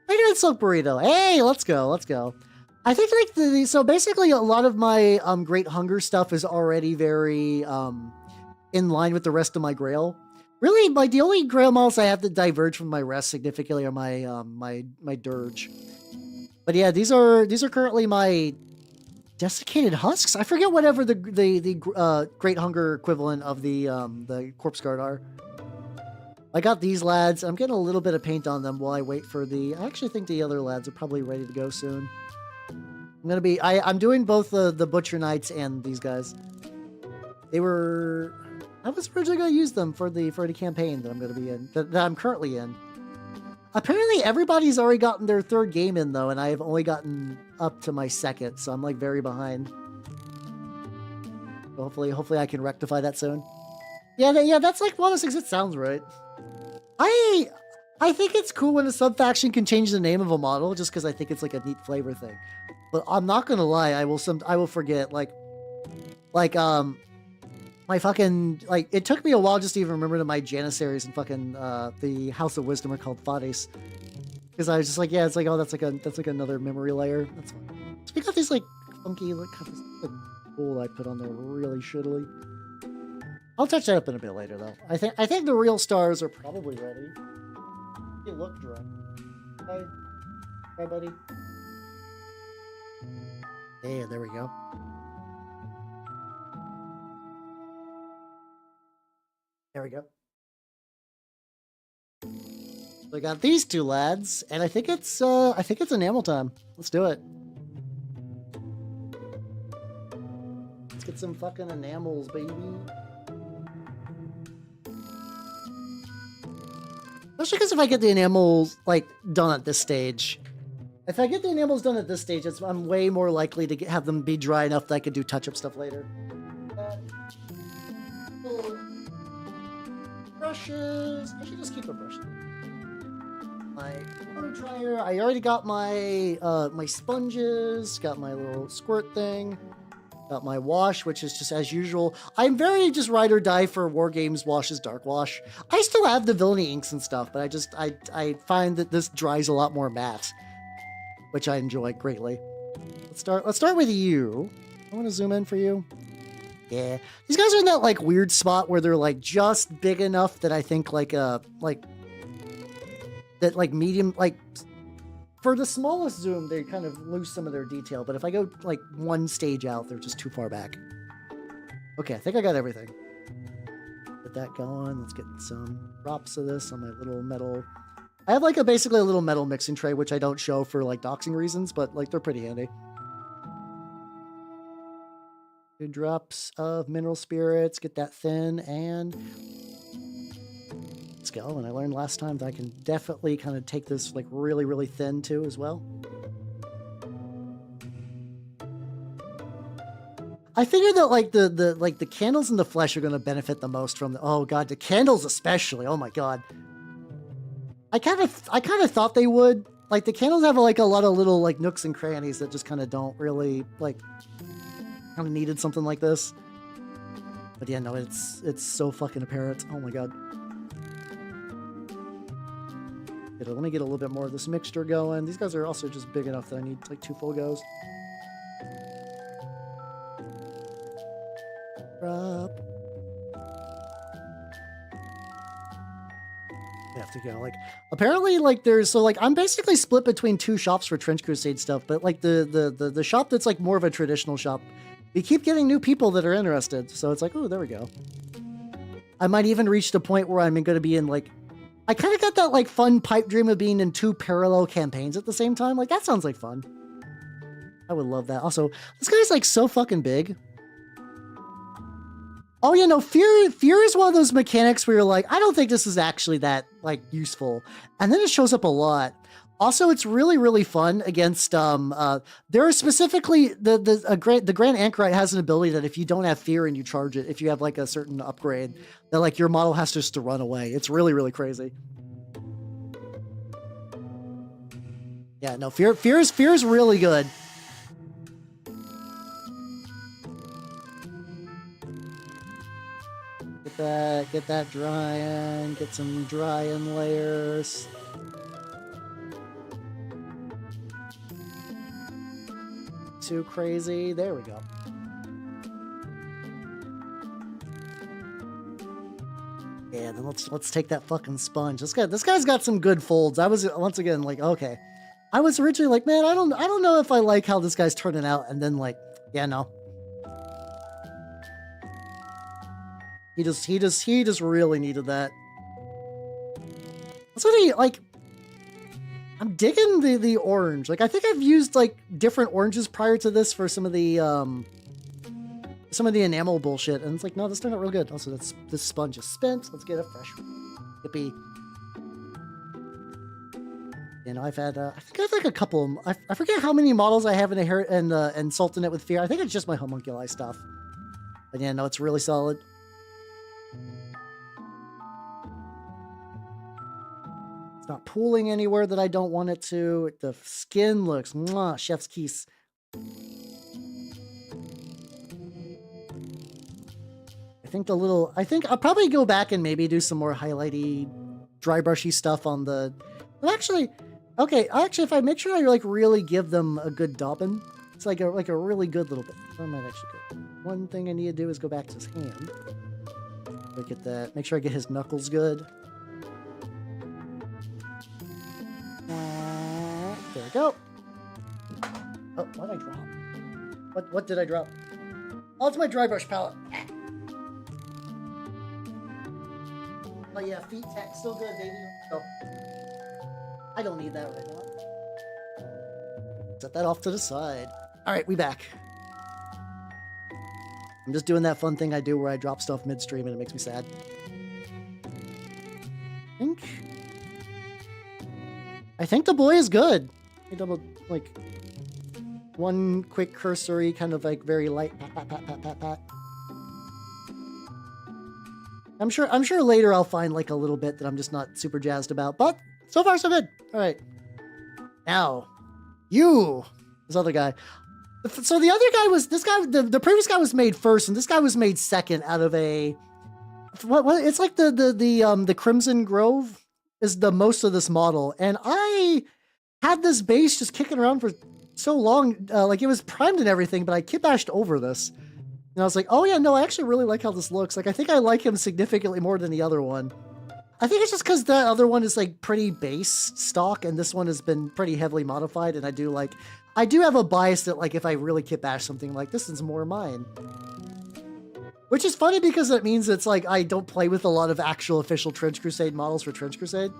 S1: How you doing, Silk Burrito? Hey, let's go. I think like so basically a lot of my Great Hunger stuff is already very in line with the rest of my Grail. Really, like the only Grail models I have that diverge from my rest significantly are my my Dirge. But yeah, these are currently my Desiccated Husks. I forget whatever the Great Hunger equivalent of the Corpse Guard are. I got these lads. I'm getting a little bit of paint on them while I wait for I actually think the other lads are probably ready to go soon. I'm doing both the Butcher Knights and these guys. I was originally going to use them for the campaign that I'm going to be in, that I'm currently in. Apparently everybody's already gotten their third game in though, and I have only gotten up to my second, so I'm like very behind. So hopefully I can rectify that soon. Yeah, that's like one of those things that sounds right. I think it's cool when a sub-faction can change the name of a model just because I think it's like a neat flavor thing. But I'm not gonna lie, I will forget. Like, Like, my fucking, like, it took me a while just to even remember that my Janissaries and fucking, the House of Wisdom are called Fades. Because I was just like, yeah, it's like, oh, that's like another memory layer. That's fine. So we got these, like, funky, like, kind of, like, pool I put on there really shittily. I'll touch that up in a bit later, though. I think the real stars are probably ready. You look dry. Hi, buddy. Hey, there we go. There we go. So I got these two lads, and I think it's enamel time. Let's do it. Let's get some fucking enamels, baby. Especially because if I get the enamels, like, done at this stage. If I get the enamels done at this stage, I'm way more likely to have them be dry enough that I could do touch-up stuff later. Brushes. I should just keep a brush. My water dryer. I already got my my sponges. Got my little squirt thing. Got my wash, which is just as usual. I'm very just ride or die for War Games washes, Dark Wash. I still have the villainy inks and stuff, but I find that this dries a lot more matte, which I enjoy greatly. Let's start with you. I want to zoom in for you. Yeah, these guys are in that like weird spot where they're like just big enough that I think like medium, like for the smallest zoom they kind of lose some of their detail, but if I go like one stage out they're just too far back. Okay, I think I got everything. Get that going. Let's get some drops of this on my little metal. I have like basically a little metal mixing tray which I don't show for like doxing reasons, but like they're pretty handy. 2 drops of mineral spirits, get that thin, and let's go. And I learned last time that I can definitely kind of take this like really, really thin too as well. I figured that like the candles and the flesh are going to benefit the most from the, oh god, the candles especially. Oh my god. I kind of thought they would. Like the candles have like a lot of little like nooks and crannies that just kind of don't really like. Kind of needed something like this, but yeah, no, it's so fucking apparent. Oh my god. Let me get a little bit more of this mixture going. These guys are also just big enough that I need like 2 full goes. Drop. I have to go. Like, apparently, like there's so like I'm basically split between 2 shops for Trench Crusade stuff, but like the shop that's like more of a traditional shop. We keep getting new people that are interested, so it's like, oh, there we go. I might even reach the point where I'm going to be in, like... I kind of got that, like, fun pipe dream of being in 2 parallel campaigns at the same time. Like, that sounds like fun. I would love that. Also, this guy's, like, so fucking big. Oh, yeah, no, fear is one of those mechanics where you're like, I don't think this is actually that, like, useful. And then it shows up a lot. Also, it's really, really fun against, there are specifically, the Grand Anchorite has an ability that if you don't have fear and you charge it, if you have like a certain upgrade, that like your model has just to run away. It's really, really crazy. Yeah, no, fear is really good. Get that drying, get some drying layers. Too crazy. There we go. Yeah, then let's take that fucking sponge. This guy's got some good folds. I was once again like, okay. I was originally like, man, I don't know if I like how this guy's turning out, and then like, yeah, no. He just really needed that. That's what he like. I'm digging the orange. Like, I think I've used, like, different oranges prior to this for some of the enamel bullshit. And it's like, no, this turned out real good. Also, this sponge is spent. Let's get a fresh hippie. You know, I've had, I think I have, like, a couple. I forget how many models I have in Sultanate with Fear. I think it's just my homunculi stuff. But yeah, no, it's really solid. It's not pooling anywhere that I don't want it to. The skin looks, mwah, chef's kiss. think I'll probably go back and maybe do some more highlighty, dry brushy stuff on the, well, actually, okay, if I make sure I like really give them a good daubing, it's like a really good little bit. I might actually go. One thing I need to do is go back to his hand. Look at that. Make sure I get his knuckles good. There we go. Oh, what did I drop? What did I drop? Oh, it's my dry brush palette. Oh yeah, feet tech, still good, baby. Oh. I don't need that right now. Set that off to the side. All right, we back. I'm just doing that fun thing I do where I drop stuff midstream and it makes me sad. I think the boy is good. I double, like, one quick cursory, kind of like very light pat, pat, pat, pat, pat, pat. I'm sure later I'll find like a little bit that I'm just not super jazzed about, but so far so good. All right. Now, this other guy. So the other guy was, this guy, the previous guy was made first, and this guy was made second out of a, what it's like the Crimson Grove is the most of this model, and I had this base just kicking around for so long, like it was primed and everything, but I kit-bashed over this. And I was like, oh yeah, no, I actually really like how this looks. Like, I think I like him significantly more than the other one. I think it's just because the other one is like pretty base stock, and this one has been pretty heavily modified, and I do have a bias that like if I really kit-bash something, like this is more mine. Which is funny because it means it's like I don't play with a lot of actual official Trench Crusade models for Trench Crusade.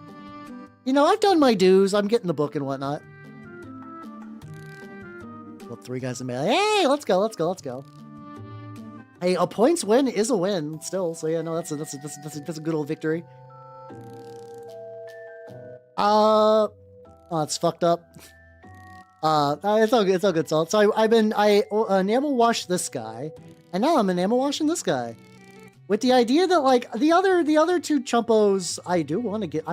S1: You know, I've done my dues, I'm getting the book and whatnot. Well, 3 guys in melee. Hey, let's go. Hey, a points win is a win still. So yeah, no, that's a good old victory. Oh, it's fucked up. It's all good, Salt. So I enamel washed this guy, and now I'm enamel washing this guy, with the idea that like the other 2 chumpos, I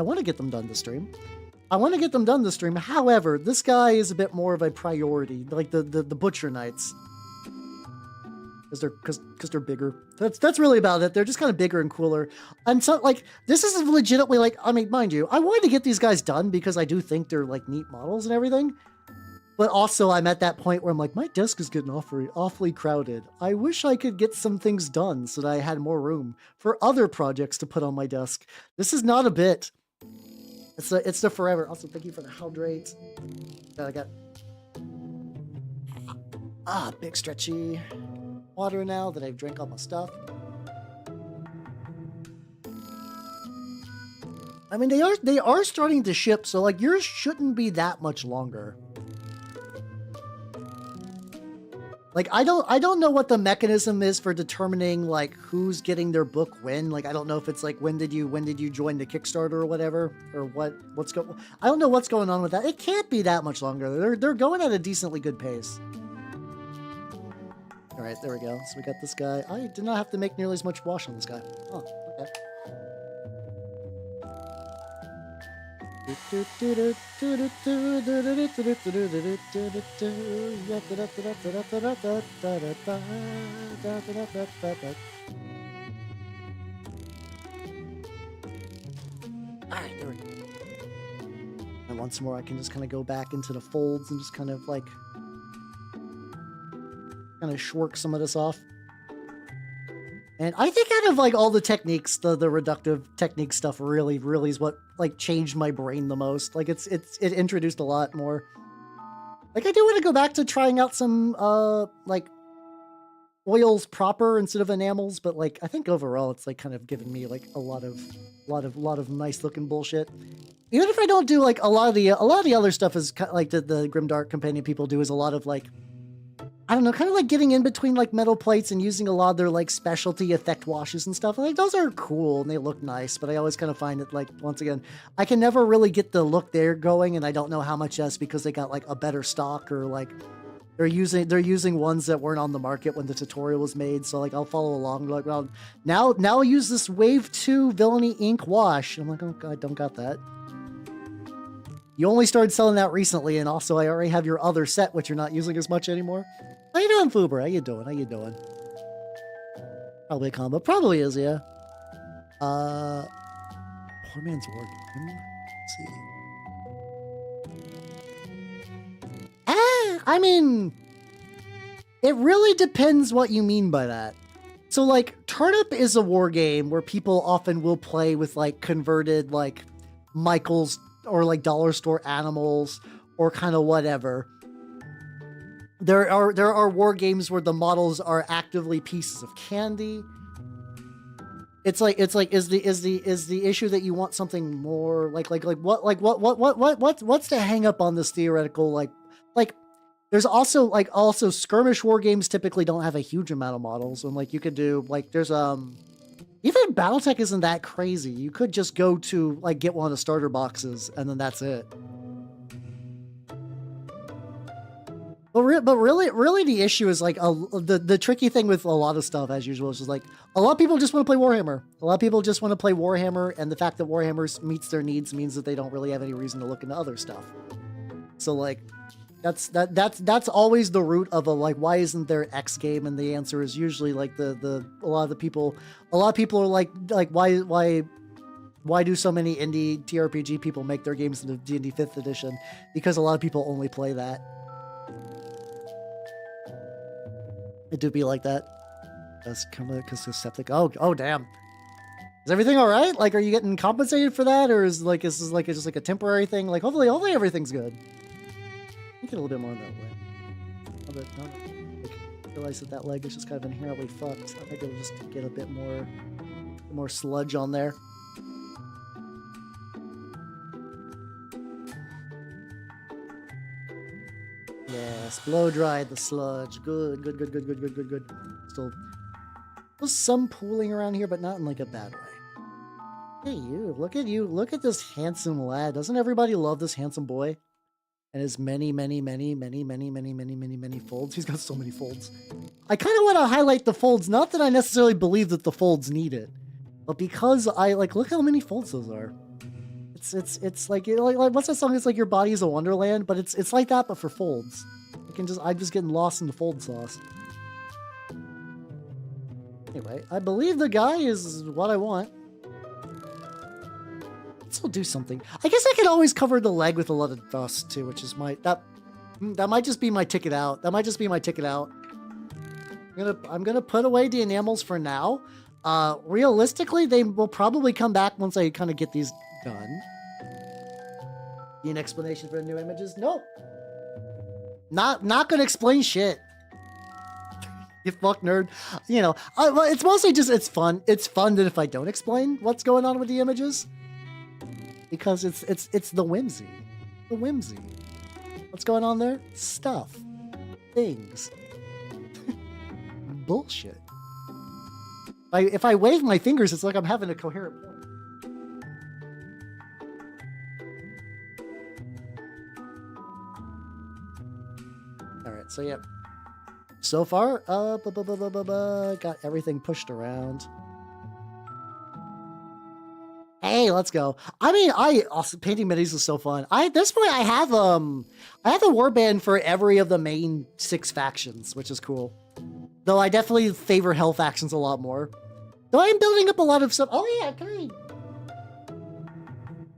S1: want to get them done this stream. However, this guy is a bit more of a priority, like the Butcher Knights. Because they're bigger. That's really about it. They're just kind of bigger and cooler. And so, like, this is legitimately, like, I mean, mind you, I wanted to get these guys done because I do think they're, like, neat models and everything. But also, I'm at that point where I'm like, my desk is getting awfully crowded. I wish I could get some things done so that I had more room for other projects to put on my desk. This is not a bit. It's the forever. Also, thank you for the hydrate. I got... big stretchy water now that I've drank all my stuff. I mean, they are starting to ship, so like yours shouldn't be that much longer. Like I don't know what the mechanism is for determining like who's getting their book when. Like I don't know if it's like when did you join the Kickstarter or whatever, or what's going. I don't know what's going on with that. It can't be that much longer. They're going at a decently good pace. All right, there we go. So we got this guy. I did not have to make nearly as much wash on this guy. Oh, okay. Alright, there we go. And once more I can just kind of go back into the folds and just kind of like shwork some of this off. And I think out of like all the techniques, the reductive technique stuff really is what like changed my brain the most. Like it introduced a lot more. Like I do want to go back to trying out some like oils proper instead of enamels, but like I think overall it's like kind of giving me like a lot of nice looking bullshit. Even if I don't do like a lot of the other stuff is kind of like the Grimdark Companion people do is a lot of like, I don't know, kind of like getting in between like metal plates and using a lot of their like specialty effect washes and stuff. Like those are cool and they look nice, but I always kind of find it like, once again, I can never really get the look they're going, and I don't know how much that's because they got like a better stock or like they're using ones that weren't on the market when the tutorial was made. So like I'll follow along like, well, now I'll use this Wave 2 Villainy Ink wash. I'm like, oh God, I don't got that. You only started selling that recently, and also I already have your other set, which you're not using as much anymore. How you doing, Fuber? How you doing? Probably a combo. Probably is, yeah. Poor man's war game. Let's see. I mean, it really depends what you mean by that. So, like, Turnip is a war game where people often will play with, like, converted, like, Michael's or, like, dollar store animals or kind of whatever. There are war games where the models are actively pieces of candy. It's like is the issue that you want something more what's the hang up on this theoretical like there's also skirmish war games typically don't have a huge amount of models, and like you could do like there's even BattleTech isn't that crazy. You could just go to like get one of the starter boxes and then that's it. But really, the issue is like the tricky thing with a lot of stuff, as usual, is just like a lot of people just want to play Warhammer. A lot of people just want to play Warhammer, and the fact that Warhammer meets their needs means that they don't really have any reason to look into other stuff. So like, that's always the root of a like, why isn't there X game? And the answer is usually like a lot of people are like why do so many indie TRPG people make their games into D&D 5th edition? Because a lot of people only play that. It do be like that. That's kind of because septic. Oh damn. Is everything all right? Like, are you getting compensated for that, or is this just like a temporary thing? Like, hopefully everything's good. Get a little bit more on that way. I realize that leg is just kind of inherently fucked. So maybe I'll just get a bit more sludge on there. Yes, blow dried the sludge. Good. Still some pooling around here, but not in like a bad way. Hey, you! Look at you! Look at this handsome lad! Doesn't everybody love this handsome boy? And his many folds. He's got so many folds. I kind of want to highlight the folds. Not that I necessarily believe that the folds need it, but because I like look how many folds those are. It's like what's that song? It's like your body is a wonderland, but it's like that, but for folds. I'm just getting lost in the fold sauce. Anyway, I believe the guy is what I want. Let's do something. I guess I could always cover the leg with a lot of dust too, which is that might just be my ticket out. That might just be my ticket out. I'm gonna put away the enamels for now. Realistically, they will probably come back once I kind of get these done. Need an explanation for the new images? Nope. Not gonna explain shit. You fuck nerd. You know, it's mostly just it's fun. It's fun that if I don't explain what's going on with the images, because it's the whimsy. The whimsy. What's going on there? Stuff. Things. Bullshit. If I wave my fingers, it's like I'm having a coherent point. Alright, so yeah. So far, got everything pushed around. Hey, let's go. I mean, painting minis is so fun. At this point, I have a warband for every of the main 6 factions, which is cool. Though I definitely favor hell factions a lot more. Though I'm building up a lot of stuff. Oh yeah,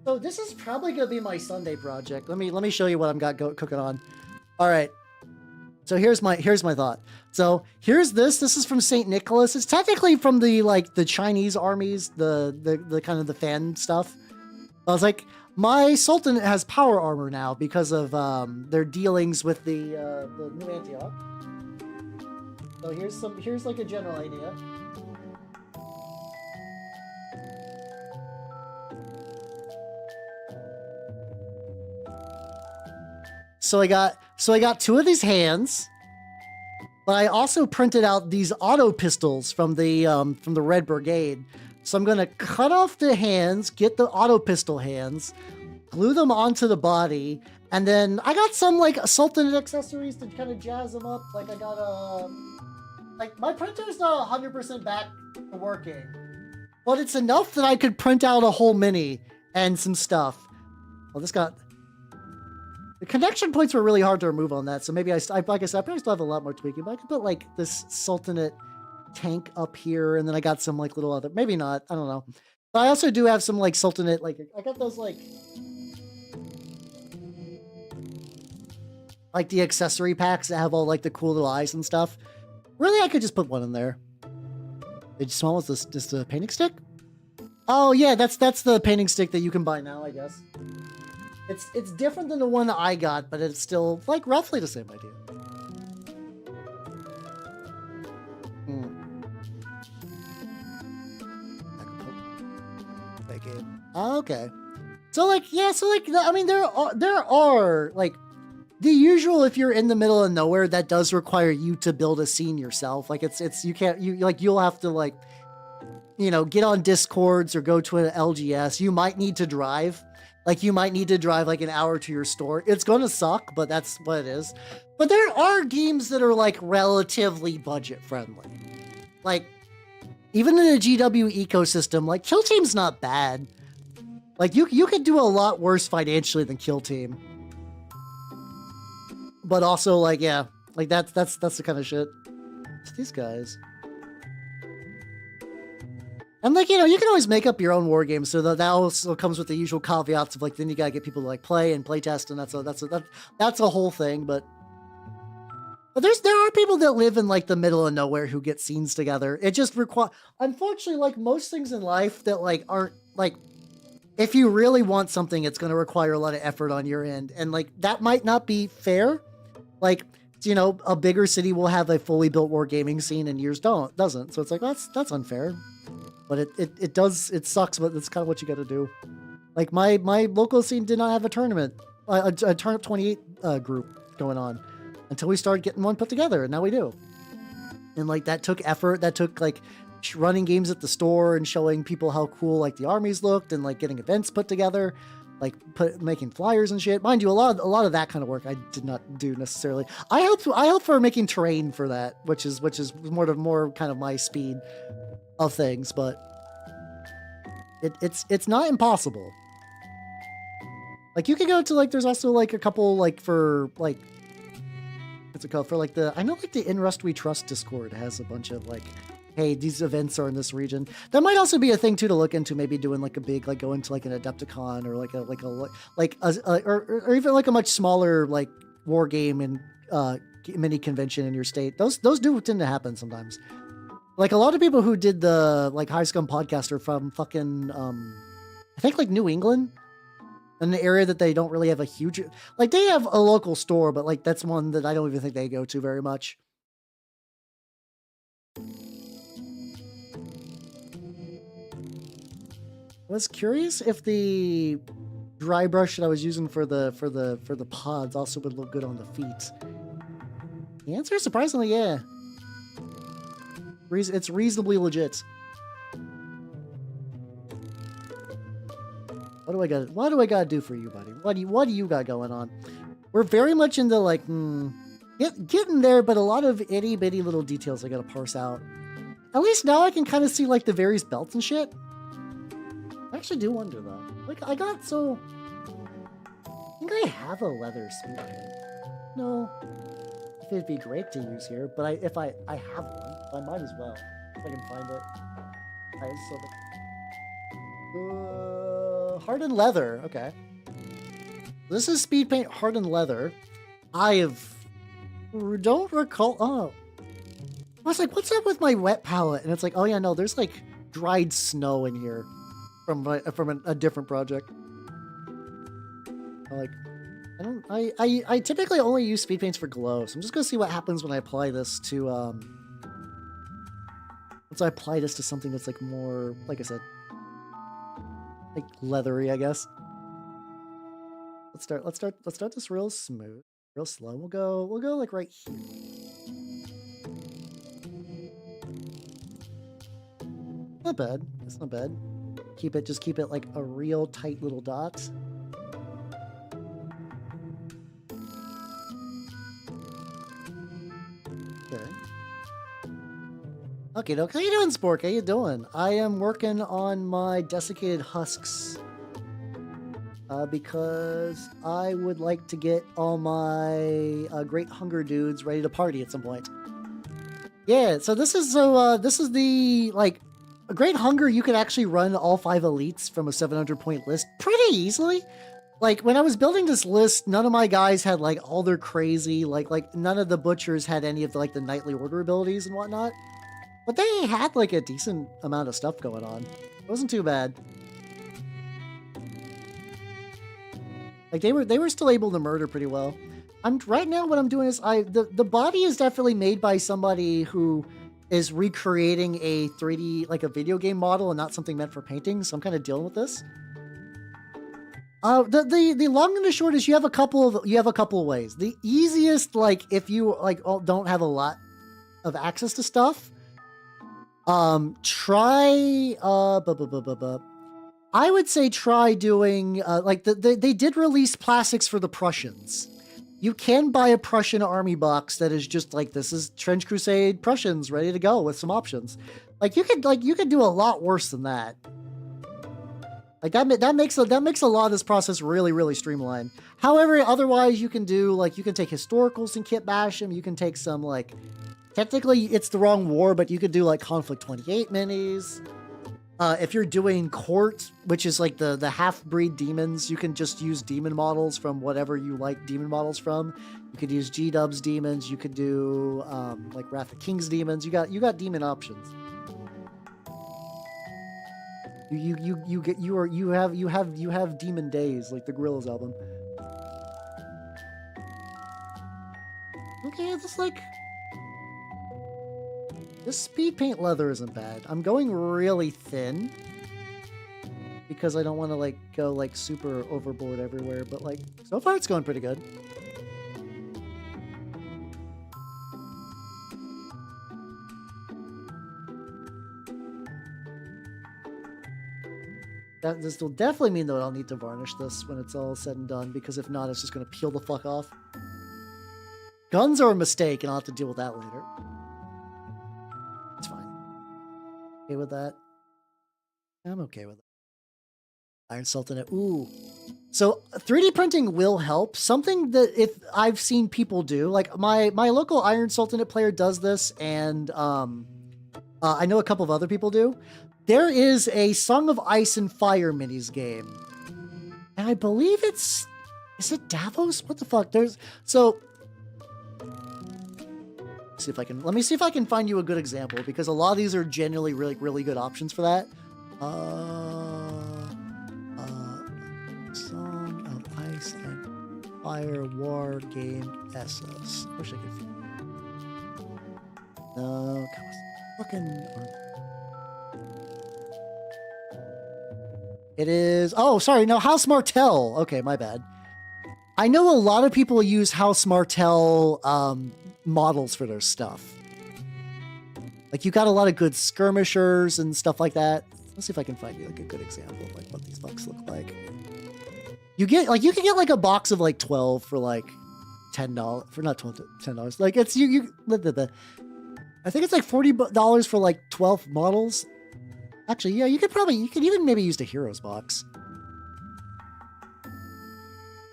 S1: so this is probably gonna be my Sunday project. Let me show you what I've got cooking on. All right. So here's my thought. So here's this. This is from St. Nicholas. It's technically from the Chinese armies, the kind of the fan stuff. I was like, my Sultanate has power armor now because of their dealings with the New Antioch. So here's like a general idea. So I got 2 of these hands, but I also printed out these auto pistols from the Red Brigade. So I'm gonna cut off the hands, get the auto pistol hands, glue them onto the body, and then I got some like Sultanate accessories to kind of jazz them up. Like I got like my printer's not 100% back to working, but it's enough that I could print out a whole mini and some stuff. Well, this got. The connection points were really hard to remove on that, so maybe like I said, I probably still have a lot more tweaking, but I could put like this Sultanate tank up here, and then I got some like little other, maybe not, I don't know. But I also do have some like Sultanate, like I got those like the accessory packs that have all like the cool little eyes and stuff. Really, I could just put one in there. Did you smell this? Just a painting stick? Oh yeah, that's the painting stick that you can buy now, I guess. It's different than the one that I got, but it's still like roughly the same idea. Okay. So like, yeah, so like, I mean, there are like the usual, if you're in the middle of nowhere, that does require you to build a scene yourself. Like you can't, you'll have to like, get on Discords or go to an LGS. You might need to drive. Like you might need to drive like an hour to your store. It's going to suck, but that's what it is. But there are games that are like relatively budget friendly. Like even in a GW ecosystem, like Kill Team's not bad. Like you could do a lot worse financially than Kill Team. But also like, yeah, like that's the kind of shit. It's these guys. And like, you can always make up your own war games, so that also comes with the usual caveats of like, then you gotta get people to like play and play test, and that's a whole thing. But there are people that live in like the middle of nowhere who get scenes together. It just unfortunately, like most things in life that like aren't like, if you really want something, it's gonna require a lot of effort on your end, and like that might not be fair. Like, a bigger city will have a fully built wargaming scene, and yours doesn't. So it's like that's unfair. But it sucks, but it's kind of what you got to do. Like my local scene did not have a tournament, a Turnip 28 group going on until we started getting one put together, and now we do. And like that took effort. That took like running games at the store and showing people how cool like the armies looked, and like getting events put together, like making flyers and shit. Mind you, a lot of that kind of work I did not do necessarily. I helped for making terrain for that, which is more kind of my speed of things, but it's not impossible. Like you can go to like, there's also like a couple like for like, what's it called, for like I know like the In Rust We Trust Discord has a bunch of like, hey, these events are in this region. That might also be a thing too to look into, maybe doing like a big, like going to like an Adepticon or or even like a much smaller like war game and mini convention in your state. Those do tend to happen sometimes. Like a lot of people who did the like High Scum podcast are from fucking I think like New England, in an area that they don't really have a huge, like they have a local store, but like that's one that I don't even think they go to very much. I was curious if the dry brush that I was using for the pods also would look good on the feet. The answer is surprisingly, yeah. It's reasonably legit. What do I gotta do for you, buddy? What do you got going on? We're very much into like, getting there, but a lot of itty bitty little details I gotta parse out. At least now I can kind of see like the various belts and shit. I actually do wonder though. Like I think I have a leather speed paint. No. It'd be great to use here, but if I have one, I might as well, if I can find it. Hardened leather, okay. This is speed paint hardened leather. Don't recall, I was like, what's up with my wet palette? And it's like, oh yeah, no, there's like dried snow in here from a different project. I typically only use speed paints for glow, so I'm just gonna see what happens when I apply this to once I apply this to something that's like more, like I said, like leathery, I guess. Let's start this real smooth, real slow. We'll go like right here. Not bad. It's not bad. Just keep it like a real tight little dot. Okay, how you doing, Spork? How you doing? I am working on my desiccated husks because I would like to get all my Great Hunger dudes ready to party at some point. Yeah, so this is the like a Great Hunger. You could actually run all 5 elites from a 700 point list pretty easily. Like when I was building this list, none of my guys had like all their crazy like none of the butchers had any of the, like the knightly order abilities and whatnot. But they had like a decent amount of stuff going on. It wasn't too bad. Like they were still able to murder pretty well. Right now what I'm doing is the body is definitely made by somebody who is recreating a 3D like a video game model and not something meant for painting. So I'm kind of dealing with this. The long and the short is you have a couple of ways. The easiest, like if you like don't have a lot of access to stuff, try I would say try doing like they did release plastics for the Prussians. You can buy a Prussian army box that is just like, this is Trench Crusade Prussians ready to go with some options. Like you could do a lot worse than that. Like that makes a lot of this process really, really streamlined. However, otherwise you can do like, you can take historicals and kit bash them. You can take some like, technically it's the wrong war, but you could do like Conflict 28 minis. If you're doing court, which is like the half-breed demons, you can just use demon models from whatever you like demon models from. You could use G-dubs demons. You could do like Wrath of Kings demons. You got demon options. You have demon days like the Gorillaz album. Okay, it's like this speed paint leather isn't bad. I'm going really thin because I don't want to like go like super overboard everywhere, but like so far it's going pretty good. This will definitely mean that I'll need to varnish this when it's all said and done, because if not, it's just going to peel the fuck off. Guns are a mistake, and I'll have to deal with that later. It's fine. Okay with that? I'm okay with it. Iron Sultanate. Ooh. So 3D printing will help. Something that if I've seen people do, like my local Iron Sultanate player does this, and I know a couple of other people do. There is a Song of Ice and Fire minis game, and I believe is it Davos? What the fuck? Let me see if I can find you a good example, because a lot of these are genuinely really, really good options for that. Song of Ice and Fire War Game Essos. Wish I could find it. No, come on. Fucking. It is. Oh, sorry. No, House Martell. Okay, my bad. I know a lot of people use House Martell models for their stuff. Like you got a lot of good skirmishers and stuff like that. Let's see if I can find you like a good example of like what these fucks look like. You can get like a box of like 12 for like $10 for not $10. Like it's you I think it's like $40 for like 12 models. Actually, yeah, you could even maybe use the Heroes box.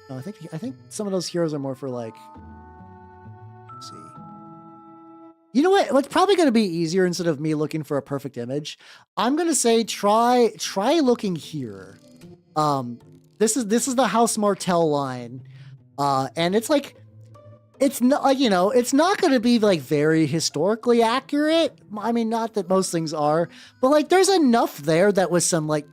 S1: No, I think some of those heroes are more for like, let's see. You know what? What's probably going to be easier, instead of me looking for a perfect image, I'm going to say try looking here. This is the House Martell line. And it's like, it's not like, you know, it's not going to be like very historically accurate. I mean, not that most things are, but like there's enough there that was some like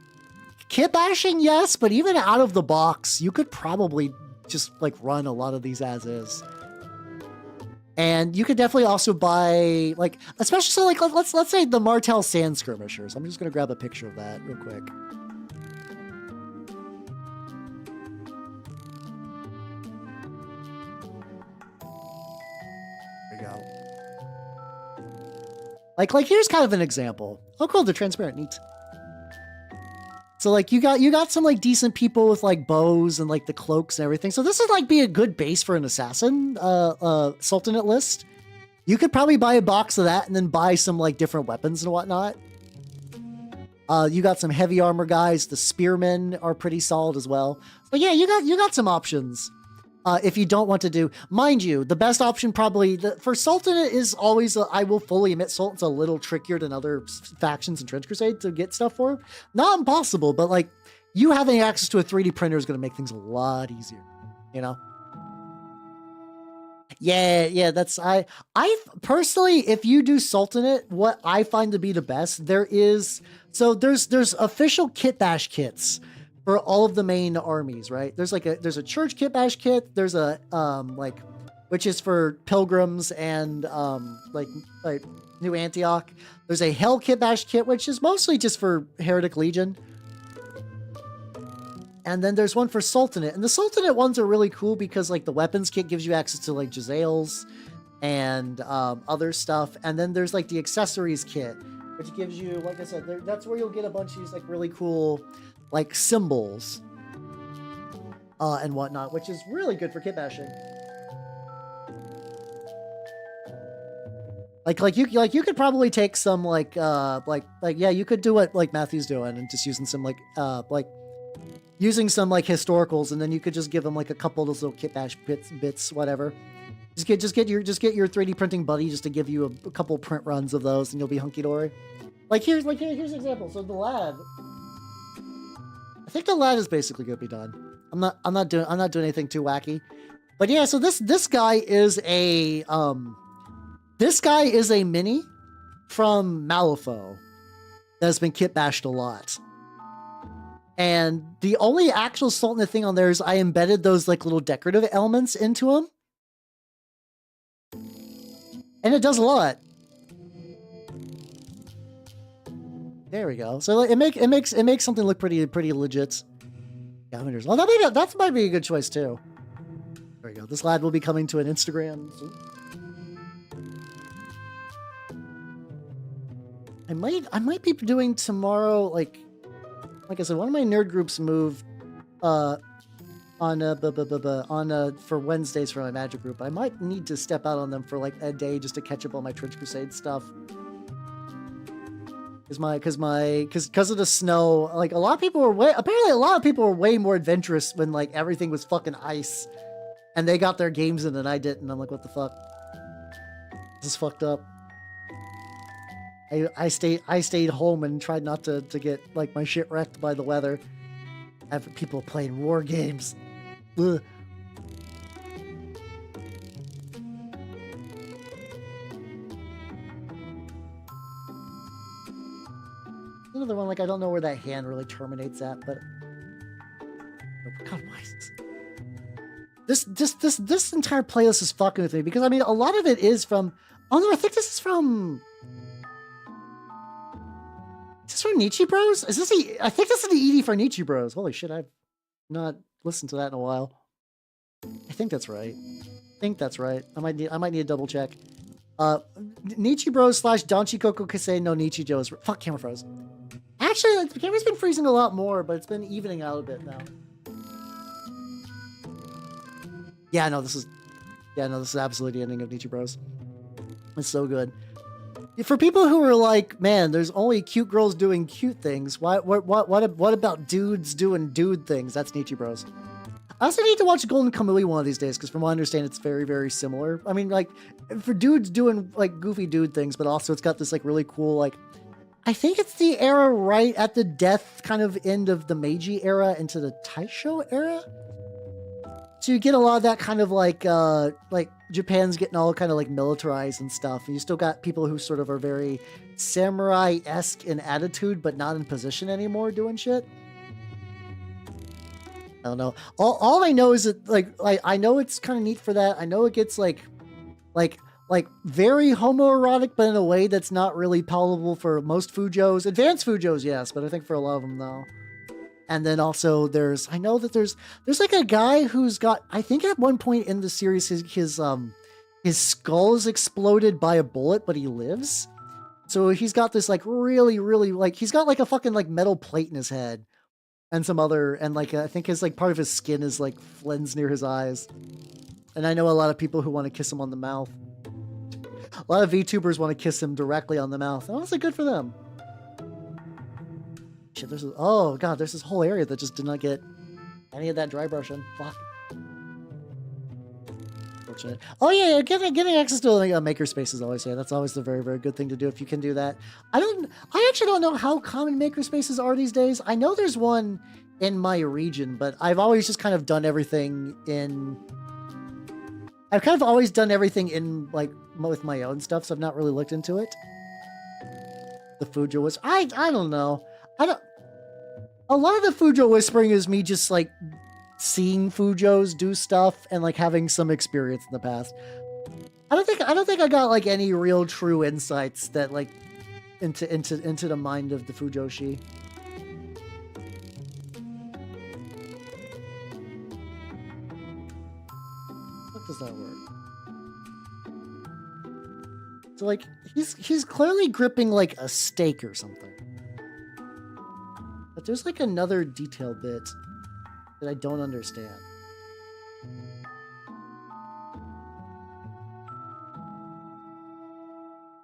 S1: kit bashing, yes, but even out of the box, you could probably just like run a lot of these as is. And you could definitely also buy like, especially so like let's say the Martell Sand Skirmishers. I'm just gonna grab a picture of that real quick. There we go. Like here's kind of an example. Oh cool, they're transparent, neat. So like you got some like decent people with like bows and like the cloaks and everything. So this would like be a good base for an assassin Sultanate list. You could probably buy a box of that and then buy some like different weapons and whatnot. You got some heavy armor guys. The spearmen are pretty solid as well. But yeah, you got some options. if you don't want to do, mind you, the best option probably for Sultanate is always, I will fully admit, Sultan's a little trickier than other factions in Trench Crusade to get stuff for. Not impossible, but like you having access to a 3D printer is going to make things a lot easier, you know? Yeah, that's, I personally, if you do Sultanate, what I find to be the best, there's official kit bash kits for all of the main armies, right? There's a church kit bash kit. There's a which is for pilgrims and like New Antioch. There's a Hell kit bash kit, which is mostly just for Heretic Legion. And then there's one for Sultanate, and the Sultanate ones are really cool because like the weapons kit gives you access to like Jezzails and other stuff. And then there's like the accessories kit, which gives you, like I said, that's where you'll get a bunch of these like really cool like symbols and whatnot, which is really good for kit bashing. Like you could probably take some yeah, you could do what like Matthew's doing and just using some using some like historicals, and then you could just give them like a couple of those little kit bash bits, whatever. Just get your 3D printing buddy just to give you a couple print runs of those, and you'll be hunky dory. Here's an example. So the lad, I think the lad is basically gonna be done. I'm not doing anything too wacky, but yeah. So this guy is a mini from Malifaux that has been kit bashed a lot. And the only actual Sultanate thing on there is I embedded those like little decorative elements into them. And it does a lot. There we go. So it makes something look pretty legit. Scavengers. Well, that might be a good choice too. There we go. This lad will be coming to an Instagram. I might be doing tomorrow, like I said, one of my nerd groups moved for Wednesdays for my magic group. I might need to step out on them for like a day just to catch up on my Trench Crusade stuff. Because of the snow, like a lot of people were way more adventurous when like everything was fucking ice, and they got their games in and I didn't. I'm like, what the fuck? This is fucked up. I stayed home and tried not to get like my shit wrecked by the weather. Having people playing war games. Ugh. Another one, like I don't know where that hand really terminates at, but God, why is this entire playlist is fucking with me, because I mean a lot of it is from, oh no, I think this is from Nietzsche Bros? I think this is the ED for Nietzsche Bros. Holy shit, I've not listened to that in a while. I think that's right. I might need to double check. Nietzsche Bros / Donchi Coco Kase no Nietzsche Joes. Fuck, camera froze. Actually, the camera's been freezing a lot more, but it's been evening out a bit now. Yeah, no, this is absolutely the ending of Nietzsche Bros. It's so good. For people who are like, man, there's only cute girls doing cute things. What about dudes doing dude things? That's Nietzsche Bros. I also need to watch Golden Kamui one of these days, because from what I understand, it's very, very similar. I mean, like, for dudes doing like goofy dude things, but also it's got this like really cool, like, I think it's the era right at the death kind of end of the Meiji era into the Taisho era. So you get a lot of that kind of like Japan's getting all kind of like militarized and stuff. And you still got people who sort of are very samurai-esque in attitude, but not in position anymore doing shit. I don't know. All I know is that like I know it's kind of neat for that. I know it gets like very homoerotic, but in a way that's not really palatable for most Fujos. Advanced Fujos, yes, but I think for a lot of them, no. And then also I know that there's like a guy who's got, I think at one point in the series, his skull is exploded by a bullet, but he lives. So he's got this like really, really like, he's got like a fucking like metal plate in his head and some other, and like, I think his like part of his skin is like flens near his eyes. And I know a lot of people who want to kiss him on the mouth. A lot of VTubers want to kiss him directly on the mouth. Honestly, good for them. Shit, oh god, there's this whole area that just did not get any of that dry brushing. Fuck. unfortunate. Oh yeah, getting access to a makerspace is always that's always the very, very good thing to do if you can do that. I actually don't know how common makerspaces are these days. I know there's one in my region, but I've always just kind of done everything in. I've kind of always done everything in like with my own stuff, so I've not really looked into it. The Fujo was I don't know. A lot of the Fujo whispering is me just like seeing Fujos do stuff and like having some experience in the past. I don't think I got like any real true insights that like into the mind of the Fujoshi. How does that work? So like he's clearly gripping like a stake or something. But there's like another detail bit that I don't understand.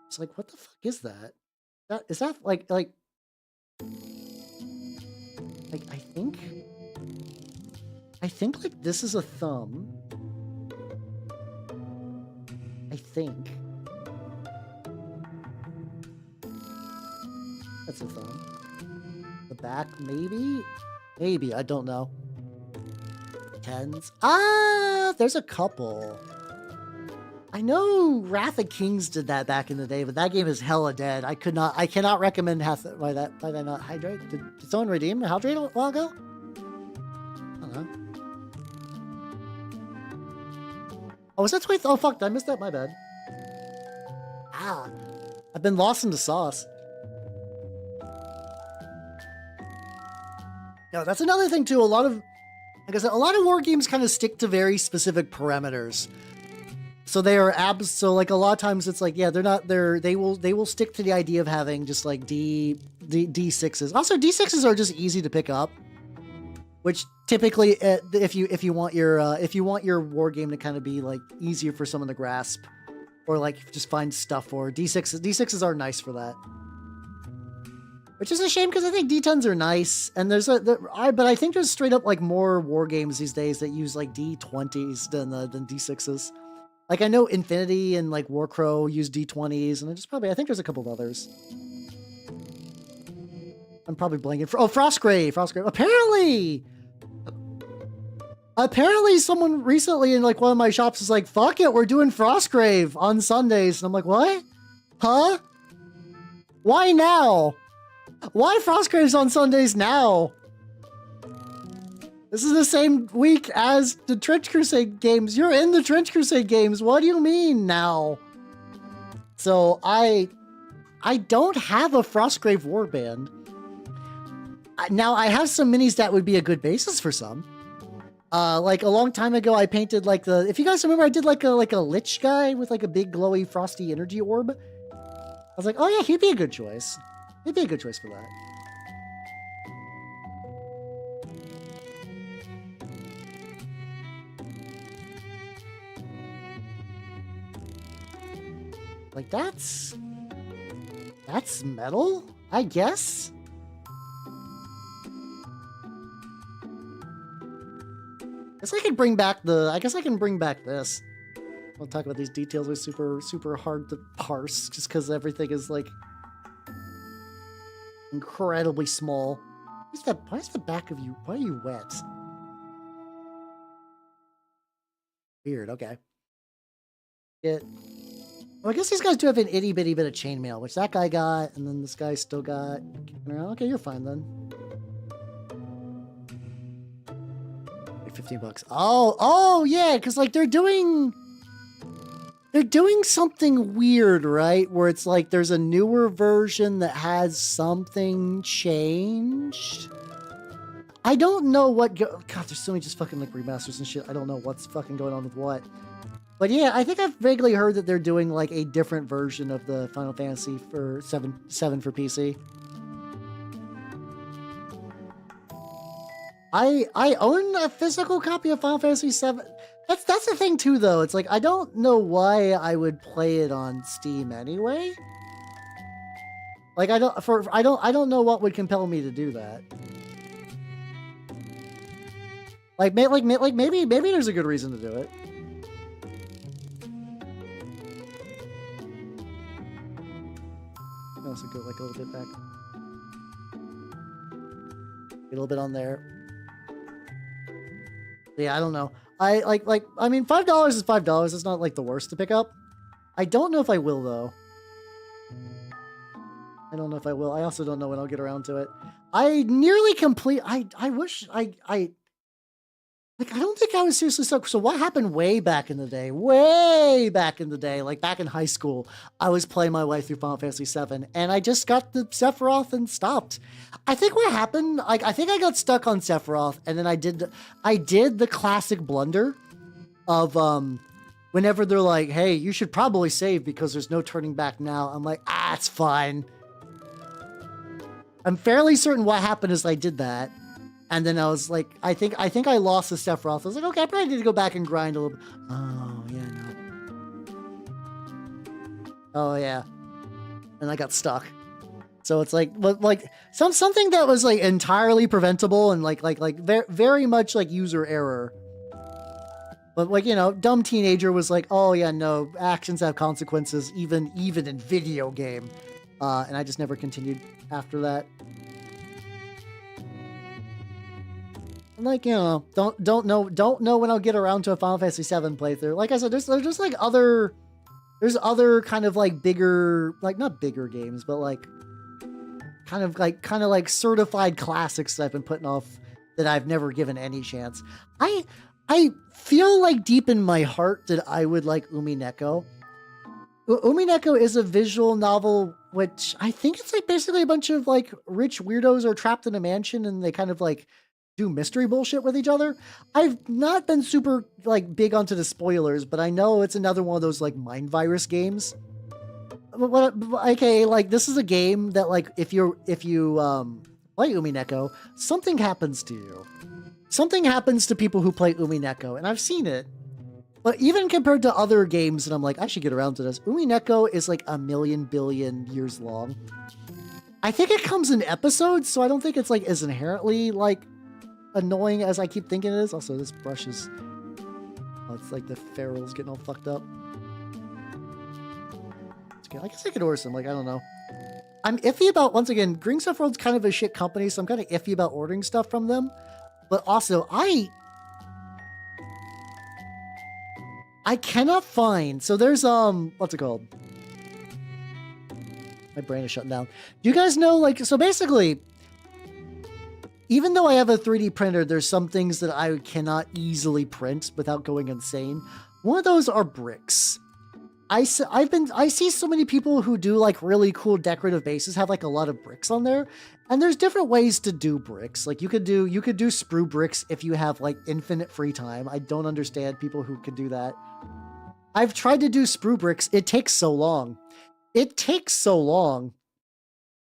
S1: It's like, what the fuck is that? Is that like I think like this is a thumb. I think. That's a thumb. The back, maybe? Maybe, I don't know. Tens. Ah, there's a couple. I know Wrath of Kings did that back in the day, but that game is hella dead. I cannot recommend why did I not hydrate? Did someone redeem hydrate a while ago? I don't know. Oh, was that 20? Oh, fuck, I missed that, my bad. Ah, I've been lost in the sauce. No, that's another thing too. Like I said, a lot of war games kind of stick to very specific parameters. So they are so like a lot of times it's like, yeah, they will stick to the idea of having just like D6s. Also, D6s are just easy to pick up, which typically if you want your war game to kind of be like easier for someone to grasp or like just find stuff for, D6s are nice for that. Which is a shame because I think D10s are nice, and but I think there's straight up like more war games these days that use like D20s than D6s. Like I know Infinity and like Warcrow use D20s, and I think there's a couple of others. I'm probably blanking. Frostgrave. Apparently someone recently in like one of my shops is like, fuck it, we're doing Frostgrave on Sundays, and I'm like, what? Huh? Why now? Why Frostgraves on Sundays now? This is the same week as the Trench Crusade games. You're in the Trench Crusade games. What do you mean now? So I don't have a Frostgrave warband. Now I have some minis that would be a good basis for some. Like a long time ago, I painted like if you guys remember, I did like a Lich guy with like a big glowy frosty energy orb. I was like, oh yeah, he'd be a good choice. He'd be a good choice for that. Like that's metal, I guess. I guess I can bring back this. We'll talk about these details are super hard to parse just because everything is like incredibly small. Why is the back of you? Why are you wet? Weird. Okay. Well, I guess these guys do have an itty bitty bit of chainmail, which that guy got, and then this guy still got. Okay, you're fine then. Like $15. Oh yeah, because like they're doing something weird, right? Where it's like there's a newer version that has something changed. I don't know what God, there's so many just fucking like remasters and shit. I don't know what's fucking going on with what. But yeah, I think I've vaguely heard that they're doing like a different version of the Final Fantasy for 7 for PC. I own a physical copy of Final Fantasy 7. That's the thing too, though. It's like I don't know why I would play it on Steam anyway. Like I don't know what would compel me to do that. Like maybe there's a good reason to do it. it like a little bit back. Get a little bit on there. Yeah, I don't know. I mean, $5 is $5. It's not like the worst to pick up. I don't know if I will though. I don't know if I will. I also don't know when I'll get around to it. I nearly complete. I wish I don't think I was seriously stuck. So what happened way back in the day? Way back in the day, like back in high school, I was playing my way through Final Fantasy VII, and I just got the Sephiroth and stopped. I think what happened, like I think I got stuck on Sephiroth, and then I did the classic blunder of whenever they're like, "Hey, you should probably save because there's no turning back now." I'm like, it's fine. I'm fairly certain what happened is I did that. And then I was like, I think I lost the Sephiroth. I was like, okay, I probably need to go back and grind a little bit. Oh, yeah, no. Oh, yeah. And I got stuck. So it's like something that was like entirely preventable and like very much like user error. But like, you know, dumb teenager was like, oh yeah, no, actions have consequences even in video game. And I just never continued after that. Like, you know, don't know when I'll get around to a Final Fantasy VII playthrough. Like I said, there's just like other kind of like bigger, like not bigger games, but like kind of like certified classics that I've been putting off that I've never given any chance. I feel like deep in my heart that I would like Umineko. Umineko is a visual novel, which I think it's like basically a bunch of like rich weirdos are trapped in a mansion and they kind of like do mystery bullshit with each other. I've not been super like big onto the spoilers, but I know it's another one of those like mind virus games. Okay, like this is a game that like if you play Umineko, something happens to you. Something happens to people who play Umineko, and I've seen it. But even compared to other games, and I'm like, I should get around to this. Umineko is like 1,000,000 billion years long. I think it comes in episodes, so I don't think it's like as inherently like annoying as I keep thinking it is. Also, this brush is... Oh, it's like the ferrule's getting all fucked up. It's okay. I guess I could order some, like, I don't know. I'm iffy about, once again, Green Stuff World's kind of a shit company, so I'm kind of iffy about ordering stuff from them. But also, I cannot find... So there's, what's it called? My brain is shutting down. Do you guys know, like, so basically... Even though I have a 3D printer, there's some things that I cannot easily print without going insane. One of those are bricks. I see so many people who do like really cool decorative bases have like a lot of bricks on there, and there's different ways to do bricks. Like you could do sprue bricks if you have like infinite free time. I don't understand people who could do that. I've tried to do sprue bricks. It takes so long.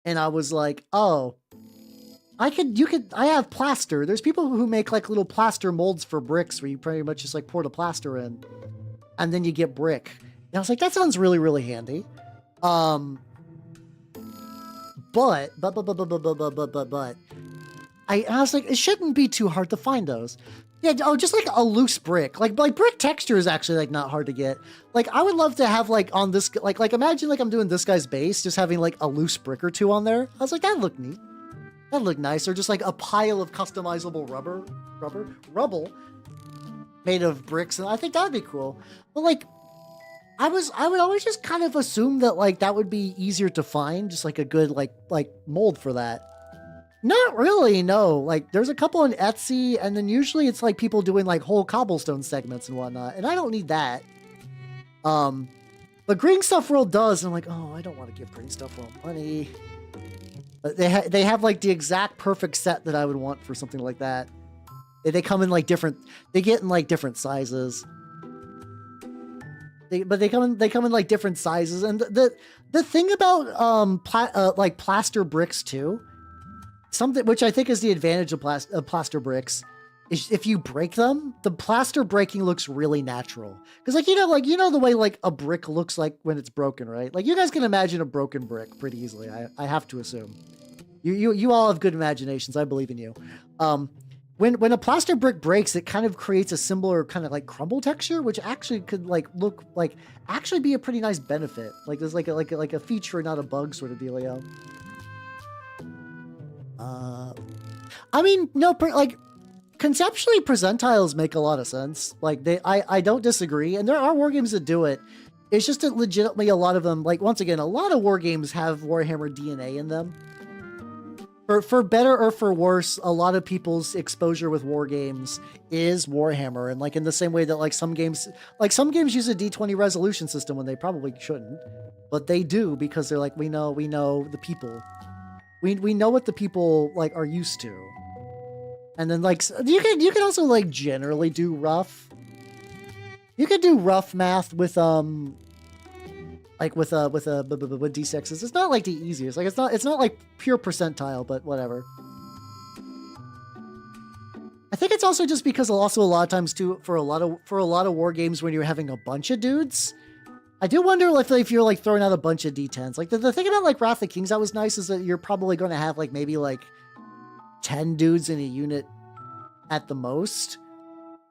S1: And I was like, oh, I have plaster. There's people who make like little plaster molds for bricks where you pretty much just like pour the plaster in and then you get brick. And I was like, that sounds really, really handy. But I was like, it shouldn't be too hard to find those. Yeah, oh, just like a loose brick. Like brick texture is actually like not hard to get. Like I would love to have like on this, like imagine like I'm doing this guy's base, just having like a loose brick or two on there. I was like, that'd look neat. That'd look nice. Or just like a pile of customizable rubble made of bricks. And I think that'd be cool. But like, I would always just kind of assume that like that would be easier to find, just like a good like mold for that. Not really, no. Like there's a couple on Etsy, and then usually it's like people doing like whole cobblestone segments and whatnot, and I don't need that. But Green Stuff World does, and I'm like, oh, I don't want to give Green Stuff World money. But they have like the exact perfect set that I would want for something like that. They come in like different. They get in like different sizes. But they come in like different sizes, and the thing about like plaster bricks too, something which I think is the advantage of plaster bricks, is if you break them, the plaster breaking looks really natural. Because like you know the way like a brick looks like when it's broken, right? Like you guys can imagine a broken brick pretty easily. I have to assume. You all have good imaginations. I believe in you. when a plaster brick breaks, it kind of creates a similar kind of like crumble texture, which actually could like look like actually be a pretty nice benefit. Like there's like a feature, not a bug sort of dealio. I mean, no, like conceptually, percentiles make a lot of sense. Like I don't disagree, and there are war games that do it. It's just that legitimately a lot of them, like once again, a lot of war games have Warhammer DNA in them. For better or for worse, a lot of people's exposure with war games is Warhammer, and like in the same way that like some games use a D20 resolution system when they probably shouldn't, but they do because they're like we know the people, we know what the people like are used to, and then like you can also like generally do rough. You could do rough math with like with d6s. It's not like the easiest. Like it's not like pure percentile, but whatever. I think it's also just because also a lot of times too for a lot of war games when you're having a bunch of dudes, I do wonder if you're like throwing out a bunch of d10s. Like the thing about like Wrath of Kings that was nice is that you're probably going to have like maybe like 10 dudes in a unit at the most.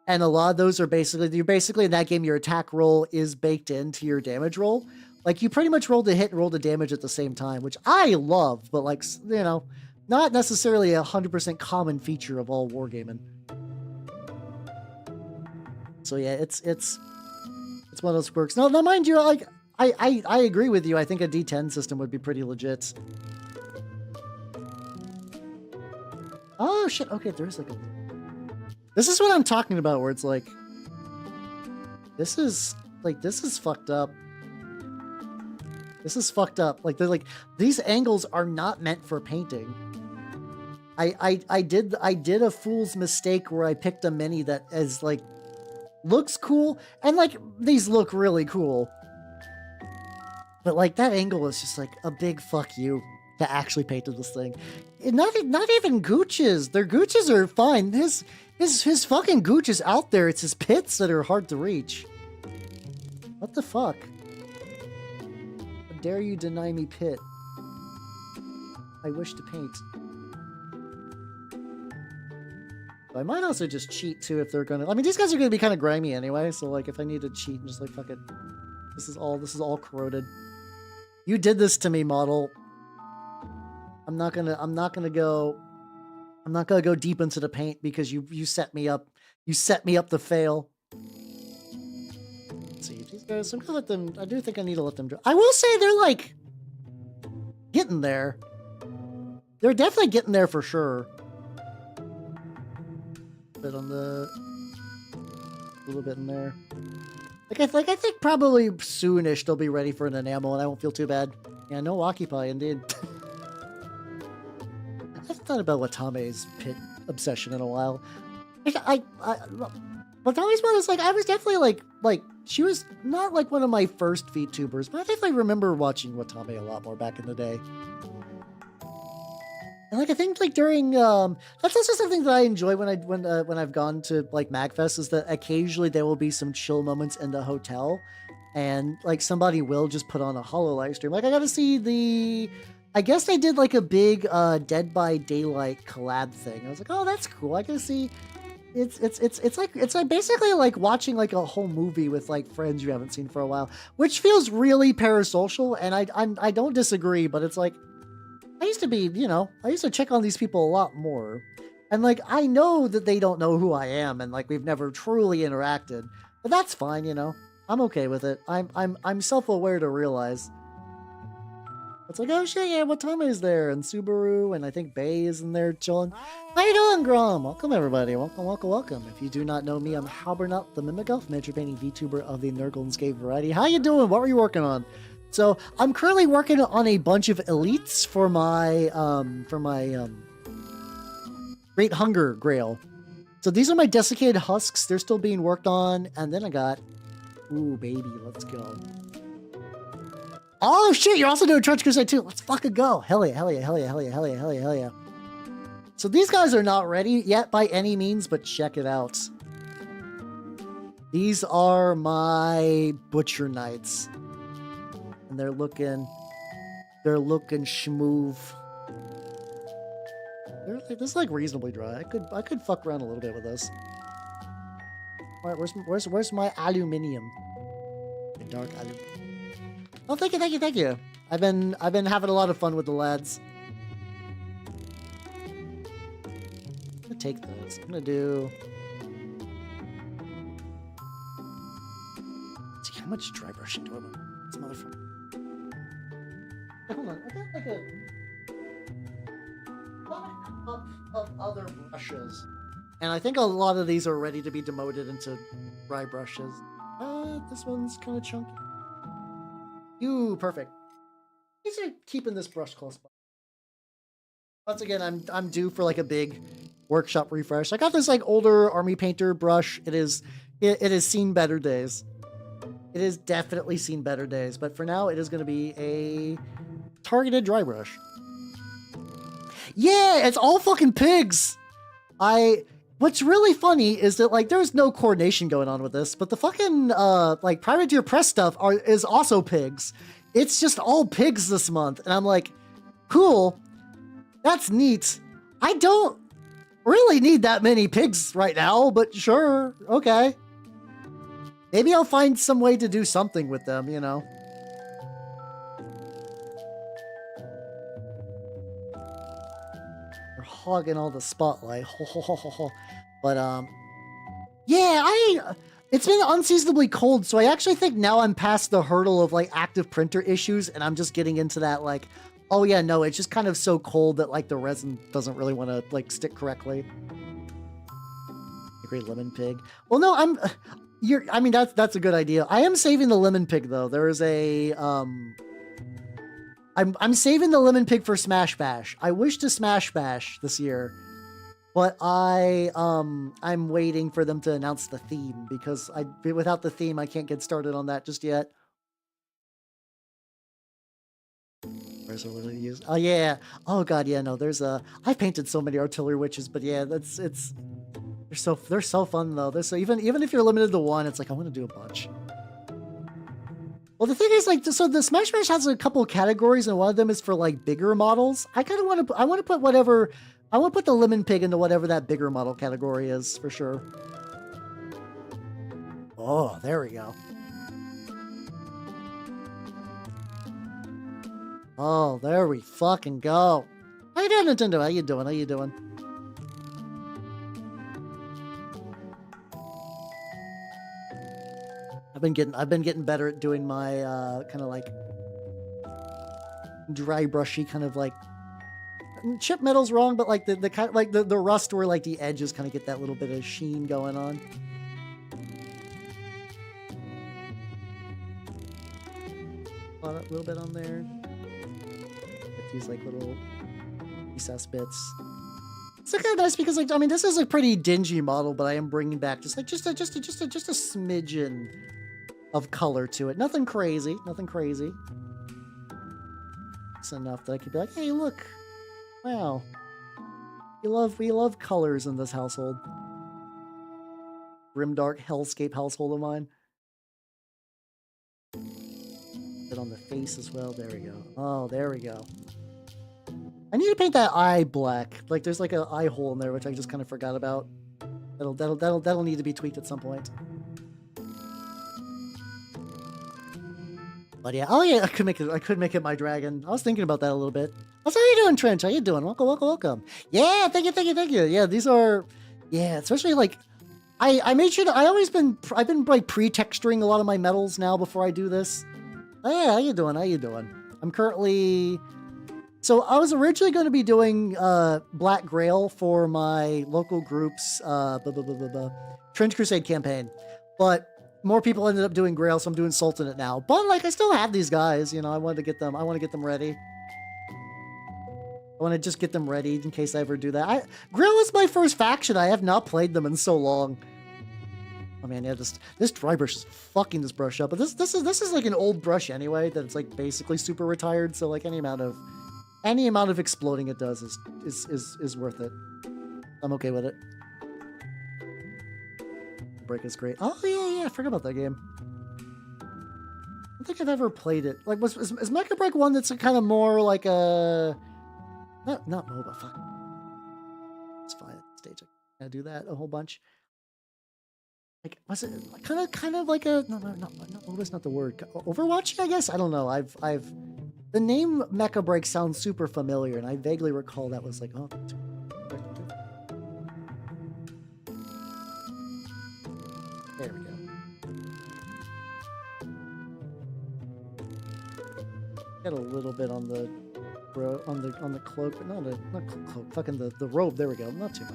S1: And a lot of those are basically in that game, your attack roll is baked into your damage roll. Like you pretty much roll the hit and roll the damage at the same time, which I love, but like, you know, not necessarily 100% common feature of all wargaming. So yeah, it's one of those quirks. No, mind you, like I agree with you. I think a D10 system would be pretty legit. Oh shit! Okay, there's like a. This is what I'm talking about, where it's like, this is fucked up. This is fucked up. Like they're like these angles are not meant for painting. I did a fool's mistake where I picked a mini that is like looks cool, and like these look really cool, but like that angle is just like a big fuck you to actually painted this thing. Not even gooches. Their gooches are fine. His fucking gooch is out there. It's his pits that are hard to reach. What the fuck? How dare you deny me pit? I wish to paint. I might also just cheat too if they're gonna. I mean, these guys are gonna be kind of grimy anyway. So like, if I need to cheat and just like fuck it, this is all corroded. You did this to me, model. I'm not gonna go deep into the paint because you set me up. You set me up to fail. Let's see, these guys. I'm gonna let them. I do think I need to let them. I will say they're like getting there. They're definitely getting there for sure. Bit on the a little bit in there. I think probably soonish they'll be ready for an enamel, and I won't feel too bad. Yeah, no occupy indeed. I've thought about Watame's pit obsession in a while. Watame's one is like I was definitely like she was not like one of my first VTubers, but I definitely remember watching Watame a lot more back in the day. And like I think like during that's also something that I enjoy when I've gone to like MagFest is that occasionally there will be some chill moments in the hotel, and like somebody will just put on a HoloLive stream. Like I got to see I guess they did like a big Dead by Daylight collab thing. I was like, oh, that's cool. I can see it's like basically like watching like a whole movie with like friends you haven't seen for a while, which feels really parasocial, and I don't disagree, but it's like. I used to be, you know, I used to check on these people a lot more. And like, I know that they don't know who I am and like, we've never truly interacted, but that's fine, you know, I'm okay with it. I'm self-aware to realize. It's like, oh shit, yeah, Watame is there, and Subaru, and I think Bay is in there chilling. How you doing, Grom? Welcome, everybody. Welcome. If you do not know me, I'm Halbernut, the Mimic Elf, miniature painting VTuber of the Nurglenscape variety. How you doing? What were you working on? So I'm currently working on a bunch of elites for my Great Hunger Grail. So these are my desiccated husks. They're still being worked on, and then I got, ooh baby, let's go. Oh shit, you're also doing Trench Crusade too. Let's fucking go. Hell yeah, hell yeah, hell yeah, hell yeah, hell yeah, hell yeah, hell yeah. So these guys are not ready yet by any means, but check it out. These are my Butcher Knights. And they're looking schmoove. This is like reasonably dry. I could fuck around a little bit with this. All right, where's my aluminium? Dark aluminium. Oh, thank you. I've been having a lot of fun with the lads. I'm gonna take those. I'm gonna do. Let's see how much dry brushing do I want? This motherfucker. Hold on, I got like a cup of other brushes, and I think a lot of these are ready to be demoted into dry brushes. This one's kind of chunky. Ooh, perfect. These are keeping this brush close by. Once again, I'm due for like a big workshop refresh. I got this like older army painter brush. It has seen better days. It has definitely seen better days, but for now it is going to be a targeted dry brush. Yeah, it's all fucking pigs. What's really funny is that like there's no coordination going on with this, but the fucking like Privateer Press stuff is also pigs. It's just all pigs this month, and I'm like, cool, that's neat. I don't really need that many pigs right now, but sure, okay. Maybe I'll find some way to do something with them, you know. They're hogging all the spotlight. But yeah, it's been unseasonably cold, so I actually think now I'm past the hurdle of like active printer issues, and I'm just getting into that like, oh yeah, no, it's just kind of so cold that like the resin doesn't really want to like stick correctly. A great lemon pig. Well, no, I mean that's a good idea. I am saving the lemon pig though. There is a I'm saving the lemon pig for Smash Bash. I wish to Smash Bash this year. But I'm waiting for them to announce the theme, because without the theme, I can't get started on that just yet. Where's the one to use? Oh yeah. Oh god, yeah. No, I painted so many artillery witches, but yeah, they're so fun though. They're so even if you're limited to one, it's like I want to do a bunch. Well, the thing is, like, so the Smash Bash has a couple of categories, and one of them is for like bigger models. I want to put the lemon pig into whatever that bigger model category is, for sure. Oh, there we go. Oh, there we fucking go. How you doing, Nintendo? How you doing? I've been getting better at doing my kind of like dry brushy kind of like chip metal's wrong, but like the kind like the rust where like the edges kind of get that little bit of sheen going on. A little bit on there. Get these like little recess bits. It's kind of nice because like I mean this is a pretty dingy model, but I am bringing back just a smidgen of color to it. Nothing crazy. It's enough that I could be like, hey, look. Wow. We love colors in this household. Grimdark hellscape household of mine. Put on the face as well. There we go. Oh, there we go. I need to paint that eye black. Like there's like an eye hole in there, which I just kind of forgot about. That'll need to be tweaked at some point. But yeah, oh yeah, I could make it my dragon. I was thinking about that a little bit. How you doing, Trench? How you doing? Welcome. Yeah, thank you. Yeah, these are, yeah, especially like, I made sure that I've been like pre-texturing a lot of my metals now before I do this. Oh yeah, how you doing? I'm currently, so I was originally going to be doing Black Grail for my local group's Trench Crusade campaign, but more people ended up doing Grail, so I'm doing Sultanate now. But like, I still have these guys, you know. I want to get them ready. I want to just get them ready in case I ever do that. Grail is my first faction. I have not played them in so long. Oh man, yeah, this dry brush is fucking this brush up. But this is like an old brush anyway, that it's like basically super retired. So like any amount of exploding it does is worth it. I'm okay with it. Break is great. Oh yeah, I forgot about that game. I don't think I've ever played it. Like, is Mecha Break one that's kind of more like a not MOBA? Fuck. It's fine at this stage. I do that a whole bunch. Like, was it kind of like a no, that's not the word. Overwatch, I guess. I don't know. I've the name Mecha Break sounds super familiar, and I vaguely recall that was like, oh. There we go. Get a little bit on the on the cloak, but not cloak, fucking the robe. There we go. Not too much.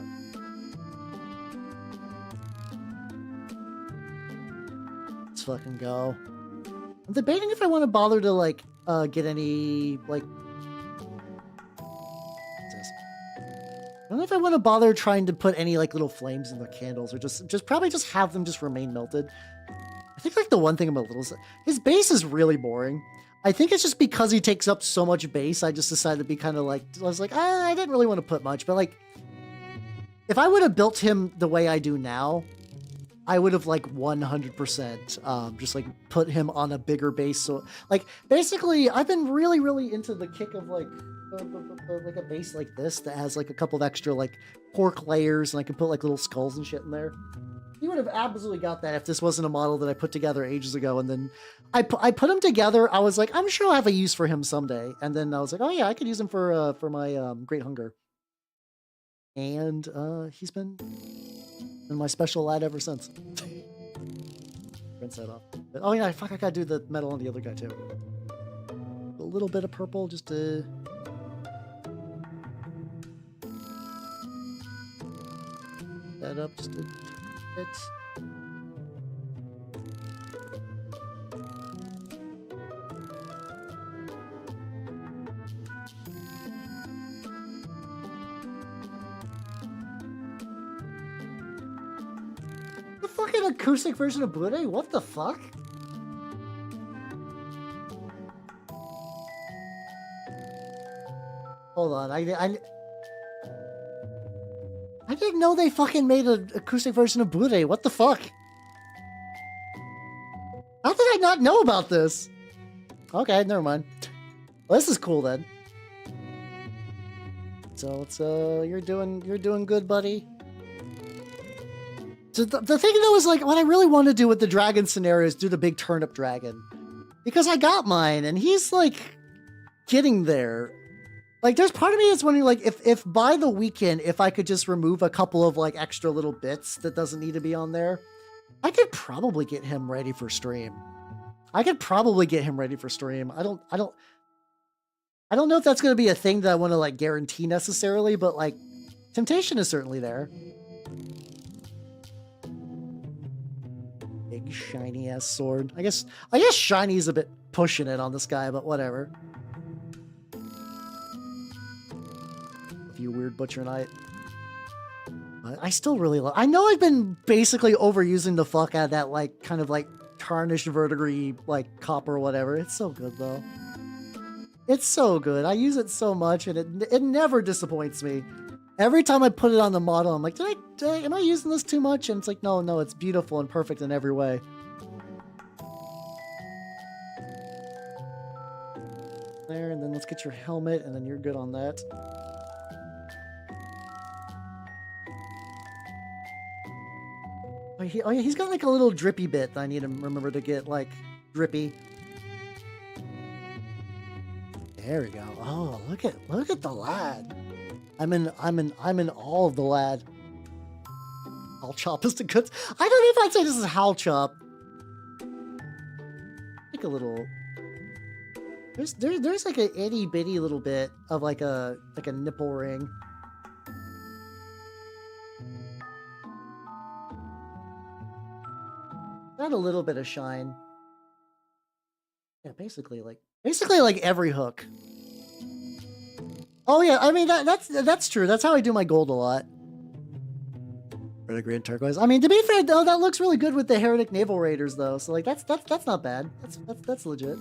S1: Let's fucking go. I'm debating if I want to bother to like get any like. What's this? I don't know if I want to bother trying to put any like little flames in the candles, or just probably just have them just remain melted. I think like the one thing I'm a little, his base is really boring. I think it's just because he takes up so much base. I just decided to be kind of like, I was like, I didn't really want to put much, but like, if I would have built him the way I do now, I would have like 100% just like put him on a bigger base. So like basically I've been really into the kick of like like a base like this that has like a couple of extra like pork layers, and I can put like little skulls and shit in there. He would have absolutely got that if this wasn't a model that I put together ages ago. And then I put him together. I was like, I'm sure I'll have a use for him someday. And then I was like, oh yeah, I could use him for my Great Hunger. And he's been my special lad ever since. Rinse that off. But, oh yeah, fuck, I gotta do the metal on the other guy too. A little bit of purple just to... that up just a bit. The fucking acoustic version of Bude? What the fuck? Hold on, I didn't know they fucking made an acoustic version of Bude. What the fuck? How did I not know about this? Okay, never mind. Well, this is cool then. So it's you're doing good, buddy. So the thing though is like what I really want to do with the dragon scenario is do the big turnip dragon, because I got mine and he's like getting there. Like, there's part of me that's wondering, like, if by the weekend, if I could just remove a couple of, like, extra little bits that doesn't need to be on there, I could probably get him ready for stream. I don't know if that's going to be a thing that I want to, like, guarantee necessarily, but, like, temptation is certainly there. Big, shiny-ass sword. I guess shiny's a bit pushing it on this guy, but whatever. You weird butcher knight. I still really love... I know I've been basically overusing the fuck out of that, like, kind of, like, tarnished verdigris, like, copper or whatever. It's so good, though. It's so good. I use it so much, and it never disappoints me. Every time I put it on the model, I'm like, am I using this too much? And it's like, no, it's beautiful and perfect in every way. There, and then let's get your helmet, and then you're good on that. Oh yeah, he's got like a little drippy bit that I need to remember to get like drippy. There we go. Oh, look at the lad. I'm in awe of the lad. Hal chop is the good. I don't know if I'd say this is Hal chop. Like a little. There's like a itty bitty little bit of like a nipple ring. Got a little bit of shine. Yeah, basically like every hook. Oh yeah, I mean that's true. That's how I do my gold a lot. Red, green, turquoise. I mean, to be fair though, that looks really good with the Heretic Naval Raiders though. So like that's not bad. That's legit.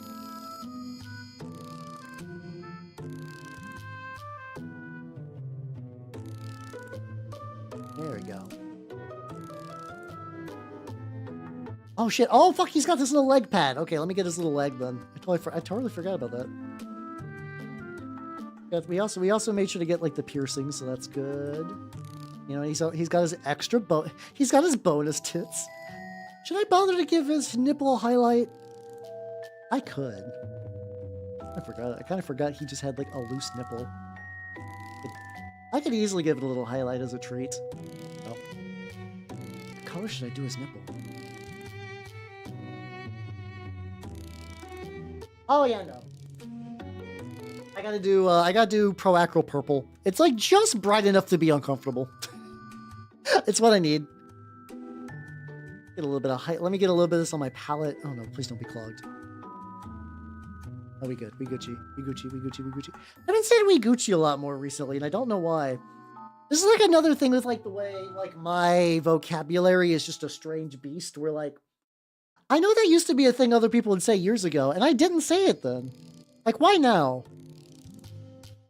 S1: There we go. Oh shit! Oh fuck! He's got this little leg pad. Okay, let me get his little leg then. I totally forgot about that. We also made sure to get like the piercing, so that's good. You know, he's got his he's got his bonus tits. Should I bother to give his nipple a highlight? I could. I forgot. I kind of forgot he just had like a loose nipple. I could easily give it a little highlight as a treat. Oh. What color should I do his nipple? Oh yeah, no. I gotta do Pro Acro purple. It's like just bright enough to be uncomfortable. It's what I need. Get a little bit of height. Let me get a little bit of this on my palette. Oh no, please don't be clogged. Oh, we good. We Gucci. We Gucci. We Gucci. We Gucci. I've been saying we Gucci a lot more recently, and I don't know why. This is like another thing with like the way like my vocabulary is just a strange beast. Where like, I know that used to be a thing other people would say years ago, and I didn't say it then. Like, why now?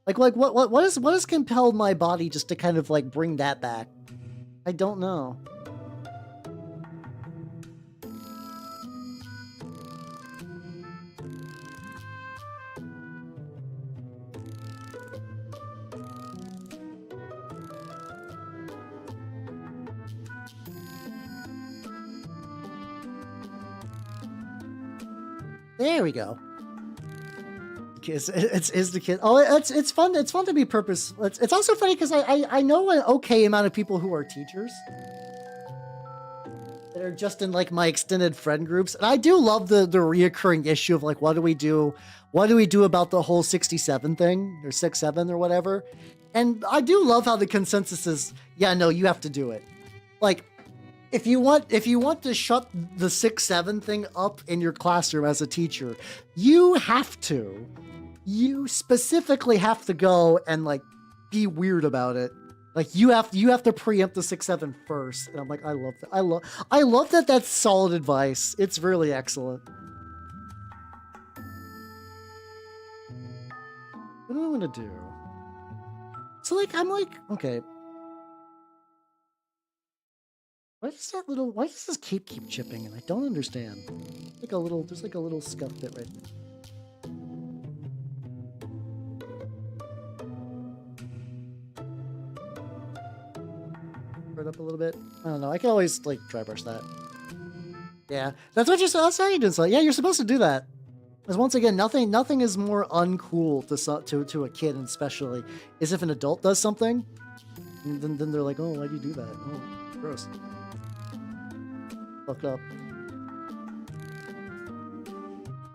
S1: Like what has compelled my body just to kind of like bring that back? I don't know. There we go. It's the kid. Oh, it's fun. It's fun to be purposeful. It's also funny because I know an okay amount of people who are teachers that are just in like my extended friend groups, and I do love the reoccurring issue of like what do we do about the whole 67 thing or 67 or whatever, and I do love how the consensus is yeah no you have to do it. Like if you want to shut the 6-7 thing up in your classroom as a teacher, you have to. You specifically have to go and like be weird about it. Like you have to preempt the 6-7 first. And I'm like, I love that. I love that that's solid advice. It's really excellent. What do I want to do? So like I'm like, okay. Why does this keep chipping? And I don't understand. There's like a little scuff bit right there. It up a little bit. I don't know. I can always like dry brush that. Yeah, that's how you do it. So, yeah, you're supposed to do that. Because once again, nothing is more uncool to a kid, and especially is if an adult does something, and then they're like, oh, why'd you do that? Oh, gross. Fucked up.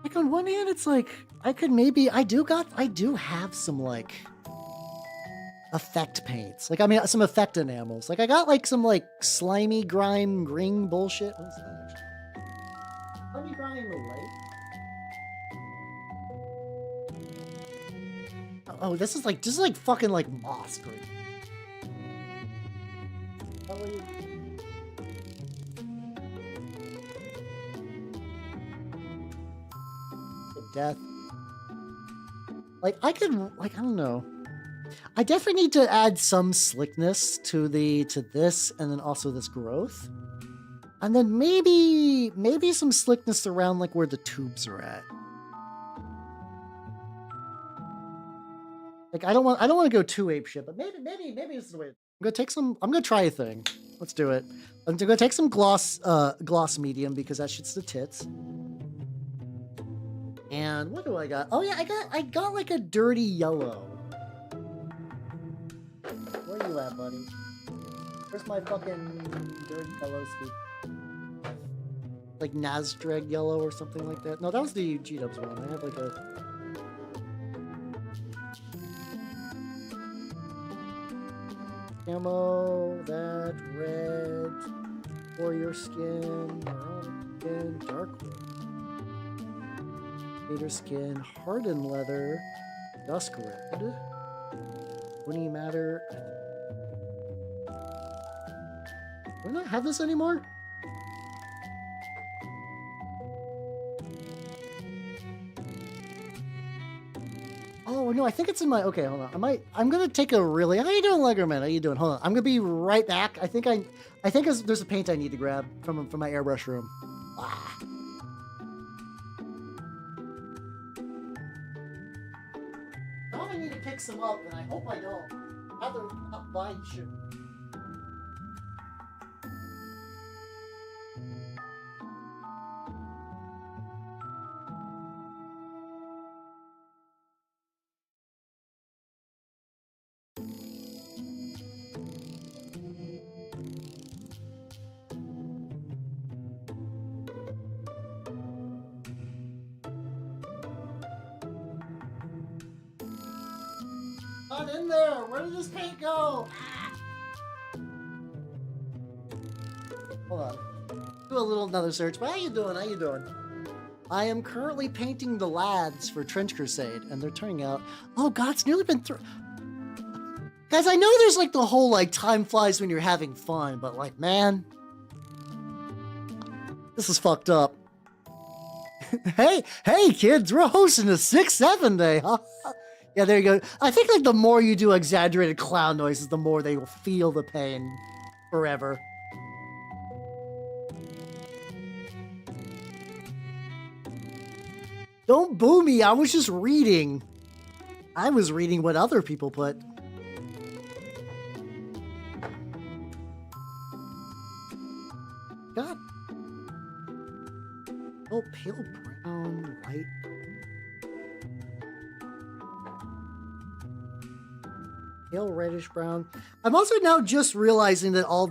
S1: Like on one hand, it's like I do have some like effect paints. Like I mean some effect enamels. Like I got like some like slimy grime green bullshit. What is that actually? Slimy grime light? Oh, this is like fucking like moss green. Death. Like I don't know. I definitely need to add some slickness to this and then also this growth. And then maybe some slickness around like where the tubes are at. Like I don't want to go too apeshit, but maybe this is the way. I'm gonna try a thing. Let's do it. I'm gonna take some gloss medium because that shit's the tits. And what do I got? Oh yeah, I got like a dirty yellow. Where you at, buddy? Where's my fucking dirty yellow speak? Like Nazdrag yellow or something like that? No, that was the G-Dubs one. I have like a... Camo, that, red, warrior skin, marauder skin, dark wood. Gator skin, hardened leather, dusk red, Winnie matter. Do I not have this anymore? Oh no, I think it's in my. Okay, hold on. I'm gonna take a really. How you doing, Legerman? How you doing? Hold on. I'm gonna be right back. I think there's a paint I need to grab from my airbrush room. Ah. I need to pick some up, and I hope I don't. I'd rather not buy shit. not in there. Where did this paint go? Ah. Hold on. Do a little another search. But how you doing? How you doing? I am currently painting the lads for Trench Crusade, and they're turning out. Oh God, it's nearly been through. Guys, I know there's like the whole like time flies when you're having fun, but like, man, this is fucked up. hey kids, we're hosting a 6-7 day, huh? Yeah, there you go. I think like the more you do exaggerated clown noises, the more they will feel the pain forever. Don't boo me, I was just reading. I was reading what other people put. God. Oh, pale brown, light. Pale reddish brown. I'm also now just realizing that all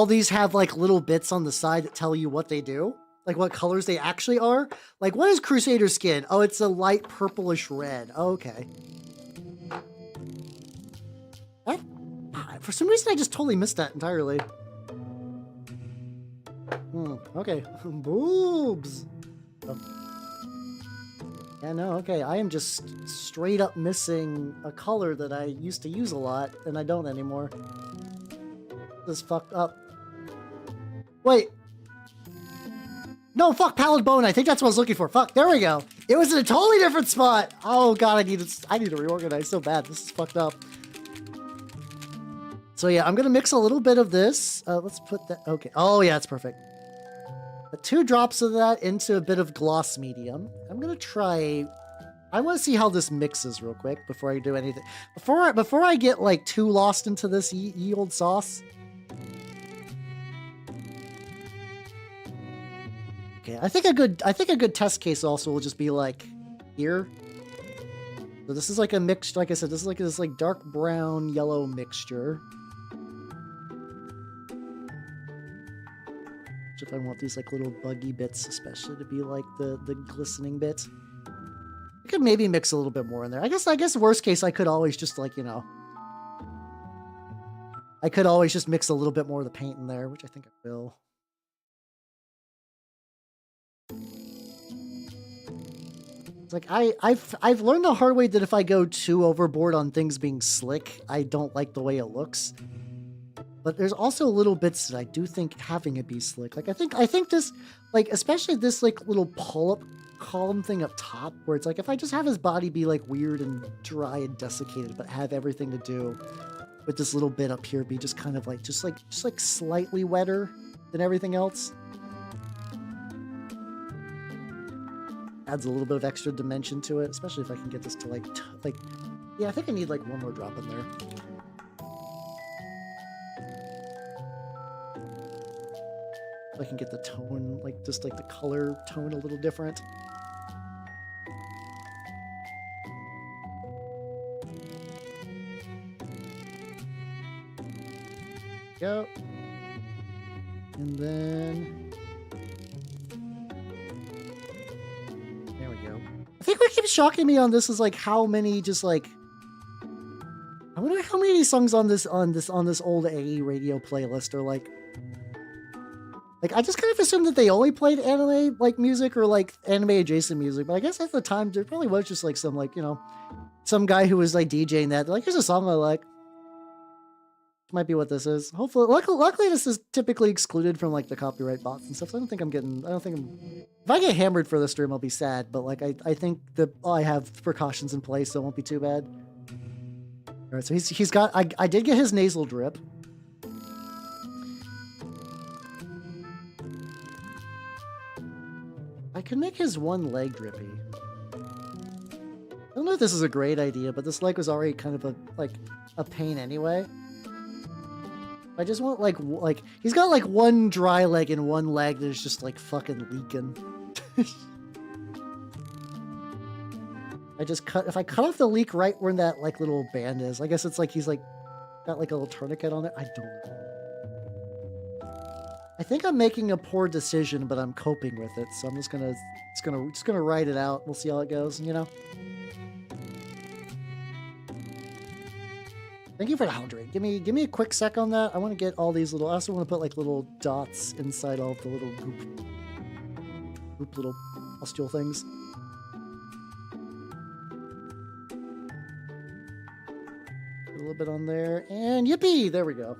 S1: these have like little bits on the side that tell you what they do. Like what colors they actually are. Like what is Crusader skin? Oh, it's a light purplish red. Okay. For some reason, I just totally missed that entirely. Okay. Boobs. Oh. Yeah, no, okay. I am just straight up missing a color that I used to use a lot, and I don't anymore. This is fucked up. Wait. No, fuck, pallid bone. I think that's what I was looking for. Fuck, there we go. It was in a totally different spot. Oh God, I need to reorganize so bad. This is fucked up. So yeah, I'm gonna mix a little bit of this. Let's put that. Okay. Oh yeah, it's perfect. 2 drops of that into a bit of gloss medium. I'm gonna try. I want to see how this mixes real quick before I do anything. Before I get like too lost into this ye old sauce. Okay, I think a good test case also will just be like here. So this is like a mixed, like I said, this is like this like dark brown yellow mixture. If I want these like little buggy bits, especially to be like the glistening bit, I could maybe mix a little bit more in there. I guess worst case, I could always just like, you know, I could always just mix a little bit more of the paint in there, which I think I will. It's like I've learned the hard way that if I go too overboard on things being slick, I don't like the way it looks. But there's also little bits that I do think having it be slick. Like I think this, like especially this like little pull-up column thing up top, where it's like if I just have his body be like weird and dry and desiccated, but have everything to do with this little bit up here be just kind of like just like slightly wetter than everything else. Adds a little bit of extra dimension to it, especially if I can get this to like yeah, I think I need like one more drop in there. I can get the tone, like just like the color tone a little different. Go. And then there we go. I think what keeps shocking me on this is like how many just like I wonder how many songs on this old AE radio playlist are like I just kind of assumed that they only played anime like music or like anime adjacent music, but I guess at the time there probably was just like some like, you know, some guy who was like DJing that. They're like, here's a song I like. Might be what this is. Hopefully, luckily this is typically excluded from like the copyright box and stuff. So I don't think if I get hammered for this stream, I'll be sad. But like I think that I have precautions in place, so it won't be too bad. All right, so he's got. I did get his nasal drip. I could make his one leg drippy. I don't know if this is a great idea, but this leg was already kind of a pain anyway. I just want like he's got like one dry leg and one leg that is just like fucking leaking. If I cut off the leak right where that like little band is, I guess it's like he's like got like a little tourniquet on it. I don't know. I think I'm making a poor decision, but I'm coping with it. So I'm just gonna ride it out. We'll see how it goes, you know. Thank you for the hydrate. Give me a quick sec on that. I want to get all these little. I also want to put like little dots inside all of the little goop little pustule things. Put a little bit on there, and yippee! There we go.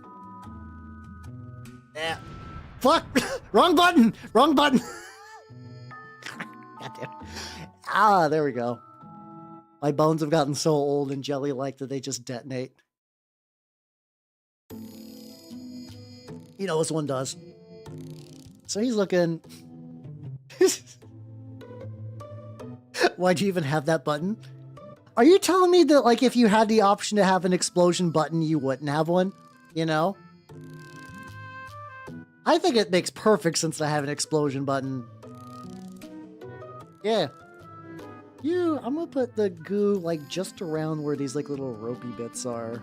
S1: Yeah. Fuck! Wrong button! Wrong button! Goddamn. Ah, there we go. My bones have gotten so old and jelly-like that they just detonate. You know, this one does. So he's looking... Why'd you even have that button? Are you telling me that, like, if you had the option to have an explosion button, you wouldn't have one? You know? I think it makes perfect sense to have an explosion button. Yeah. I'm gonna put the goo, like, just around where these, like, little ropey bits are.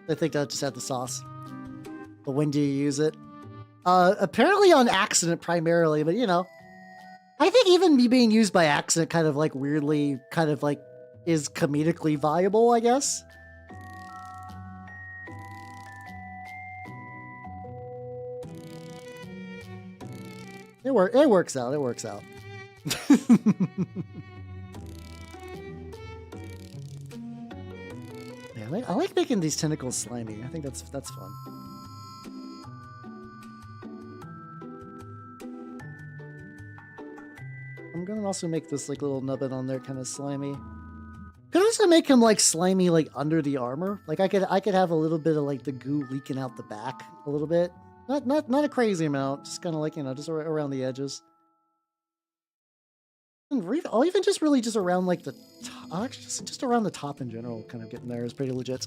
S1: I think that just had the sauce. But when do you use it? Apparently on accident primarily, but, you know. I think even me being used by accident kind of, like, weirdly, kind of, like, is comedically viable, I guess. It works out. It works out. Man, I like making these tentacles slimy. I think that's fun. I'm gonna also make this like little nubbin on there kind of slimy. Could also make him like slimy like under the armor. Like I could have a little bit of like the goo leaking out the back a little bit. Not a crazy amount, just kind of like, you know, just around the edges. And I'll even just really just around like the top, actually just around the top in general, kind of getting there is pretty legit.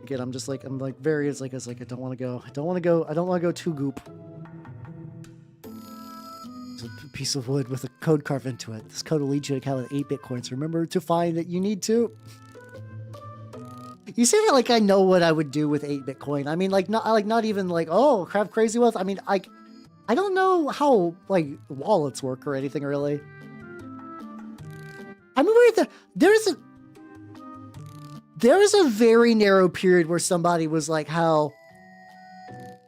S1: Again, I'm like very, it's like I don't want to go too goop. There's a piece of wood with a code carved into it. This code will lead you to count with 8 Bitcoins. Remember to find that you need to. You say that like I know what I would do with 8 Bitcoin. I mean, not even like, oh, have crazy wealth. I mean, I don't know how like wallets work or anything really. I remember there was a very narrow period where somebody was like, how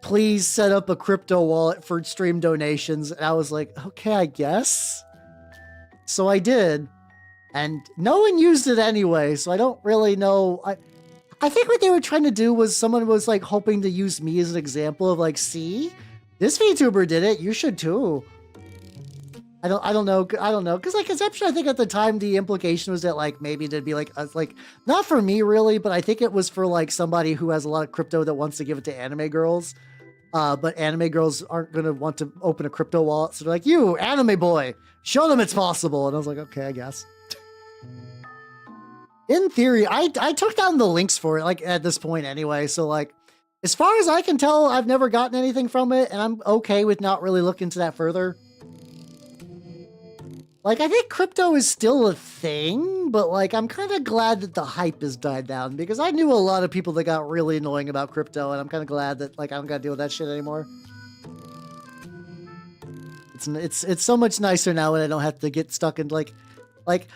S1: please set up a crypto wallet for stream donations. And I was like, okay, I guess. So I did. And no one used it anyway, so I don't really know. I think what they were trying to do was someone was like hoping to use me as an example of like, see, this VTuber did it, you should too. I don't know, because like conception, I think at the time the implication was that like maybe it'd be like not for me really, but I think it was for like somebody who has a lot of crypto that wants to give it to anime girls, but anime girls aren't gonna want to open a crypto wallet, so they're like, you anime boy, show them it's possible, and I was like, okay, I guess. In theory, I took down the links for it, like, at this point anyway, so, like, as far as I can tell, I've never gotten anything from it, and I'm okay with not really looking into that further. Like, I think crypto is still a thing, but, like, I'm kind of glad that the hype has died down, because I knew a lot of people that got really annoying about crypto, and I'm kind of glad that, like, I don't gotta deal with that shit anymore. It's so much nicer now when I don't have to get stuck in, like,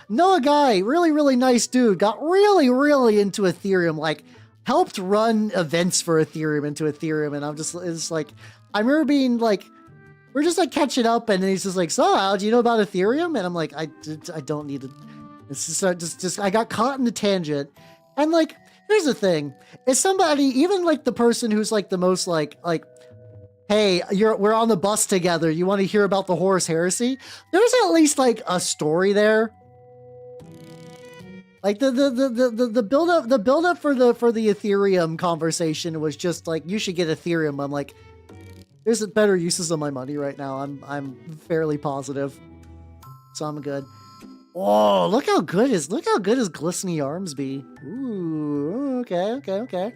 S1: know a guy, really nice dude, got really into Ethereum, like, helped run events for Ethereum into Ethereum, and it's like, I remember being like, we're just like catching up, and then he's just like, so Al, do you know about Ethereum? And I'm like, I don't need it. It's just I got caught in the tangent, and like, here's the thing, is somebody, even like the person who's like the most like, hey, we're on the bus together, you want to hear about the Horus Heresy? There's at least like a story there. Like the build up for the Ethereum conversation was just like, you should get Ethereum. I'm like, there's better uses of my money right now. I'm fairly positive, so I'm good. Oh, look how good his glistening arms be. Ooh, okay.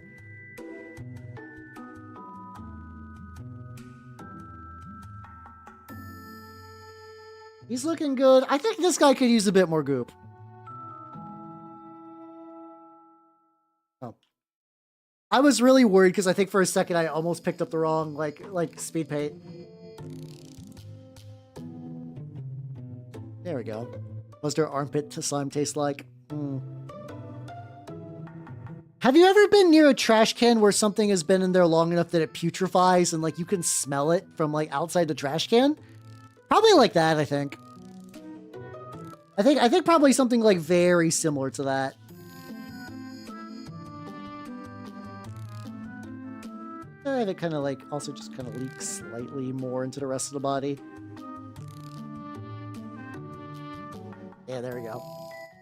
S1: He's looking good. I think this guy could use a bit more goop. Oh. I was really worried because I think for a second I almost picked up the wrong like speed paint. There we go. What's their armpit slime taste like? Mm. Have you ever been near a trash can where something has been in there long enough that it putrefies and like you can smell it from like outside the trash can? Probably like that, I think. I think probably something like very similar to that. And it kind of like also just kind of leaks slightly more into the rest of the body. Yeah, there we go.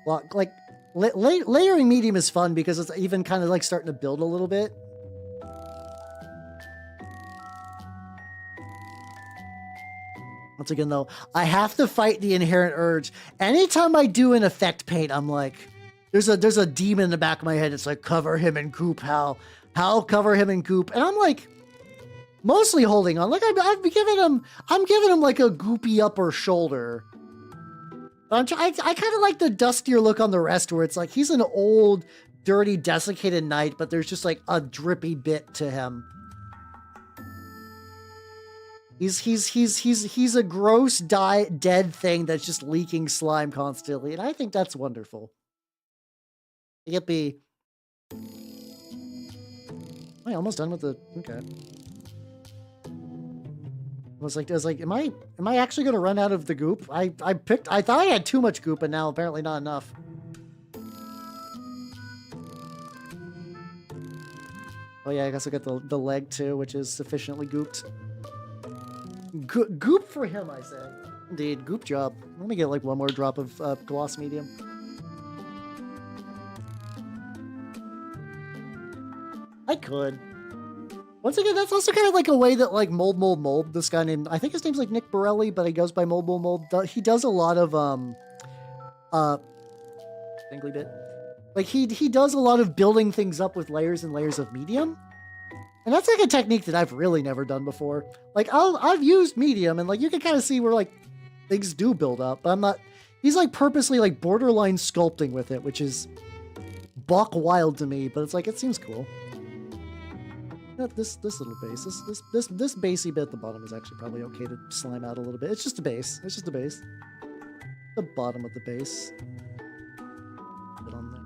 S1: Well, like layering medium is fun because it's even kind of like starting to build a little bit. Once again, though, I have to fight the inherent urge. Anytime I do an effect paint, I'm like, there's a demon in the back of my head. It's like, cover him in goop, Hal. Hal, cover him in goop. And I'm like, mostly holding on. Like I'm giving him like a goopy upper shoulder. I kind of like the dustier look on the rest, where it's like he's an old, dirty, desiccated knight, but there's just like a drippy bit to him. He's a gross, dead thing that's just leaking slime constantly, and I think that's wonderful. Yippee! Am I almost done with the? Okay. I was like, am I actually gonna run out of the goop? I thought I had too much goop, and now apparently not enough. Oh yeah, I guess I got the leg too, which is sufficiently gooped. Goop for him, I say. Indeed, goop job. Let me get like one more drop of gloss medium. I could. Once again, that's also kind of like a way that like Mold, this guy named, I think his name's like Nick Borelli, but he goes by Mold. He does a lot of tingly bit. Like he does a lot of building things up with layers and layers of medium. And that's like a technique that I've really never done before. Like I've used medium, and like you can kind of see where like things do build up, but I'm not. He's like purposely like borderline sculpting with it, which is buck wild to me. But it's like it seems cool. This little base, this basey bit at the bottom is actually probably okay to slime out a little bit. It's just a base. It's just a base. The bottom of the base. Put on there.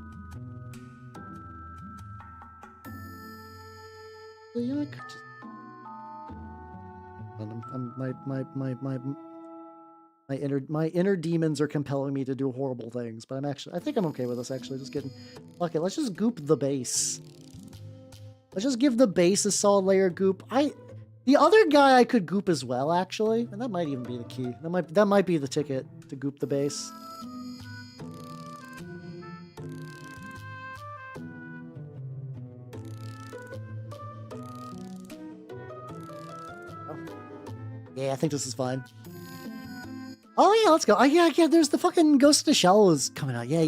S1: So, you know, I could just. My inner demons are compelling me to do horrible things, but I think I'm okay with this actually. Just getting. Okay, let's just goop the base. Let's just give the base a solid layer of goop. The other guy I could goop as well, actually, and that might even be the key. That might be the ticket to goop the base. Oh. Yeah, I think this is fine. Oh yeah, let's go. Oh yeah, there's the fucking Ghost of the Shell is coming out. Yeah.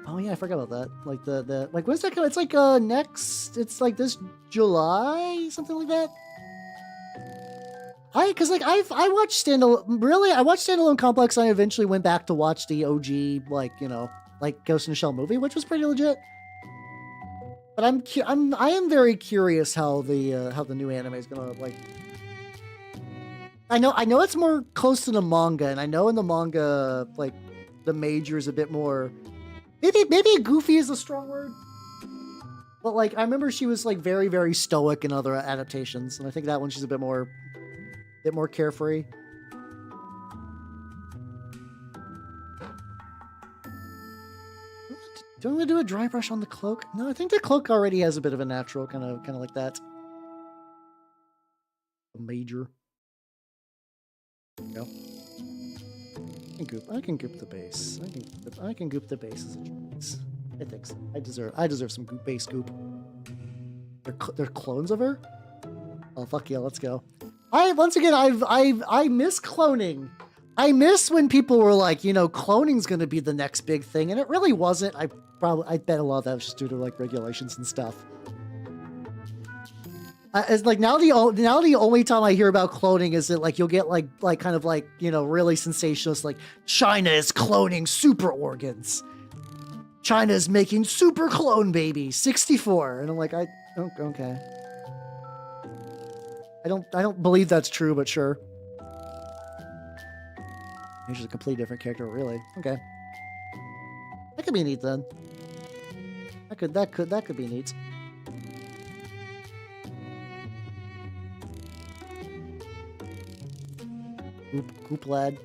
S1: Oh yeah, I forgot about that. Like the like when's that coming? It's like next. It's like this July, something like that. I watched Standalone Complex. And I eventually went back to watch the OG like Ghost in the Shell movie, which was pretty legit. But I am very curious how the new anime is gonna like. I know it's more close to the manga, and I know in the manga like the major is a bit more. Maybe goofy is a strong word, but like I remember she was like very, very stoic in other adaptations, and I think that one she's a bit more carefree. Do I want to do a dry brush on the cloak? No, I think the cloak already has a bit of a natural kind of like that. A major. There you go. I can goop the base. I can goop the base as a choice. I think so. I deserve some base goop. They're clones of her? Oh fuck yeah, let's go. I miss cloning. I miss when people were like, cloning's gonna be the next big thing, and it really wasn't. I bet a lot of that was just due to like regulations and stuff. It's like now the only time I hear about cloning is that like you'll get like kind of like really sensationalist, like China is cloning super organs, China is making super clone baby 64, and I'm like okay, I don't believe that's true, but sure. He's just a completely different character, really. Okay. That could be neat then. That could be neat. Goop lad.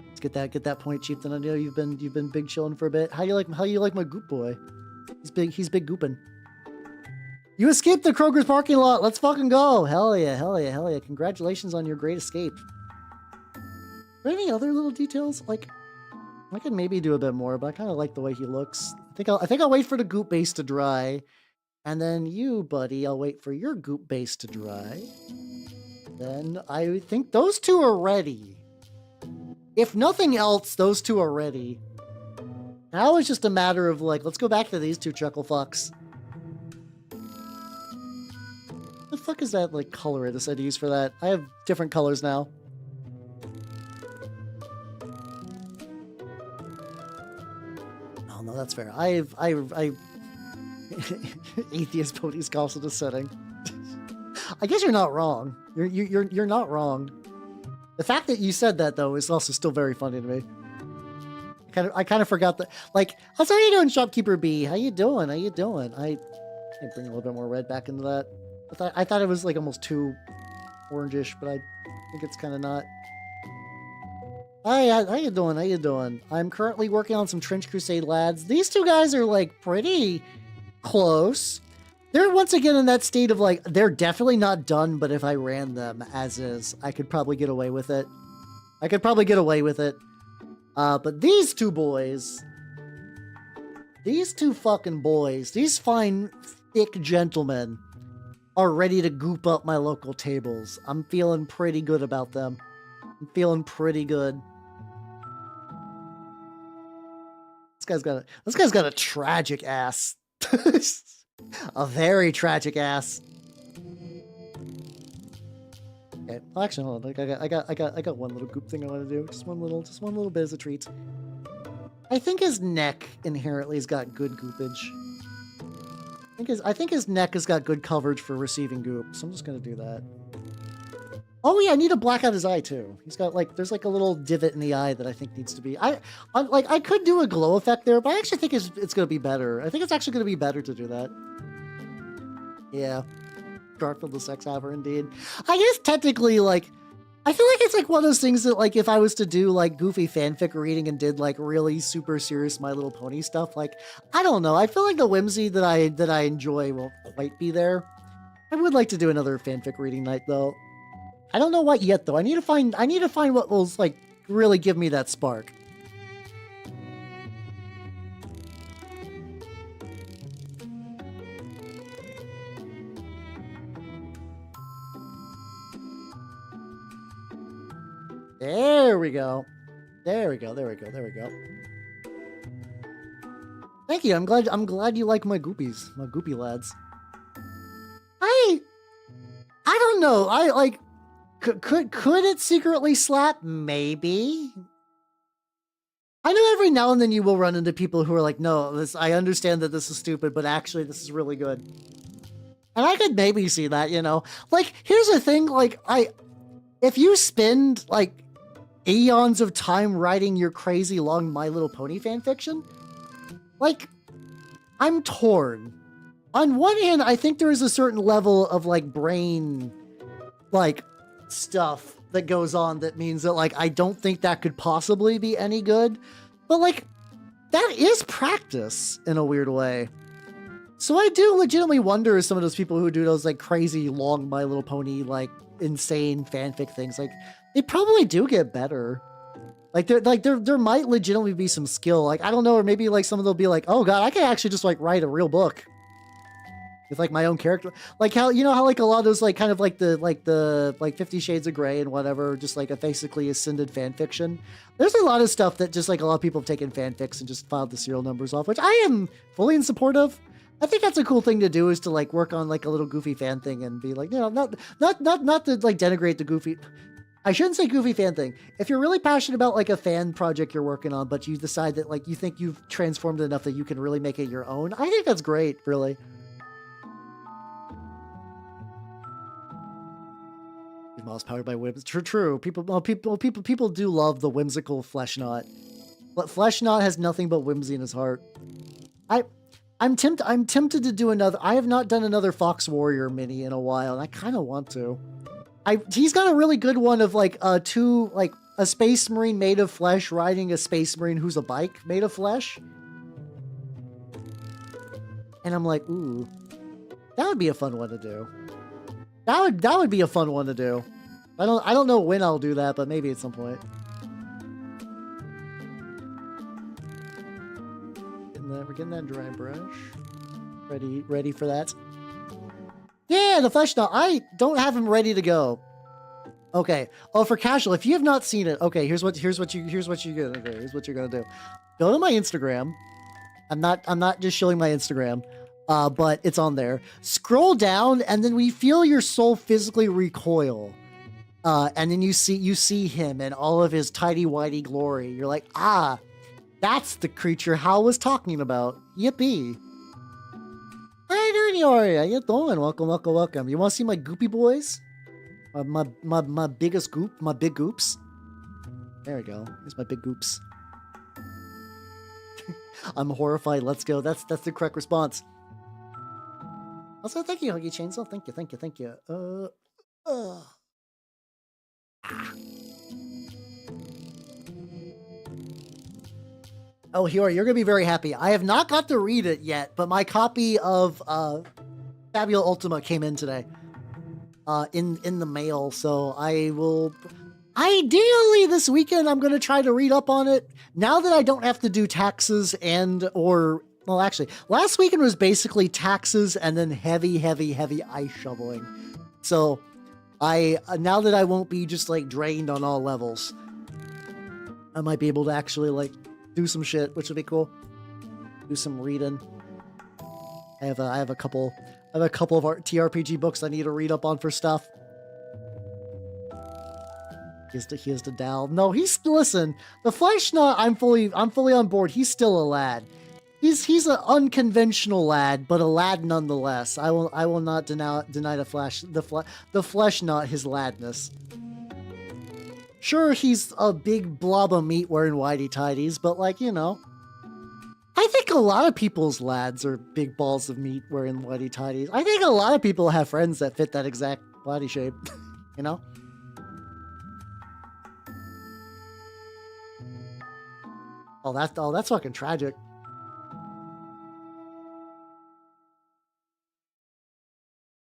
S1: Let's get that point, Chieftain. I know you've been big chilling for a bit. How you like my goop boy? He's big gooping. You escaped the Kroger's parking lot. Let's fucking go. Hell yeah, hell yeah, hell yeah. Congratulations on your great escape. Are there any other little details? Like, I could maybe do a bit more, but I kind of like the way he looks. I think I'll wait for the goop base to dry. And then you, buddy, I'll wait for your goop base to dry. Then I think those two are ready. If nothing else, those two are ready. Now it's just a matter of like, let's go back to these two chuckle fucks. The fuck is that like color I decided to use for that? I have different colors now. Oh no, that's fair. I atheist ponies also the setting. I guess you're not wrong. You're not wrong. The fact that you said that though is also still very funny to me. I kind of forgot that. Like, how's how you doing, Shopkeeper B? How you doing? How you doing? I can bring a little bit more red back into that. I thought it was like almost too orangish, but I think it's kind of not. Hi, how you doing? How you doing? I'm currently working on some Trench Crusade lads. These two guys are like pretty close. They're once again in that state of like, they're definitely not done, but if I ran them as is, I could probably get away with it. But these two boys, these two fucking boys, these fine, thick gentlemen are ready to goop up my local tables. I'm feeling pretty good about them. I'm feeling pretty good. This guy's got a tragic ass. A very tragic ass. Okay, well, actually, hold on. I got one little goop thing I want to do. Just one little bit as a treat. I think his neck inherently has got good goopage. I think his neck has got good coverage for receiving goop, so I'm just gonna do that. Oh yeah, I need to black out his eye too. He's got like, there's like a little divot in the eye that I think needs to be. I could do a glow effect there, but I actually think it's gonna be better. I think it's actually gonna be better to do that. Yeah, Garfield the sex haver indeed. I guess technically, like, I feel like it's like one of those things that like if I was to do like goofy fanfic reading and did like really super serious My Little Pony stuff, like I don't know. I feel like the whimsy that I enjoy won't quite be there. I would like to do another fanfic reading night though. I don't know what yet though. I need to find what will like really give me that spark. There we go. There we go. Thank you. I'm glad you like my goopies, my goopy lads. I don't know. I like could it secretly slap? Maybe. I know every now and then you will run into people who are like, no, I understand that this is stupid, but actually this is really good. And I could maybe see that, you know. Like, here's the thing, like, if you spend like eons of time writing your crazy long My Little Pony fanfiction, like, I'm torn. On one hand, I think there is a certain level of like brain, like, stuff that goes on that means that like I don't think that could possibly be any good, but like that is practice in a weird way. So I do legitimately wonder if some of those people who do those like crazy long My Little Pony like insane fanfic things, like they probably do get better. Like there might legitimately be some skill. Like I don't know, or maybe like some of them will be like, oh god, I can actually just like write a real book with like my own character. Like how, you know how like a lot of those like kind of like the 50 Shades of Grey and whatever, just like a basically ascended fan fiction. There's a lot of stuff that just like a lot of people have taken fanfics and just filed the serial numbers off, which I am fully in support of. I think that's a cool thing to do, is to like work on like a little goofy fan thing and be like, you know, not to like denigrate the goofy. I shouldn't say goofy fan thing. If you're really passionate about like a fan project you're working on, but you decide that like you think you've transformed it enough that you can really make it your own, I think that's great, really. mouse powered by whims. True. People do love the whimsical Fleshnot. But Fleshnot has nothing but whimsy in his heart. I'm tempted to do another. I have not done another Fox Warrior mini in a while, and I kind of want to. He's got a really good one of like a Space Marine made of flesh riding a Space Marine who's a bike made of flesh. And I'm like, ooh, that would be a fun one to do. That would be a fun one to do. I don't know when I'll do that, but maybe at some point. We're getting that dry brush. Ready for that. Yeah, the flesh knot. I don't have him ready to go. Okay. Oh, for casual, if you have not seen it, okay, here's what you're gonna do. Here's what you're gonna do. Go to my Instagram. I'm not just showing my Instagram, but it's on there. Scroll down, and then we feel your soul physically recoil. And then you see him and all of his tidy-whitey glory. You're like, ah, that's the creature Hal was talking about. Yippee. How you doing, Yori? How you doing? Welcome. You want to see my goopy boys? My biggest goop, my big goops. There we go. Here's my big goops. I'm horrified. Let's go. That's the correct response. Also, thank you, Huggy Chainsaw. Thank you. Oh, here you're gonna be very happy. I have not got to read it yet, but my copy of Fabula Ultima came in today. In the mail, so I will. Ideally, this weekend I'm gonna try to read up on it. Now that I don't have to do taxes well, actually, last weekend was basically taxes and then heavy ice shoveling. So now that I won't be just like drained on all levels, I might be able to actually like do some shit, which would be cool. Do some reading. I have a couple of our TRPG books I need to read up on for stuff. He has to Dal. No, listen, the Fleshnot, I'm fully on board. He's still a lad. He's an unconventional lad, but a lad nonetheless. I will not deny the Fleshnot his ladness. Sure, he's a big blob of meat wearing whitey tidies, but like, you know, I think a lot of people's lads are big balls of meat wearing whitey tidies. I think a lot of people have friends that fit that exact body shape, you know? Oh, that's fucking tragic.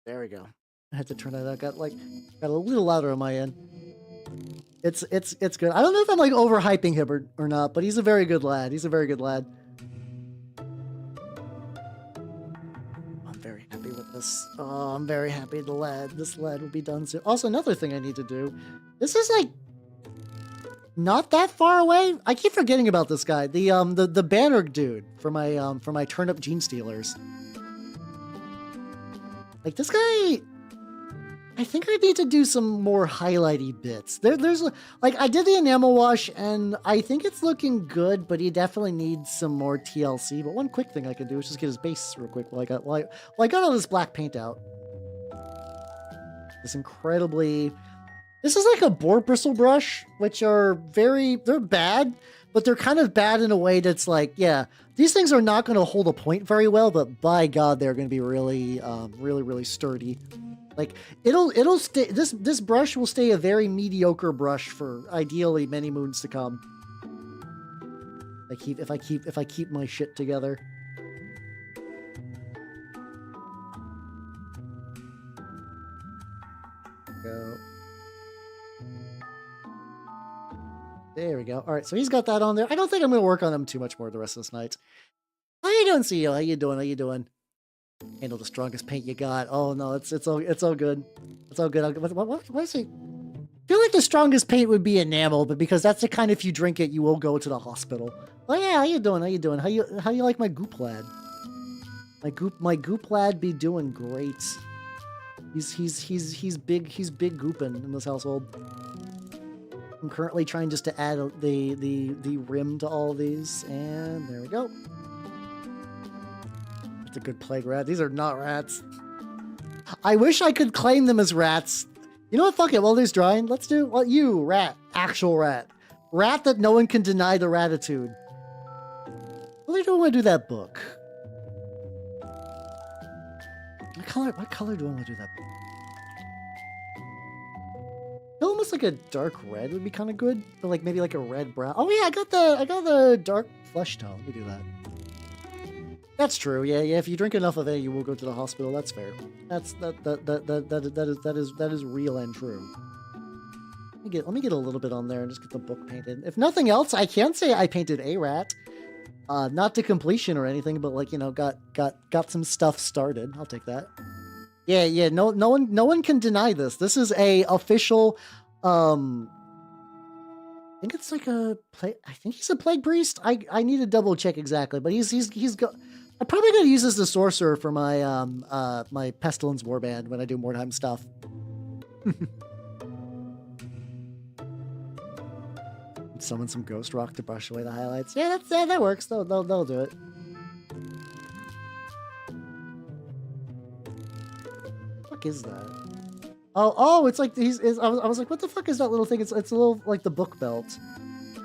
S1: There we go. I had to turn that up. Got a little louder on my end. It's good. I don't know if I'm like overhyping him or not, but he's a very good lad. I'm very happy with this. Oh, I'm very happy this lad will be done soon. Also, another thing I need to do. This is like not that far away. I keep forgetting about this guy. The banner dude for my turnip gene stealers. Like this guy, I think I need to do some more highlighty bits. There's like I did the enamel wash and I think it's looking good, but he definitely needs some more TLC. But one quick thing I can do is just get his base real quick while I got all this black paint out. This is like a boar bristle brush, which are they're bad, but they're kind of bad in a way that's like, yeah, these things are not going to hold a point very well, but by God, they're going to be really, really sturdy. Like it'll stay. This brush will stay a very mediocre brush for ideally many moons to come. If I keep my shit together. Go. There we go. All right, so he's got that on there. I don't think I'm going to work on him too much more the rest of this night. How you doing, CEO? How you doing? Handle the strongest paint you got. Oh no, it's all good. It's all good. What is it? I feel like the strongest paint would be enamel, but because that's the kind if you drink it, you will go to the hospital. Oh yeah, how you doing? How you like my goop lad? My goop lad be doing great. He's big gooping in this household. I'm currently trying just to add the rim to all these, and there we go. It's a good plague rat. These are not rats. I wish I could claim them as rats. You know what? Fuck it. While there's drying, let's do what you rat, actual rat, rat that no one can deny the ratitude. Really don't want to do that book. What color do I want to do that book? Almost like a dark red would be kind of good, but like maybe like a red brown. Oh yeah, I got the dark flesh tone. Let me do that. That's true. Yeah. If you drink enough of it, you will go to the hospital. That's fair. That is real and true. Let me get a little bit on there and just get the book painted. If nothing else, I can say I painted a rat. Not to completion or anything, but like, you know, got some stuff started. I'll take that. Yeah. No one can deny this. This is a official. I think it's like I think he's a plague priest. I need to double check exactly, but he's I'm probably gonna use this as a sorcerer for my my pestilence warband when I do Mordheim stuff. Summon some ghost rock to brush away the highlights. Yeah, that works. They'll do it. What the fuck is that? Oh, it's like I was like, what the fuck is that little thing? It's a little like the book belt. You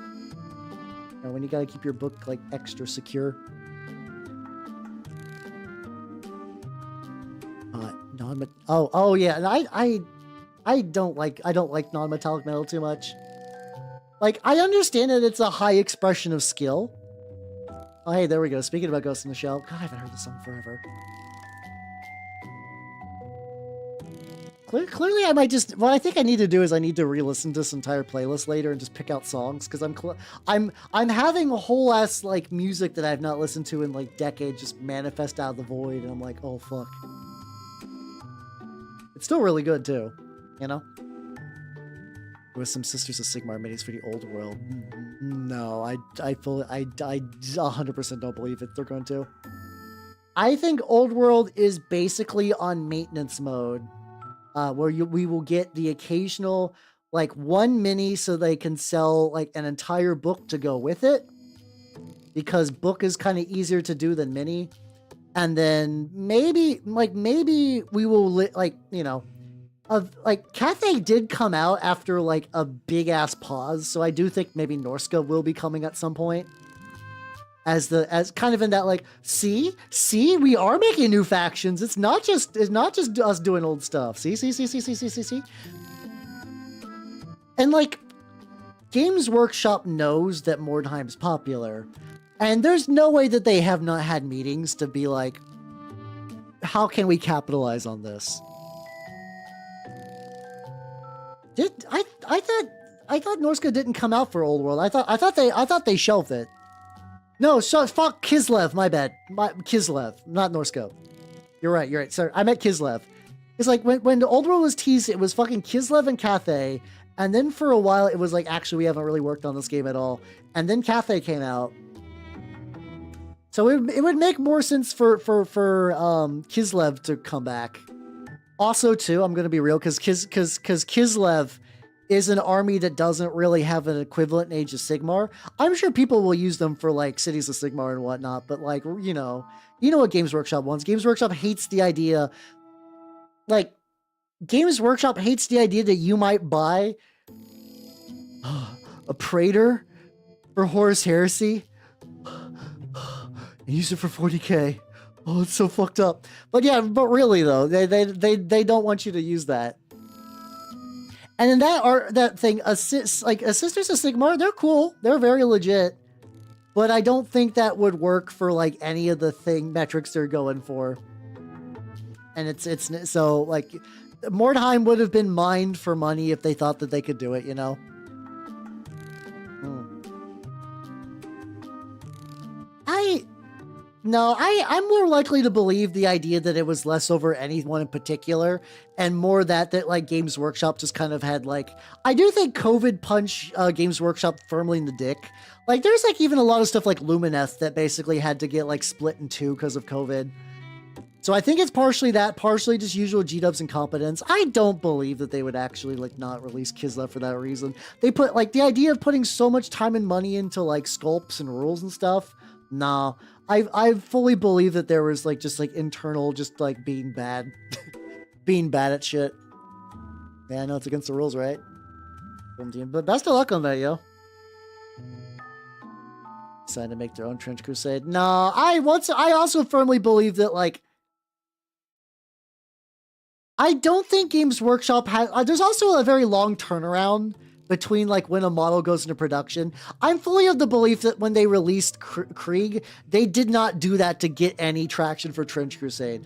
S1: know, when you gotta keep your book like extra secure. Oh yeah, and I don't like non-metallic metal too much. Like, I understand that it's a high expression of skill. Oh, hey, there we go. Speaking about Ghost in the Shell. God, I haven't heard this song forever. Clearly, I might just... What I think I need to do is I need to re-listen to this entire playlist later and just pick out songs, because I'm having a whole ass, like, music that I've not listened to in, like, decades just manifest out of the void, and I'm like, oh, fuck. It's still really good, too. You know? With some Sisters of Sigmar minis for the old world. No, I 100% don't believe it. They're going to. I think old world is basically on maintenance mode, where we will get the occasional like one mini so they can sell like an entire book to go with it, because book is kind of easier to do than mini. And then maybe we will like Cathay did come out after like a big ass pause, so I do think maybe Norska will be coming at some point as kind of in that like see we are making new factions. It's not just us doing old stuff. See. And like Games Workshop knows that Mordheim's popular, and there's no way that they have not had meetings to be like, how can we capitalize on this? I thought Norska didn't come out for Old World. I thought they shelved it. No, fuck Kislev. My bad. Kislev, not Norska. You're right. Sorry, I meant Kislev. It's like when the Old World was teased, it was fucking Kislev and Cathay, and then for a while it was like, actually we haven't really worked on this game at all. And then Cathay came out. So it would make more sense for Kislev to come back. Also, too, I'm going to be real, because Kislev is an army that doesn't really have an equivalent in Age of Sigmar. I'm sure people will use them for, like, Cities of Sigmar and whatnot, but, like, you know what Games Workshop wants. Games Workshop hates the idea, like, Games Workshop hates the idea that you might buy a Praetor for Horus Heresy and use it for 40k. Oh, it's so fucked up. But yeah, but really though, they don't want you to use that. And in that thing, Sisters of Sigmar, they're cool. They're very legit. But I don't think that would work for like any of the metrics they're going for. And it's so like Mordheim would have been mined for money if they thought that they could do it, you know. I'm more likely to believe the idea that it was less over anyone in particular, and more that like Games Workshop just kind of had like, I do think COVID punched Games Workshop firmly in the dick. Like there's like even a lot of stuff like Lumineth that basically had to get like split in two because of COVID. So I think it's partially that, partially just usual G-dub's incompetence. I don't believe that they would actually like not release Kislev for that reason. They put like the idea of putting so much time and money into like sculpts and rules and stuff. Nah, I fully believe that there was like just like internal, just like being bad, being bad at shit. Yeah, I know it's against the rules, right? But best of luck on that, yo. Decided to make their own Trench Crusade. No, I also firmly believe that, like, I don't think Games Workshop has. There's also a very long turnaround between like when a model goes into production. I'm fully of the belief that when they released Krieg, they did not do that to get any traction for Trench Crusade.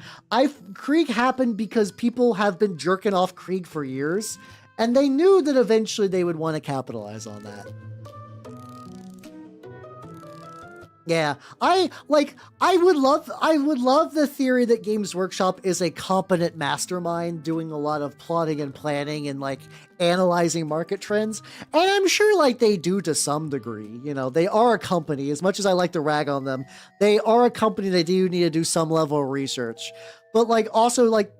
S1: Krieg happened because people have been jerking off Krieg for years, and they knew that eventually they would want to capitalize on that. Yeah, I would love the theory that Games Workshop is a competent mastermind doing a lot of plotting and planning and like analyzing market trends. And I'm sure like they do to some degree, you know, they are a company. As much as I like to rag on them, they are a company. They do need to do some level of research, but like also like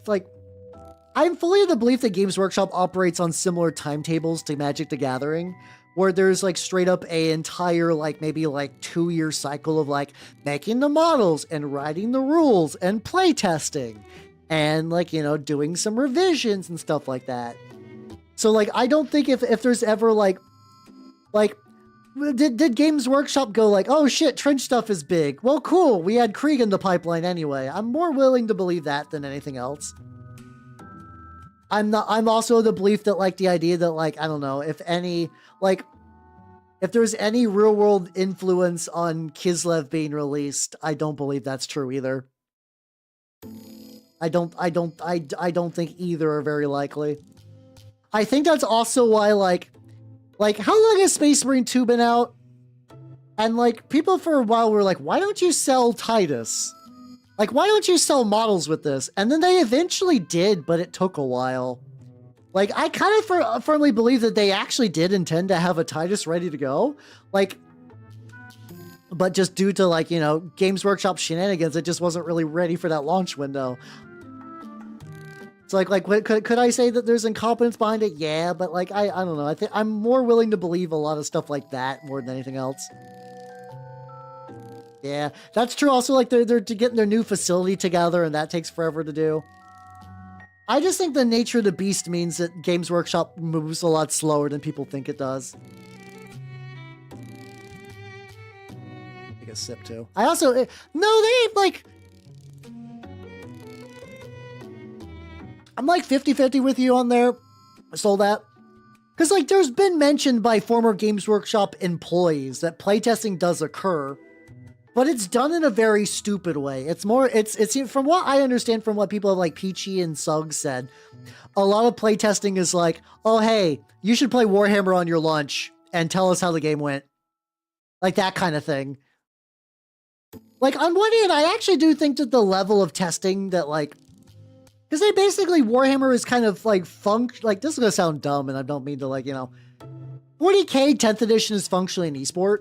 S1: I'm fully of the belief that Games Workshop operates on similar timetables to Magic the Gathering, where there's like straight up a entire like maybe like 2-year cycle of like making the models and writing the rules and play testing and like, you know, doing some revisions and stuff like that. So like I don't think if there's ever like did Games Workshop go like, oh shit, Trench stuff is big, well cool, we had Krieg in the pipeline anyway. I'm more willing to believe that than anything else. I'm also the belief that like the idea that like, I don't know, if there's any real world influence on Kislev being released, I don't believe that's true either. I don't think either are very likely. I think that's also why like how long has Space Marine 2 been out? And like people for a while were like, why don't you sell Titus? Like, why don't you sell models with this? And then they eventually did, but it took a while. Like, I kind of firmly believe that they actually did intend to have a Titus ready to go. Like, but just due to, like, you know, Games Workshop shenanigans, it just wasn't really ready for that launch window. So, like could I say that there's incompetence behind it? Yeah, but, like, I don't know. I think I'm more willing to believe a lot of stuff like that more than anything else. Yeah, that's true. Also, like, they're getting their new facility together, and that takes forever to do. I just think the nature of the beast means that Games Workshop moves a lot slower than people think it does. Take a sip, too. I also... No, they, like... I'm, like, 50-50 with you on there. I sold that. Because, like, there's been mentioned by former Games Workshop employees that playtesting does occur, but it's done in a very stupid way. It's from what I understand from what people like Peachy and Suggs said, a lot of playtesting is like, oh, hey, you should play Warhammer on your lunch and tell us how the game went. Like that kind of thing. Like, on one hand, I actually do think that the level of testing that, like, because they basically, Warhammer is kind of like like, this is going to sound dumb and I don't mean to, like, you know, 40K 10th edition is functionally an esport.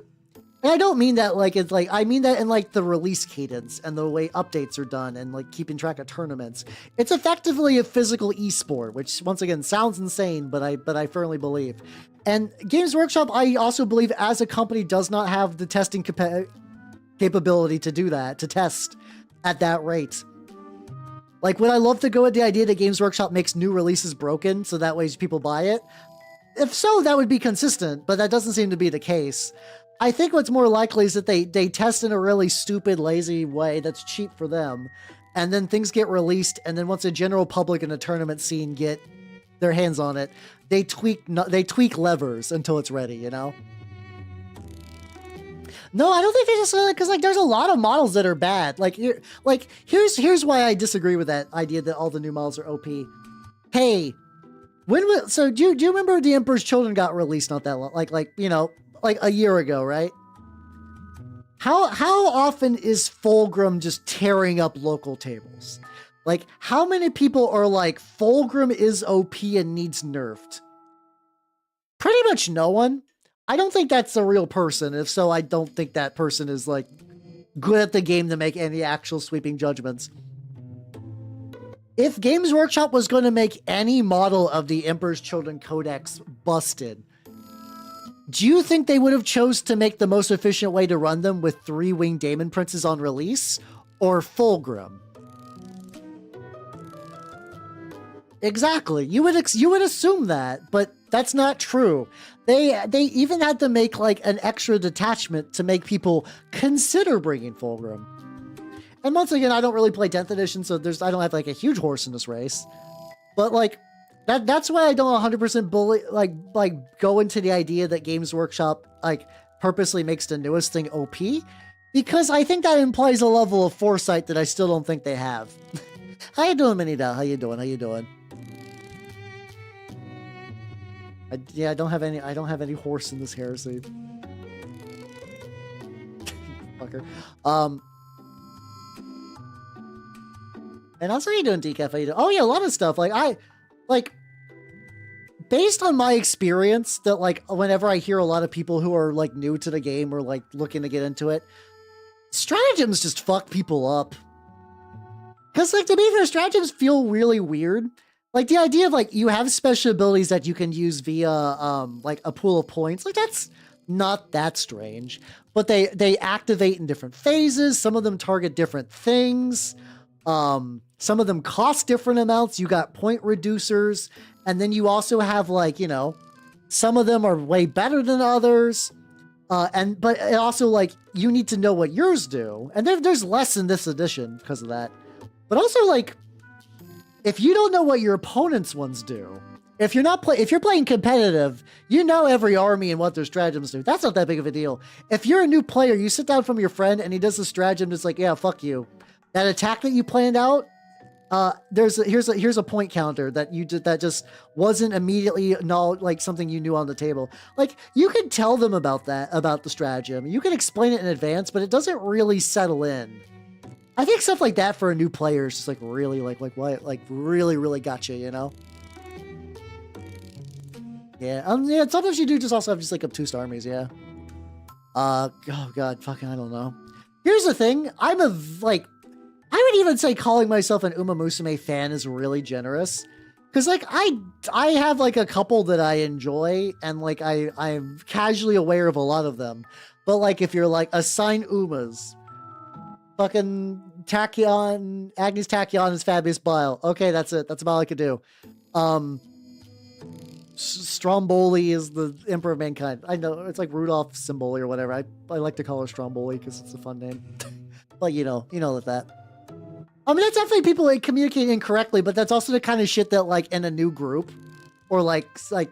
S1: And I don't mean that like, it's like, I mean that in like the release cadence and the way updates are done and like keeping track of tournaments. It's effectively a physical esport, which once again sounds insane, but I firmly believe. And Games Workshop, I also believe as a company does not have the testing capability to do that, to test at that rate. Like, would I love to go with the idea that Games Workshop makes new releases broken so that way people buy it? If so, that would be consistent, but that doesn't seem to be the case. I think what's more likely is that they test in a really stupid, lazy way that's cheap for them, and then things get released, and then once the general public and the tournament scene get their hands on it, they tweak levers until it's ready, you know? No, I don't think they just, because like there's a lot of models that are bad. Here's why I disagree with that idea that all the new models are OP. Hey, so do you remember The Emperor's Children got released not that long, like you know, like a year ago, right? How often is Fulgrim just tearing up local tables? Like, how many people are like, Fulgrim is OP and needs nerfed? Pretty much no one. I don't think that's a real person. If so, I don't think that person is like good at the game to make any actual sweeping judgments. If Games Workshop was going to make any model of the Emperor's Children Codex busted, do you think they would have chose to make the most efficient way to run them with 3 Winged Daemon Princes on release, or Fulgrim? Exactly. You would assume that, but that's not true. They even had to make like an extra detachment to make people consider bringing Fulgrim. And once again, I don't really play 10th edition, so I don't have like a huge horse in this race. But like that's why I don't 100% go into the idea that Games Workshop like purposely makes the newest thing OP, because I think that implies a level of foresight that I still don't think they have. How you doing, Minida? How you doing? How you doing? I don't have any horse in this heresy. Fucker. And also, how you doing, Decaf? How you doing? Oh yeah, a lot of stuff. Based on my experience, that like whenever I hear a lot of people who are like new to the game or like looking to get into it, stratagems just fuck people up. Cause like to me, fair, stratagems feel really weird. Like the idea of like you have special abilities that you can use via like a pool of points, like that's not that strange. But they activate in different phases. Some of them target different things. Some of them cost different amounts. You got point reducers, and then you also have like, you know, some of them are way better than others. But it also like you need to know what yours do. And there's less in this edition because of that. But also like if you don't know what your opponent's ones do, if you're playing competitive, you know every army and what their stratagems do. That's not that big of a deal. If you're a new player, you sit down from your friend and he does the stratagem, it's like, yeah, fuck you. That attack that you planned out, here's a point counter that you did that just wasn't immediately like something you knew on the table. Like you can tell them about the stratagem. You can explain it in advance, but it doesn't really settle in. I think stuff like that for a new player is just like really like what like really gotcha, you know? Yeah, yeah. Sometimes you do just also have just like obtuse armies, yeah. Oh god, fucking I don't know. Here's the thing, I would even say calling myself an Uma Musume fan is really generous. Cause like I have like a couple that I enjoy and like I'm casually aware of a lot of them. But like if you're like assign Umas, fucking Tachyon, Agnes Tachyon is Fabius Bile. Okay, that's it. That's about all I could do. Stromboli is the Emperor of Mankind. I know it's like Rudolph Symboli or whatever. I like to call her Stromboli because it's a fun name. But you know that. I mean, that's definitely people like communicate incorrectly, but that's also the kind of shit that like in a new group or like that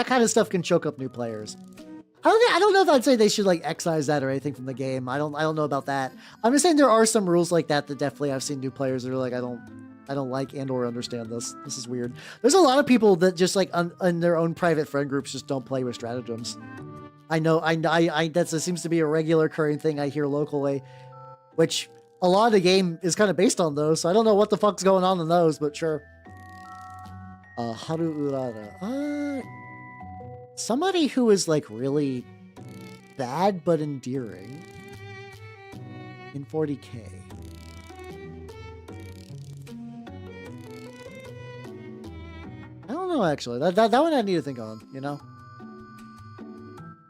S1: kind of stuff can choke up new players. I don't know if I'd say they should like excise that or anything from the game. I don't know about that. I'm just saying there are some rules like that definitely I've seen new players that are like, I don't like and or understand this. This is weird. There's a lot of people that just like in their own private friend groups just don't play with stratagems. I know that seems to be a regular occurring thing I hear locally, which a lot of the game is kind of based on those. So I don't know what the fuck's going on in those, but sure. Haru Urara. Somebody who is like really bad but endearing in 40k. I don't know actually. That one I need to think on, you know.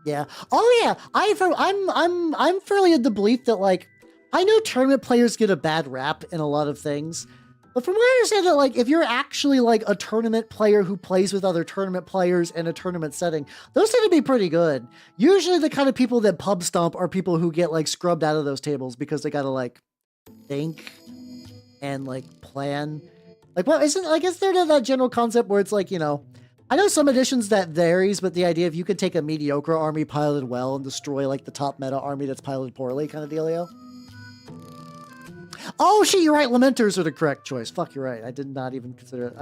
S1: Yeah. Oh yeah. I'm fairly in the belief that like I know tournament players get a bad rap in a lot of things. But from what I understand, that like if you're actually like a tournament player who plays with other tournament players in a tournament setting, those tend to be pretty good. Usually the kind of people that pub stomp are people who get like scrubbed out of those tables because they gotta like think and like plan. Like what isn't like is there that general concept where it's like, you know, I know some editions that varies, but the idea of you could take a mediocre army piloted well and destroy like the top meta army that's piloted poorly kind of dealio. Oh shit, you're right. Lamenters are the correct choice. Fuck, you're right. I did not even consider it.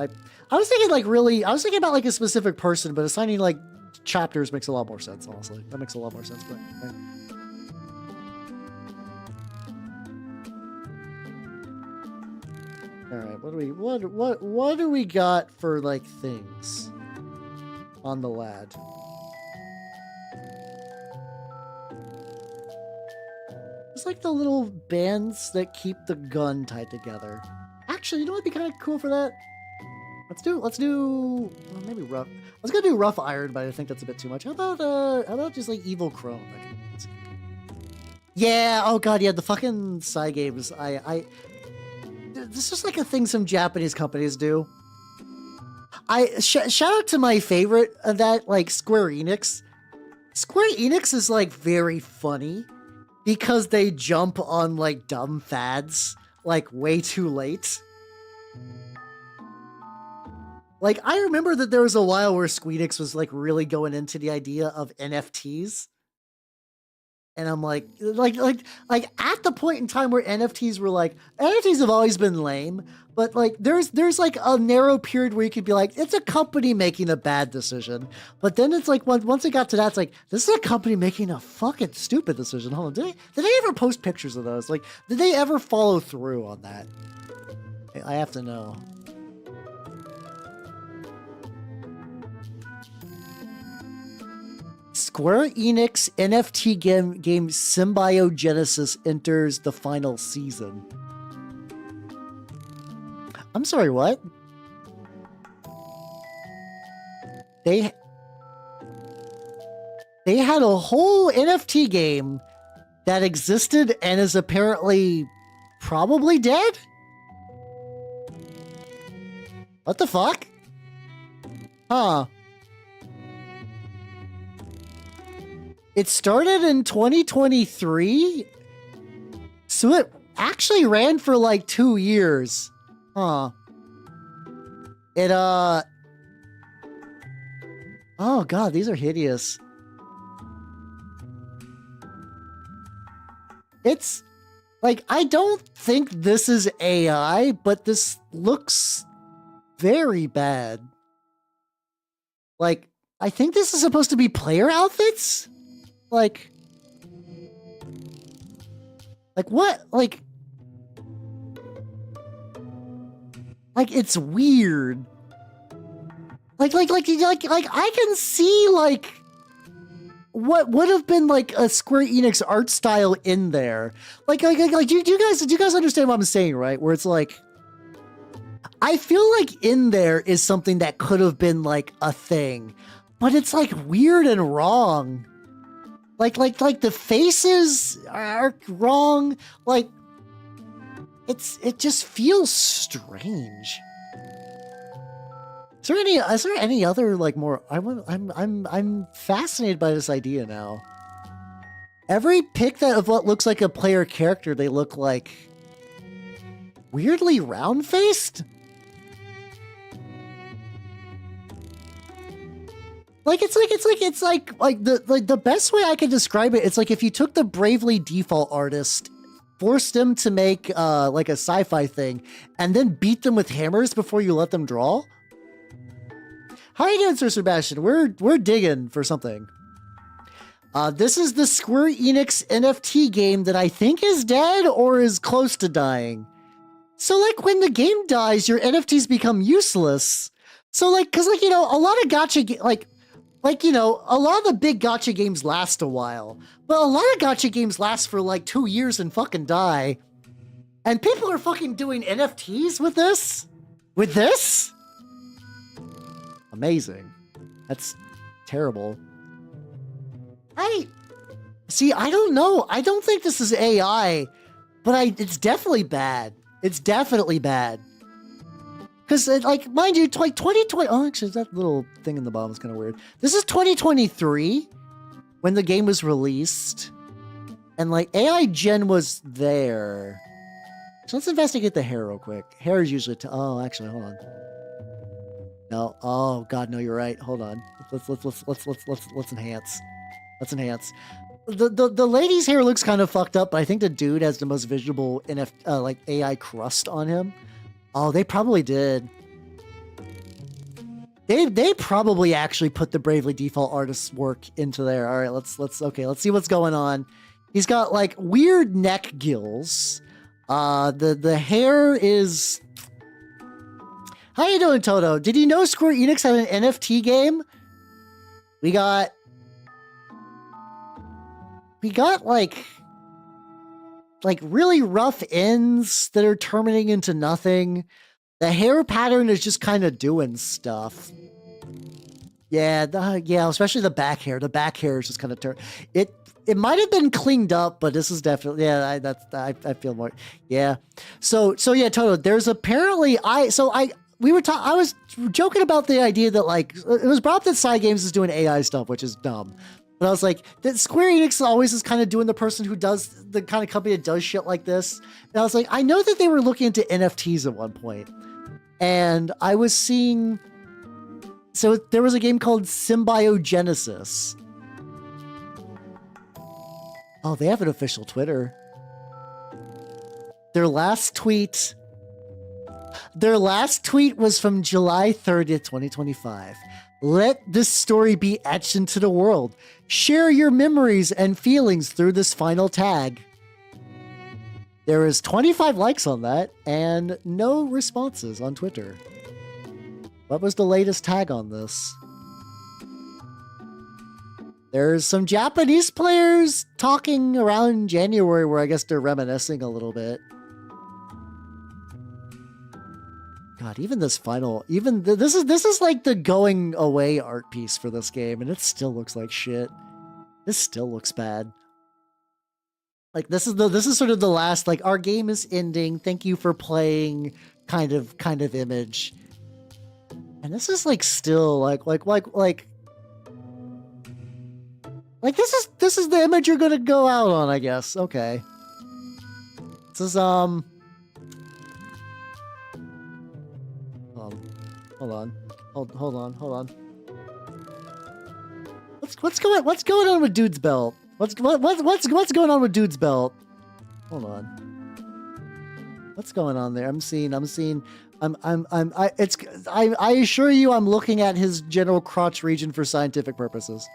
S1: I was thinking like really, I was thinking about like a specific person, but assigning like chapters makes a lot more sense, honestly. That makes a lot more sense, but right. All right, what do we got for like things on the lad? It's like the little bands that keep the gun tied together. Actually, you know what'd be kind of cool for that? Let's do well, maybe rough. I was gonna do rough iron, but I think that's a bit too much. How about just like evil chrome? Yeah. Oh god, yeah. The fucking side games. this is like a thing some Japanese companies do. Shout out to my favorite of that, like Square Enix. Square Enix is like very funny because they jump on like dumb fads like way too late. Like, I remember that there was a while where Squeenix was like really going into the idea of NFTs. And I'm like at the point in time where NFTs were like, NFTs have always been lame, but like there's like a narrow period where you could be like, it's a company making a bad decision. But then it's like once it got to that, it's like, this is a company making a fucking stupid decision. Hold on, did they ever post pictures of those? Like, did they ever follow through on that? I have to know. Square Enix NFT game Symbiogenesis enters the final season. I'm sorry, what? They had a whole NFT game that existed and is apparently probably dead? What the fuck? Huh. It started in 2023, so it actually ran for like 2 years. Huh. It, oh god, these are hideous. It's, like, I don't think this is AI, but this looks very bad. Like, I think this is supposed to be player outfits? Like what? Like it's weird. Like I can see like what would have been like a Square Enix art style in there. Like do you guys understand what I'm saying, right? Where it's like, I feel like in there is something that could have been like a thing, but it's like weird and wrong. Like the faces are wrong. Like it just feels strange. Is there any other like more? I'm fascinated by this idea now. Every pic of what looks like a player character, they look like weirdly round faced. It's like the best way I can describe it, it's like if you took the Bravely Default artist, forced them to make like a sci-fi thing, and then beat them with hammers before you let them draw. How are you doing, Sir Sebastian? We're digging for something. This is the Square Enix NFT game that I think is dead or is close to dying. So like when the game dies, your NFTs become useless. So like, cause like, you know, a lot of gacha you know, a lot of the big gacha games last a while, but a lot of gacha games last for like 2 years and fucking die. And people are fucking doing NFTs with this? With this? Amazing. That's terrible. I don't know. I don't think this is AI, but it's definitely bad. It's definitely bad. Because, like, mind you, like 2020... Oh, actually, that little thing in the bottom is kind of weird. This is 2023, when the game was released. And, like, AI Gen was there. So let's investigate the hair real quick. Hair is usually... Oh, actually, hold on. No. Oh, God, no, you're right. Hold on. Let's enhance. Let's enhance. The lady's hair looks kind of fucked up, but I think the dude has the most visible like AI crust on him. Oh, they probably did. They probably actually put the Bravely Default artist's work into there. All right, let's see what's going on. He's got like weird neck gills. The hair is. How you doing, Toto? Did you know Square Enix had an NFT game? We got like really rough ends that are terminating into nothing. The hair pattern is just kind of doing stuff. Yeah, yeah, especially the back hair. The back hair is just kind of it might have been cleaned up, but this is definitely I feel more yeah. So yeah, Toto. There's apparently I was joking about the idea that like it was brought up that Side Games is doing AI stuff, which is dumb. But I was like, that Square Enix always is kind of doing the person who does the kind of company that does shit like this. And I was like, I know that they were looking into NFTs at one point, and I was seeing. So there was a game called Symbiogenesis. Oh, they have an official Twitter. Their last tweet was from July 30th, 2025. Let this story be etched into the world. Share your memories and feelings through this final tag. There is 25 likes on that and no responses on Twitter. What was the latest tag on this? There's some Japanese players talking around January where I guess they're reminiscing a little bit. God, even this final, this is like the going away art piece for this game, and it still looks like shit. This still looks bad. Like this is sort of the last, like, our game is ending. Thank you for playing kind of image. And this is like still like this is the image you're gonna go out on, I guess. Okay. This is hold on. What's going on with Dude's belt? What's going on with Dude's belt? Hold on. What's going on there? I assure you I'm looking at his general crotch region for scientific purposes.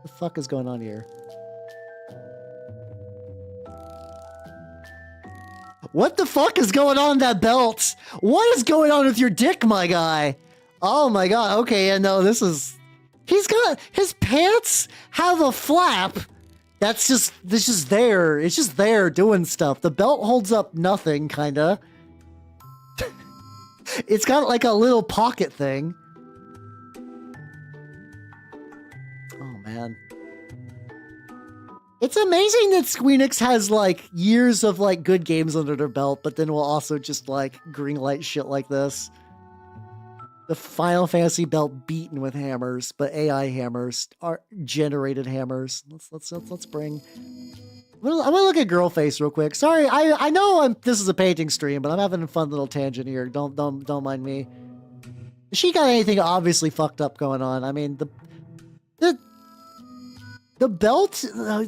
S1: What the fuck is going on here? What the fuck is going on in that belt? What is going on with your dick, my guy? Oh my god, okay, yeah, no, this is... He's got... His pants have a flap. That's just there. It's just there doing stuff. The belt holds up nothing, kinda. It's got like a little pocket thing. Oh, man. It's amazing that Squeenix has like years of like good games under their belt, but then will also just like greenlight shit like this. The Final Fantasy belt beaten with hammers, but AI hammers are generated hammers. Let's bring. I'm gonna look at Girlface real quick. Sorry, I know this is a painting stream, but I'm having a fun little tangent here. Don't mind me. She got anything obviously fucked up going on? I mean the belt, I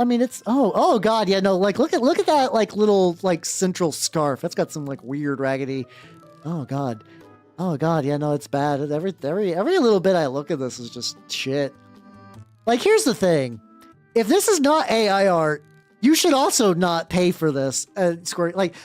S1: mean, it's, oh god, yeah, no, like, look at that, like, little, like, central scarf. That's got some, like, weird, raggedy, oh god, yeah, no, it's bad. Every little bit I look at this is just shit. Like, here's the thing. If this is not AI art, you should also not pay for this. Square, like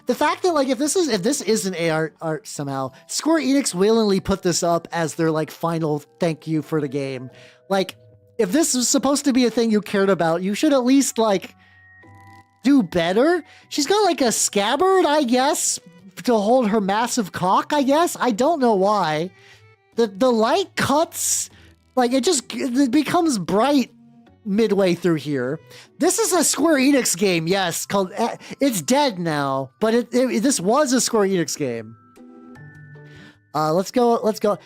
S1: the fact that, like, if this isn't AI art somehow, Square Enix willingly put this up as their, like, final thank you for the game. Like, if this was supposed to be a thing you cared about, you should at least, like, do better. She's got, like, a scabbard, I guess, to hold her massive cock, I guess. I don't know why. The light cuts, like, it becomes bright midway through here. This is a Square Enix game, yes, called, it's dead now, but this was a Square Enix game. Let's go.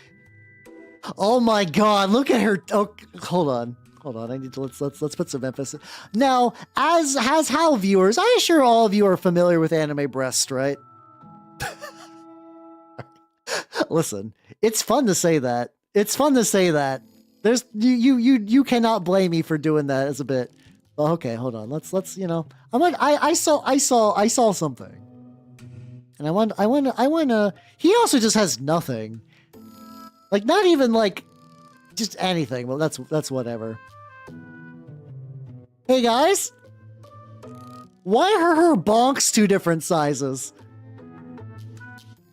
S1: Oh my god, look at her. Oh, hold on. I need to let's put some emphasis. Now, as how viewers, I assure all of you are familiar with anime breasts, right? Listen, it's fun to say that. There's you cannot blame me for doing that as a bit. Well, okay, hold on. Let's you know. I saw something. And I want to he also just has nothing. Like, not even, like, just anything. Well, that's whatever. Hey, guys. Why are her bonks two different sizes?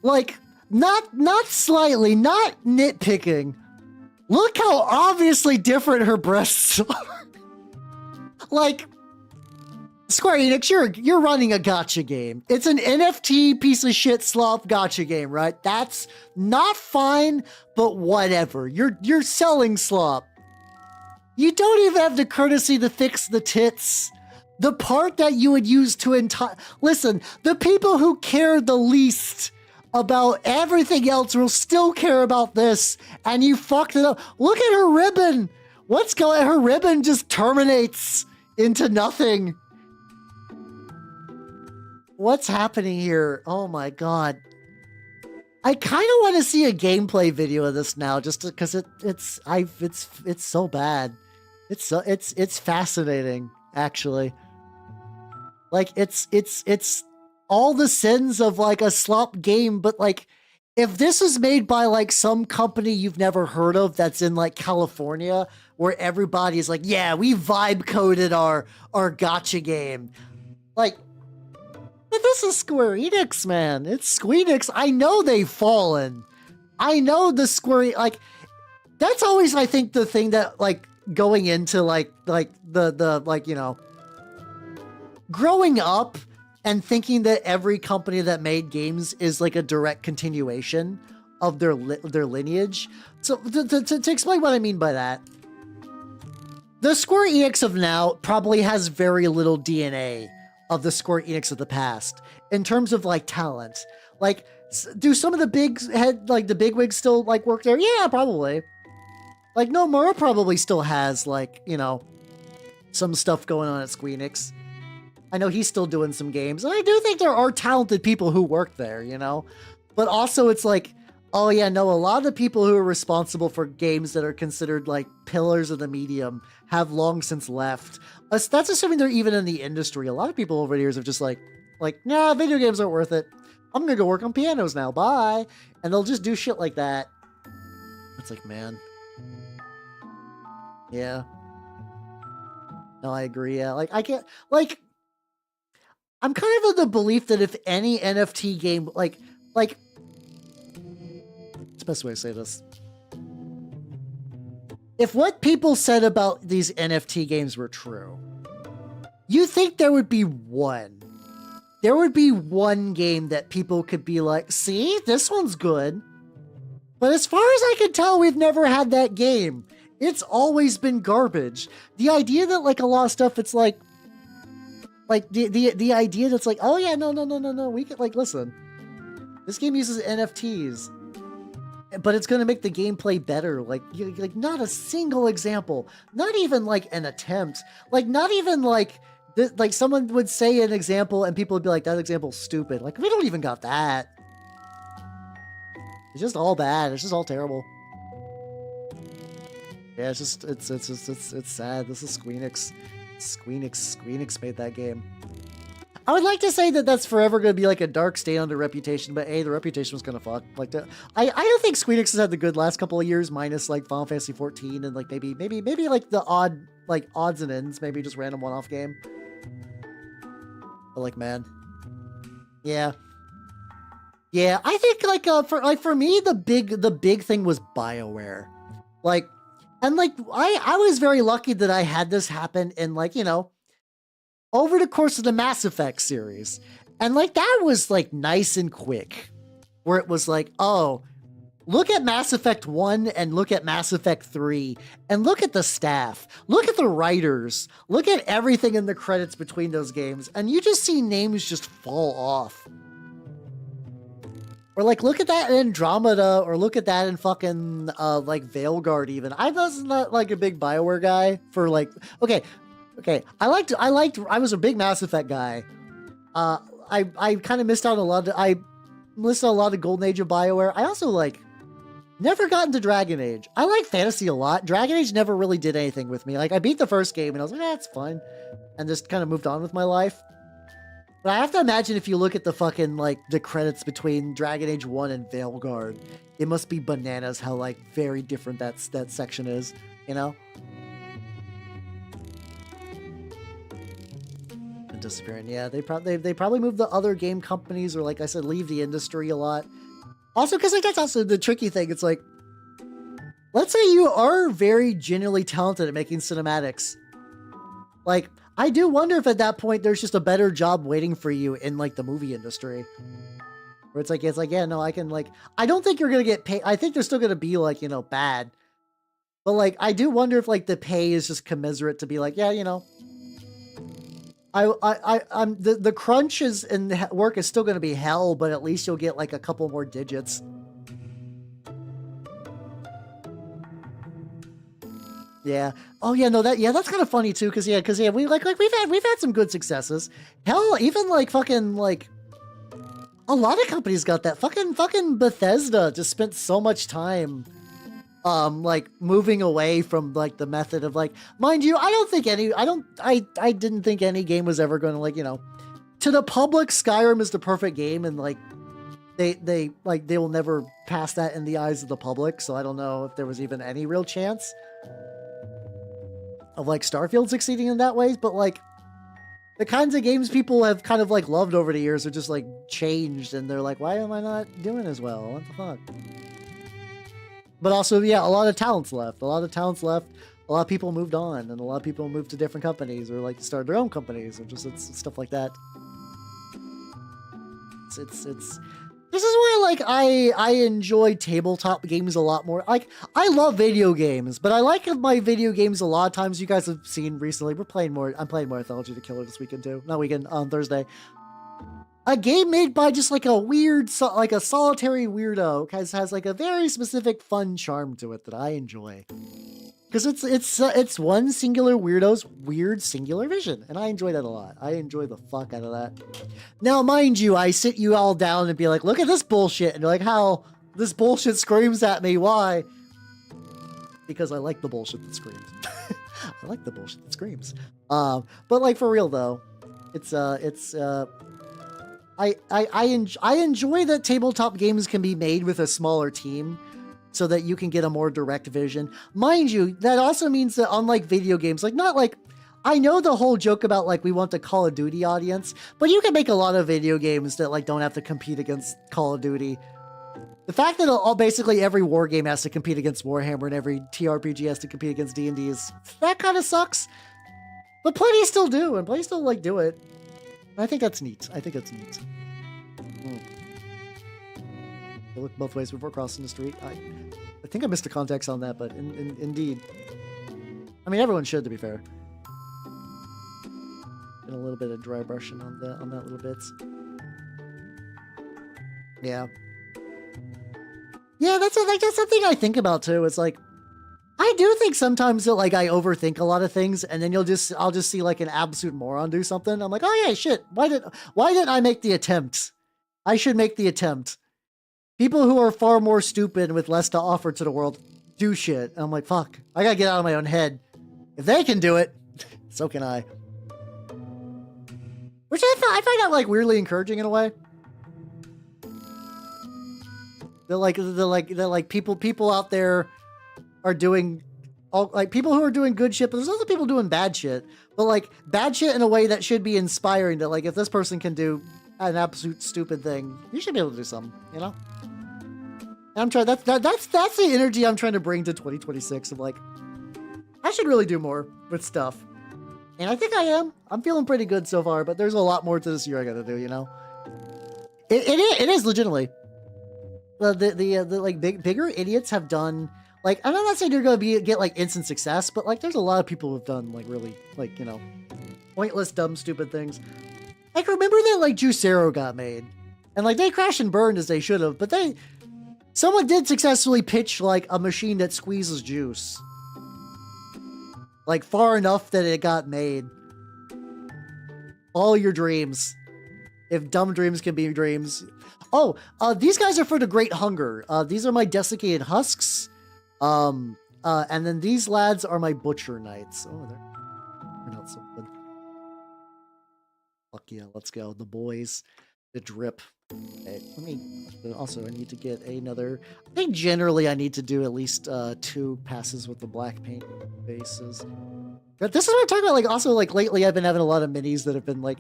S1: Like, not slightly, not nitpicking. Look how obviously different her breasts are. Like, Square Enix, you're running a gacha game. It's an NFT piece of shit slop gacha game, right? That's not fine, but whatever. You're selling slop. You don't even have the courtesy to fix the tits. The part that you would use to listen, the people who care the least about everything else will still care about this, and you fucked it up. Look at her ribbon. Her ribbon just terminates into nothing. What's happening here? Oh my god. I kind of want to see a gameplay video of this now, just because it's so bad. It's fascinating, actually. Like it's all the sins of like a slop game, but like if this is made by like some company you've never heard of that's in like California, where everybody's like, yeah, we vibe coded our gacha game. Like, but this is Square Enix, man. It's Squeenix. I know they've fallen. I know the Square, like, that's always, I think, the thing that, like, going into, like, you know, growing up and thinking that every company that made games is, like, a direct continuation of their lineage. So, to explain what I mean by that, the Square Enix of now probably has very little DNA of the Square Enix of the past in terms of like talent. Like, do some of the the bigwigs still like work there? Yeah, probably. Like, Nomura probably still has like, you know, some stuff going on at Square Enix. I know he's still doing some games, and I do think there are talented people who work there, you know, but also it's like, oh yeah, no, a lot of the people who are responsible for games that are considered like pillars of the medium have long since left. That's assuming they're even in the industry. A lot of people over the years have just like, nah, video games aren't worth it. I'm gonna go work on pianos now, bye. And they'll just do shit like that. It's like, man. Yeah. No, I agree, yeah. Like, I can't, like, I'm kind of of the belief that if any NFT game, like, what's the best way to say this? If what people said about these NFT games were true, you think there would be one. There would be one game that people could be like, see, this one's good. But as far as I can tell, we've never had that game. It's always been garbage. The idea that like a lot of stuff, it's like the idea that's like, oh yeah, no, we could like, listen, this game uses NFTs. But it's going to make the gameplay better. Like not a single example. Not even like an attempt. Like not even like someone would say an example and people would be like, that example's stupid. Like, we don't even got that. It's just all bad. It's just all terrible. Yeah, it's sad. This is Squeenix. Squeenix made that game. I would like to say that that's forever going to be like a dark stain on their reputation, but hey, the reputation was going to fuck. Like, I don't think Squeenix has had the good last couple of years, minus like Final Fantasy 14 and like maybe like the odds and ends, maybe just random one-off game. But like, man, yeah, I think like for me the big thing was BioWare, like, and like I was very lucky that I had this happen in like, you know, over the course of the Mass Effect series. And like, that was like nice and quick, where it was like, oh, look at Mass Effect 1 and look at Mass Effect 3 and look at the staff, look at the writers, look at everything in the credits between those games. And you just see names just fall off. Or like, look at that in Andromeda, or look at that in fucking like Veilguard even. I was not like a big BioWare guy for like, okay, I was a big Mass Effect guy. I kind of missed out on a lot of, I missed out on a lot of Golden Age of BioWare. I also like never got into Dragon Age. I like fantasy a lot. Dragon Age never really did anything with me. Like, I beat the first game and I was like, it's fun. And just kind of moved on with my life. But I have to imagine if you look at the fucking, like, the credits between Dragon Age 1 and Veilguard, it must be bananas how, like, very different that section is, you know? Disappearing. Yeah, they probably moved the other game companies, or like I said, leave the industry a lot. Also, because like that's also the tricky thing. It's like, let's say you are very genuinely talented at making cinematics. Like, I do wonder if at that point there's just a better job waiting for you in like the movie industry. Where it's like, yeah, no, I can like, I don't think you're going to get paid. I think they're still going to be like, you know, bad. But like, I do wonder if like the pay is just commensurate to be like, yeah, you know, I'm the crunch is and the work is still going to be hell, but at least you'll get like a couple more digits. Yeah. Oh yeah, no, that's kind of funny too, because yeah, we've had some good successes. Hell, even like fucking like a lot of companies got that. Fucking Bethesda just spent so much time like moving away from like the method of like, mind you, I didn't think any game was ever going to like, you know, to the public, Skyrim is the perfect game, and like they will never pass that in the eyes of the public, so I don't know if there was even any real chance of like Starfield succeeding in that way. But like the kinds of games people have kind of like loved over the years are just like changed, and they're like, why am I not doing as well? What the fuck? But also, yeah, a lot of talents left. A lot of people moved on, and a lot of people moved to different companies or like started their own companies, or just it's stuff like that. It's this is why like I enjoy tabletop games a lot more. Like I love video games, but I like my video games a lot of times. You guys have seen recently, I'm playing more Mythology the Killer this weekend too. Not weekend, on Thursday. A game made by just like a weird, like a solitary weirdo has like a very specific fun charm to it that I enjoy. Because it's one singular weirdo's weird singular vision, and I enjoy that a lot. I enjoy the fuck out of that. Now, mind you, I sit you all down and be like, look at this bullshit, and you're like, how this bullshit screams at me? Why? Because I like the bullshit that screams. I like the bullshit that screams. But like for real though, I enjoy that tabletop games can be made with a smaller team, so that you can get a more direct vision. Mind you, that also means that unlike video games, like not like, I know the whole joke about like we want the Call of Duty audience, but you can make a lot of video games that like don't have to compete against Call of Duty. The fact that basically every war game has to compete against Warhammer and every TRPG has to compete against D&D that kind of sucks. But plenty still do, and plenty still like do it. I think that's neat. I look both ways before crossing the street. I think I missed the context on that, but indeed. I mean, everyone should, to be fair. And a little bit of dry brushing on that little bits. Yeah. Yeah, that's something I think about too. It's like, I do think sometimes that like I overthink a lot of things, and then I'll just see like an absolute moron do something. I'm like, oh yeah, shit. Why didn't I make the attempt? I should make the attempt. People who are far more stupid with less to offer to the world do shit. And I'm like, fuck, I gotta get out of my own head. If they can do it, so can I. Which I find that like weirdly encouraging in a way. They're like people out there are doing like people who are doing good shit, but there's other people doing bad shit. But like bad shit in a way that should be inspiring, that like if this person can do an absolute stupid thing, you should be able to do something, you know? And I'm trying, that's the energy I'm trying to bring to 2026 of like, I should really do more with stuff. And I think I am. I'm feeling pretty good so far, but there's a lot more to this year I gotta do, you know? It is legitimately. The like bigger idiots have done, like, I'm not saying you're gonna get like instant success, but like there's a lot of people who've done like really like, you know, pointless, dumb, stupid things. Like, remember that like Juicero got made, and like they crashed and burned as they should have, but someone did successfully pitch like a machine that squeezes juice, like far enough that it got made. All your dreams, if dumb dreams can be dreams. Oh, these guys are for the Great Hunger. These are my desiccated husks. And then these lads are my butcher knights. Oh, they're not so good. Fuck yeah, let's go. The boys, the drip. Okay, I need to get another, I think generally I need to do at least 2 passes with the black paint bases. But this is what I'm talking about. Like, also, like, lately I've been having a lot of minis that have been like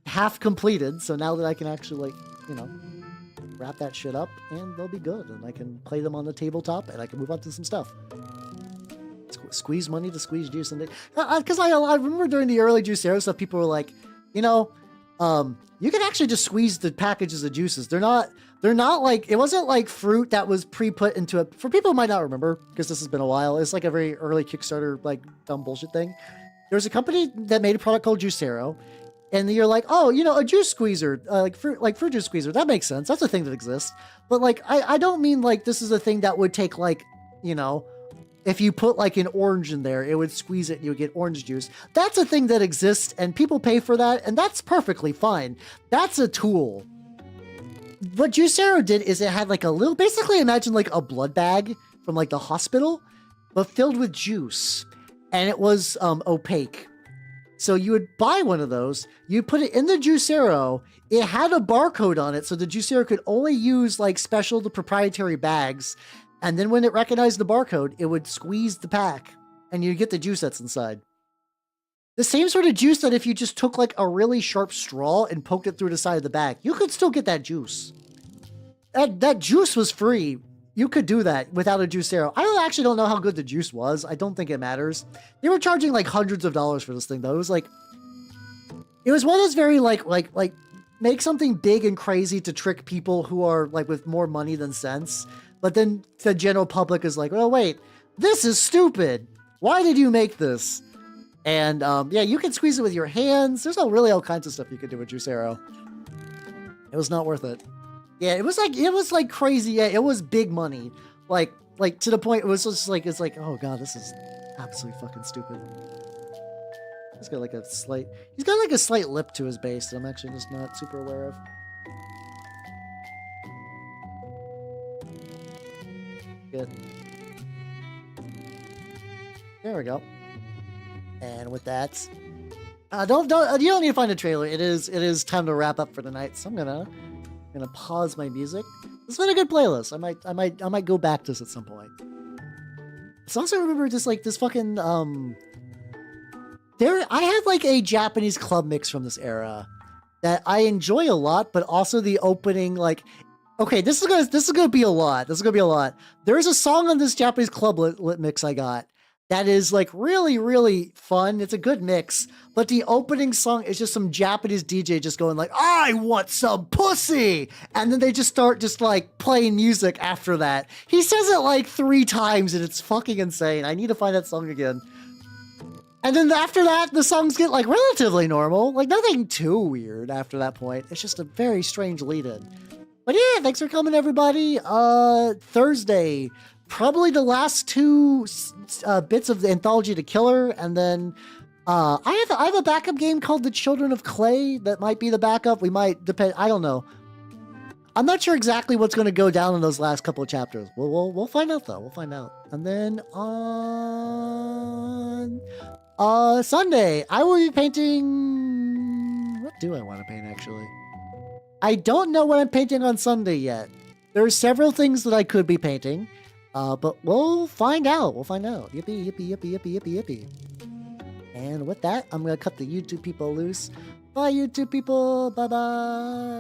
S1: half completed. So now that I can actually, like, you know, wrap that shit up and they'll be good, and I can play them on the tabletop and I can move on to some stuff. squeeze money to squeeze juice. And because I remember during the early Juicero stuff, people were like, you can actually just squeeze the packages of juices. They're not like, it wasn't like fruit that was pre-put into it. For people who might not remember, because this has been a while, it's like a very early Kickstarter, like dumb bullshit thing. There was a company that made a product called Juicero, and you're like, oh, a juice squeezer, like fruit juice squeezer. That makes sense. That's a thing that exists. But like, I don't mean like this is a thing that would take like, if you put like an orange in there, it would squeeze it and you would get orange juice. That's a thing that exists and people pay for that, and that's perfectly fine. That's a tool. What Juicero did is it had like a little, basically imagine like a blood bag from like the hospital, but filled with juice. And it was opaque. So you would buy one of those, you put it in the Juicero, it had a barcode on it, so the Juicero could only use like special to proprietary bags. And then when it recognized the barcode, it would squeeze the pack and you'd get the juice that's inside. The same sort of juice that if you just took like a really sharp straw and poked it through the side of the bag, you could still get that juice. That juice was free. You could do that without a Juicero. I actually don't know how good the juice was. I don't think it matters. They were charging like hundreds of dollars for this thing though. It was one of those very like make something big and crazy to trick people who are like with more money than sense. But then the general public is like, oh wait, this is stupid. Why did you make this? And yeah, you can squeeze it with your hands. There's really all kinds of stuff you could do with Juicero. It was not worth it. Yeah, it was like crazy. Yeah, it was big money. Like to the point it was just like, it's like, oh god, this is absolutely fucking stupid. He's got like a slight lip to his base that I'm actually just not super aware of. Good. There we go. And with that, you don't need to find a trailer. It is time to wrap up for the night. So I'm gonna pause my music. It's been a good playlist. I might go back to this at some point. So also remember just like this fucking I have like a Japanese club mix from this era that I enjoy a lot, but also the opening like, okay, this is gonna be a lot. There's a song on this Japanese club lit mix I got that is like really, really fun. It's a good mix, but the opening song is just some Japanese DJ just going like, I want some pussy. And then they just start just like playing music after that. He says it like 3 times and it's fucking insane. I need to find that song again. And then after that, the songs get like relatively normal, like nothing too weird after that point. It's just a very strange lead-in. But yeah, thanks for coming, everybody. Thursday, probably the last 2 bits of the anthology to Killer, and then I have a backup game called The Children of Clay that might be the backup. We might depend. I don't know. I'm not sure exactly what's going to go down in those last couple of chapters. We'll find out though. We'll find out. And then on Sunday, I will be painting. What do I want to paint actually? I don't know what I'm painting on Sunday yet. There are several things that I could be painting. But we'll find out. Yippee, yippee, yippee, yippee, yippee, yippee. And with that, I'm going to cut the YouTube people loose. Bye, YouTube people. Bye-bye.